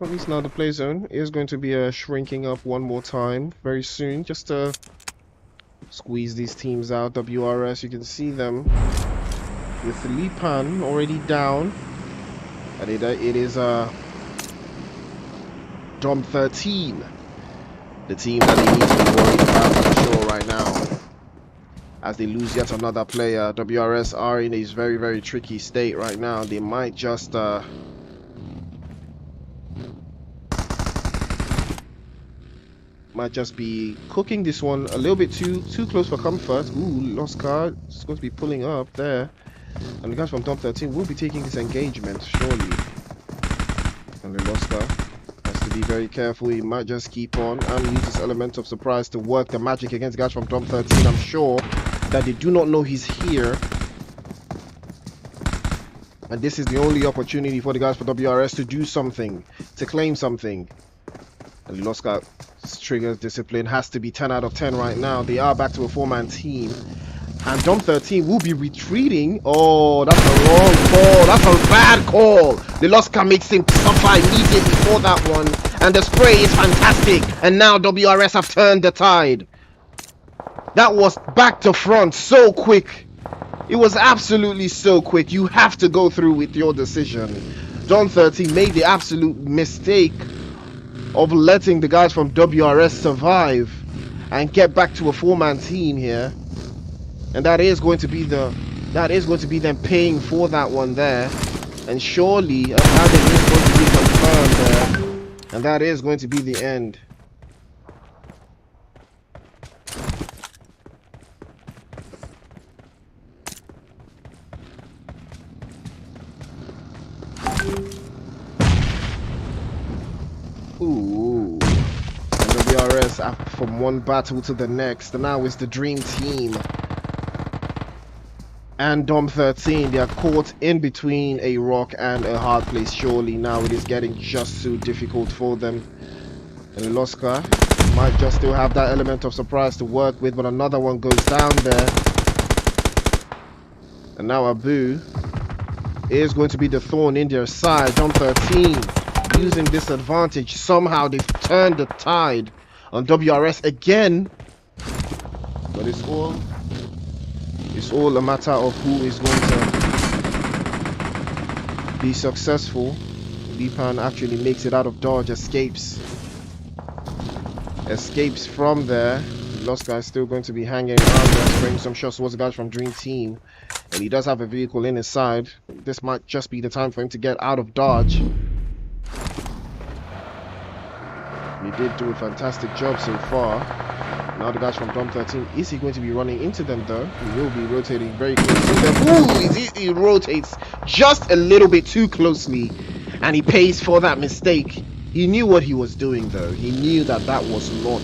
At least now the play zone is going to be shrinking up one more time very soon, just to squeeze these teams out. WRS, you can see them with Lipan already down, and it is Dom 13, the team that they need to be worried about for sure right now, as they lose yet another player. WRS are in a very, very tricky state right now. They might just be cooking this one a little bit too close for comfort. Ooh, lost card. It's going to be pulling up there, and the guys from top 13 will be taking this engagement surely. And the lost card has to be very careful. He might just keep on and use this element of surprise to work the magic against guys from top 13. I'm sure that they do not know he's here, and this is the only opportunity for the guys for WRS to do something, to claim something. And the lost card triggers discipline. Has to be 10 out of 10 right now. They are back to a 4-man team, and Dom 13 will be retreating. Oh, that's a wrong call. That's a bad call. The Loska makes him suffer immediately for that one, and the spray is fantastic, and now WRS have turned the tide. That was back to front so quick. It was absolutely so quick. You have to go through with your decision. Dom 13 made the absolute mistake of letting the guys from WRS survive and get back to a 4-man team here, and that is going to be them paying for that one there. And surely a landing is going to be confirmed there, and that is going to be the end. Ooh, and WRS from one battle to the next, and now it's the dream team and Dom 13. They are caught in between a rock and a hard place. Surely now it is getting just so difficult for them. And Loska might just still have that element of surprise to work with, but another one goes down there. And now Abu is going to be the thorn in their side. Jump 13 using this advantage. Somehow they've turned the tide on WRS again. But it's all a matter of who is going to be successful. Lipan actually makes it out of dodge, escapes from there. Lost Guy's still going to be hanging around there, spraying some shots towards the guys from Dream Team. And he does have a vehicle in his side. This might just be the time for him to get out of dodge. He did do a fantastic job so far. Now the guys from Dom 13, is he going to be running into them though? He will be rotating very close to them. Ooh, he rotates just a little bit too closely. And he pays for that mistake. He knew what he was doing though. He knew that that was not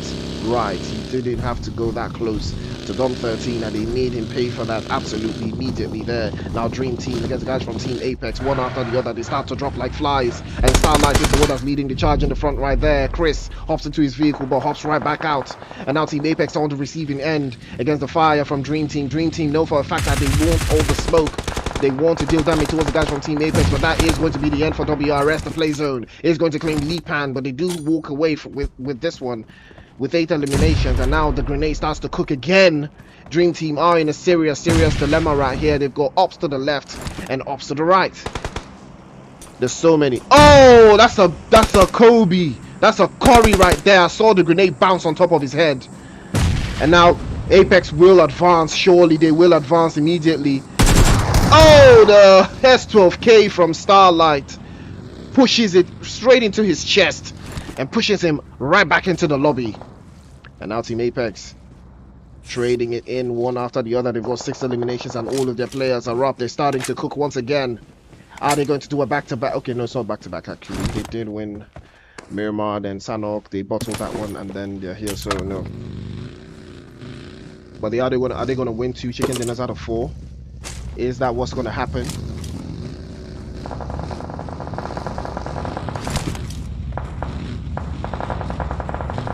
right. He didn't have to go that close to Dom 13, and they made him pay for that absolutely immediately there. Now Dream Team against the guys from Team Apex, one after the other, they start to drop like flies, and Starlight is the one that's leading the charge in the front right there. Chris hops into his vehicle but hops right back out, and now Team Apex on the receiving end against the fire from Dream Team. Dream Team know for a fact that they want all the smoke. They want to deal damage towards the guys from Team Apex, but that is going to be the end for WRS. The play zone is going to claim Lipan, but they do walk away with this one with 8 eliminations, and now the grenade starts to cook again. Dream Team are in a serious dilemma right here. They've got ops to the left and ops to the right. There's so many. Oh, that's a Kobe. That's a Corey right there. I saw the grenade bounce on top of his head. And now Apex will advance. Surely they will advance immediately. Oh, the S12K from Starlight pushes it straight into his chest and pushes him right back into the lobby. And now Team Apex trading it in one after the other. They've got 6 eliminations and all of their players are up. They're starting to cook once again. Are they going to do a back-to-back? Okay, no, it's not back-to-back actually. They did win Miramar, then Sanhok. They bottled that one and then they're here, so no. But are they going to win 2 chicken dinners out of 4? Is that what's going to happen?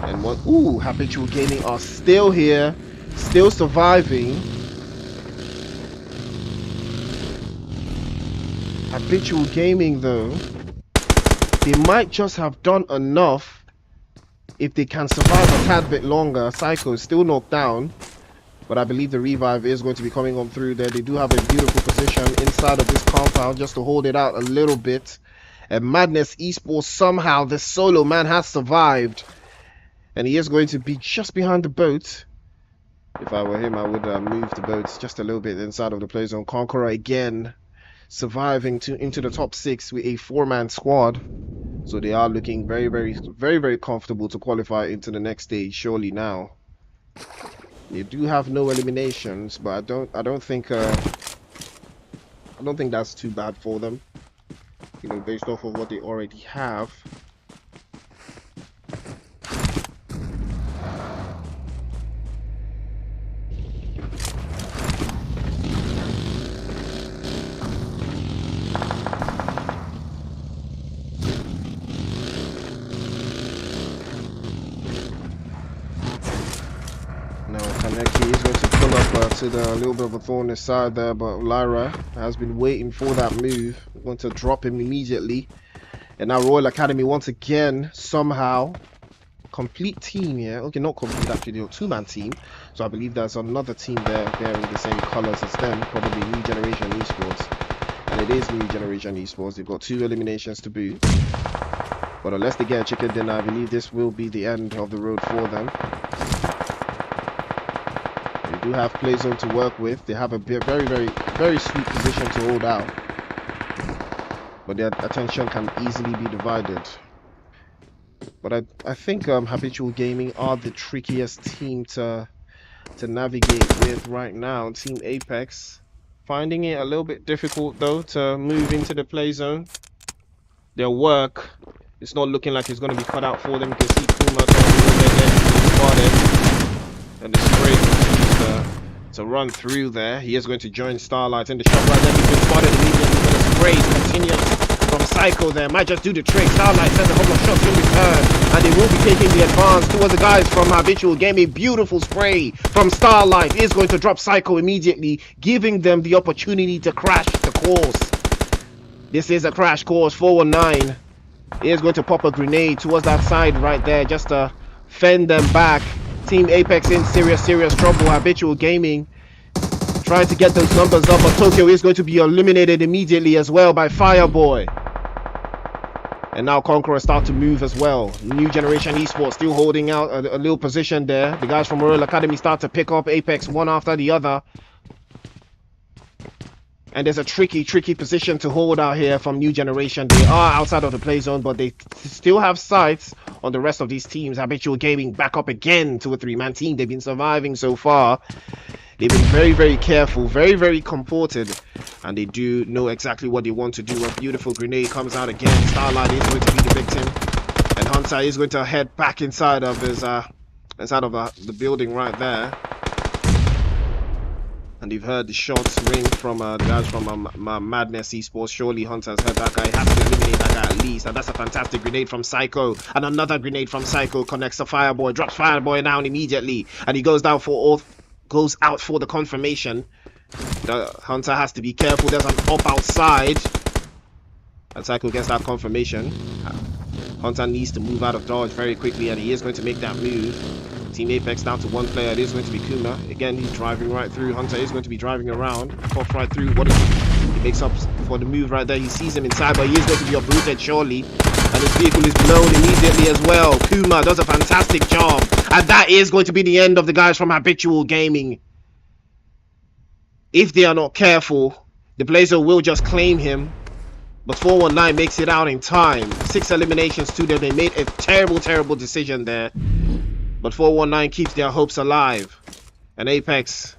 And what? Ooh, Habitual Gaming are still here, still surviving. Habitual Gaming though, they might just have done enough if they can survive a tad bit longer. Psycho is still knocked down, but I believe the revive is going to be coming on through there. They do have a beautiful position inside of this compound just to hold it out a little bit. And Madness eSports, somehow this solo man has survived, and he is going to be just behind the boat. If I were him, I would move the boats just a little bit inside of the play zone. Conqueror again surviving into the top 6 with a 4-man squad, so they are looking very comfortable to qualify into the next stage. Surely now they do have no eliminations, but I don't think that's too bad for them, you know, based off of what they already have. Kaneki is going to pull up to the little bit of a thorn inside there, but Lyra has been waiting for that move. Want to drop him immediately. And now Royal Academy once again, somehow, complete team here. Okay, not complete actually, they're a 2-man team. So I believe there's another team there bearing the same colors as them, probably New Generation Esports. And it is New Generation Esports. They've got 2 eliminations to boot. But unless they get a chicken dinner, I believe this will be the end of the road for them. They do have play zone to work with. They have a very sweet position to hold out, but their attention can easily be divided. But I think Habitual Gaming are the trickiest team to navigate with right now. Team Apex finding it a little bit difficult though to move into the play zone. Their work, it's not looking like it's going to be cut out for them. You can see Kuma spotted, and the spray continues to run through there. He is going to join Starlight in the shot right there. He's been spotted immediately, but the spray continues from Psycho there might just do the trick. Starlight sends a couple of shots in return, and they will be taking the advance towards the guys from Habitual Gaming. Beautiful spray from Starlight is going to drop Psycho immediately, giving them the opportunity to crash the course. This is a crash course. 419 is going to pop a grenade towards that side right there just to fend them back. Team Apex in serious trouble. Habitual Gaming trying to get those numbers up, but Tokyo is going to be eliminated immediately as well by Fireboy. And now Conqueror start to move as well. New Generation Esports still holding out a little position there. The guys from Royal Academy start to pick up Apex one after the other. And there's a tricky position to hold out here from New Generation. They are outside of the play zone, but they still have sights on the rest of these teams. Habitual Gaming back up again to a 3-man team. They've been surviving so far. They've been very careful, very comforted, and they do know exactly what they want to do. A beautiful grenade comes out again. Starlight is going to be the victim, and Hunter is going to head back inside of his the building right there. And you've heard the shots ring from the guys from Madness Esports. Surely Hunter's heard that guy. He has to eliminate that guy at least. And that's a fantastic grenade from Psycho. And another grenade from Psycho connects to Fireboy. Drops Fireboy down immediately. And he goes out for the confirmation. The Hunter has to be careful. There's an up outside. And Psycho gets that confirmation. Hunter needs to move out of dodge very quickly, and he is going to make that move. Team Apex down to one player. It is going to be Kuma. Again, he's driving right through. Hunter is going to be driving around. Pops right through. What is it? He makes up for the move right there. He sees him inside, but he is going to be uprooted surely. And his vehicle is blown immediately as well. Kuma does a fantastic job. And that is going to be the end of the guys from Habitual Gaming. If they are not careful, the Blazer will just claim him. But 419 makes it out in time. 6 eliminations to them. They made a terrible decision there. But 419 keeps their hopes alive. And Apex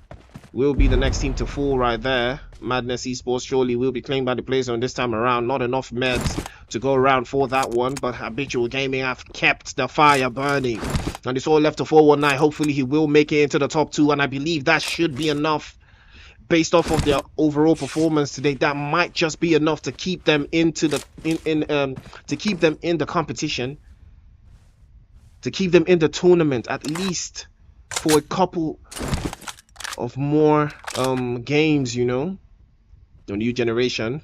will be the next team to fall right there. Madness Esports surely will be claimed by the Playzone this time around. Not enough meds to go around for that one. But Habitual Gaming have kept the fire burning. And it's all left to 419. Hopefully he will make it into the top 2. And I believe that should be enough. Based off of their overall performance today, that might just be enough to keep them into the to keep them in the competition, to keep them in the tournament at least for a couple of more games, you know. The New Generation,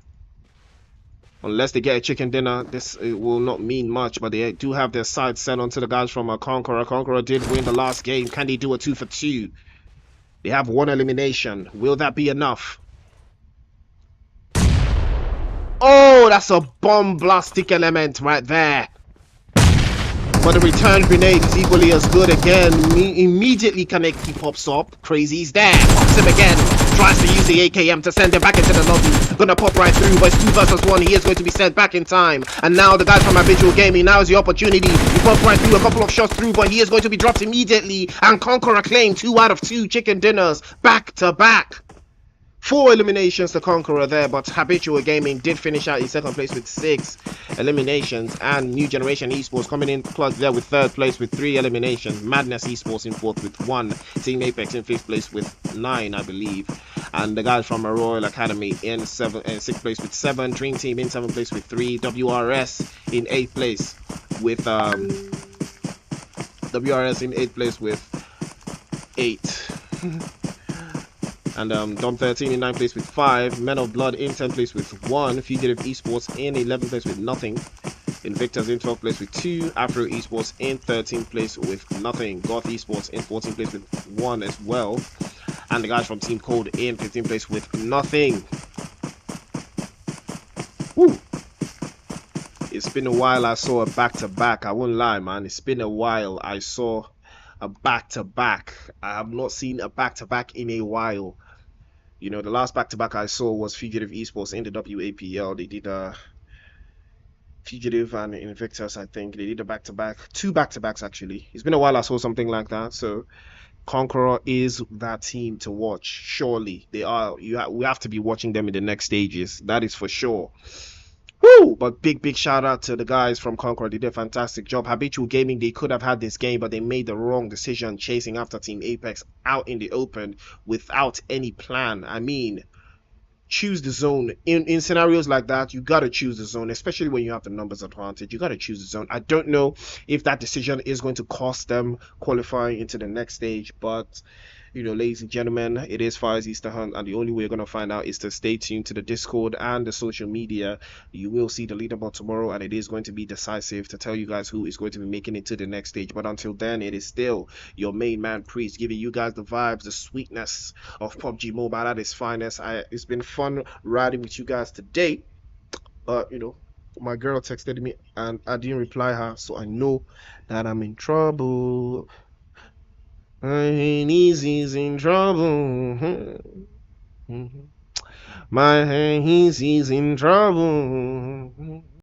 unless they get a chicken dinner, it will not mean much. But they do have their sights set onto the guys from Conqueror. Conqueror did win the last game. Can they do a 2 for 2? They have 1 elimination. Will that be enough? Oh, that's a bomb blastic element right there. But the return grenade is equally as good again. Immediately Kaneki pops up. Crazy's there. Pops him again. Tries to use the AKM to send him back into the lobby. Gonna pop right through, but it's 2 versus 1. He is going to be sent back in time. And now the guys from Habitual Gaming, now is the opportunity. He pops right through, a couple of shots through, but he is going to be dropped immediately. And Conqueror claim 2 out of 2 chicken dinners back to back. 4 eliminations to Conqueror there, but Habitual Gaming did finish out in 2nd place with 6 eliminations, and New Generation Esports coming in plugged there with 3rd place with 3 eliminations. Madness Esports in 4th with 1. Team Apex in 5th place with 9, I believe, and the guys from Royal Academy in 6th place with 7. Dream Team in 7th place with 3. WRS in 8th place with WRS in 8th place with 8. And Dom 13 in 9th place with 5. Men of Blood in 10th place with 1. Fugitive Esports in 11th place with nothing. Invictus in 12th place with 2. Afro Esports in 13th place with nothing. Goth Esports in 14th place with 1 as well. And the guys from Team Code in 15th place with nothing. Woo! It's been a while I saw a back-to-back. I won't lie, man. It's been a while I saw a back-to-back. I have not seen a back-to-back in a while. You know, the last back-to-back I saw was Fugitive Esports in the WAPL. They did Fugitive and Invictus, I think. They did a back-to-back. 2 back-to-backs, actually. It's been a while I saw something like that. So, Conqueror is that team to watch. Surely. They are. We have to be watching them in the next stages. That is for sure. Woo! But big shout out to the guys from Conqueror. They did a fantastic job. Habitual Gaming, they could have had this game, but they made the wrong decision chasing after Team Apex out in the open without any plan. I mean, choose the zone. In scenarios like that, you got to choose the zone, especially when you have the numbers advantage. You got to choose the zone. I don't know if that decision is going to cost them qualifying into the next stage, but ladies and gentlemen, it is Fires Easter Hunt, and the only way you're going to find out is to stay tuned to the Discord and the social media. You will see the leaderboard tomorrow, and it is going to be decisive to tell you guys who is going to be making it to the next stage. But until then, it is still your main man, Priest, giving you guys the vibes, the sweetness of PUBG Mobile at its finest. It's been fun riding with you guys today. My girl texted me, and I didn't reply her, so I know that I'm in trouble. My easy's in trouble. My easy's in trouble.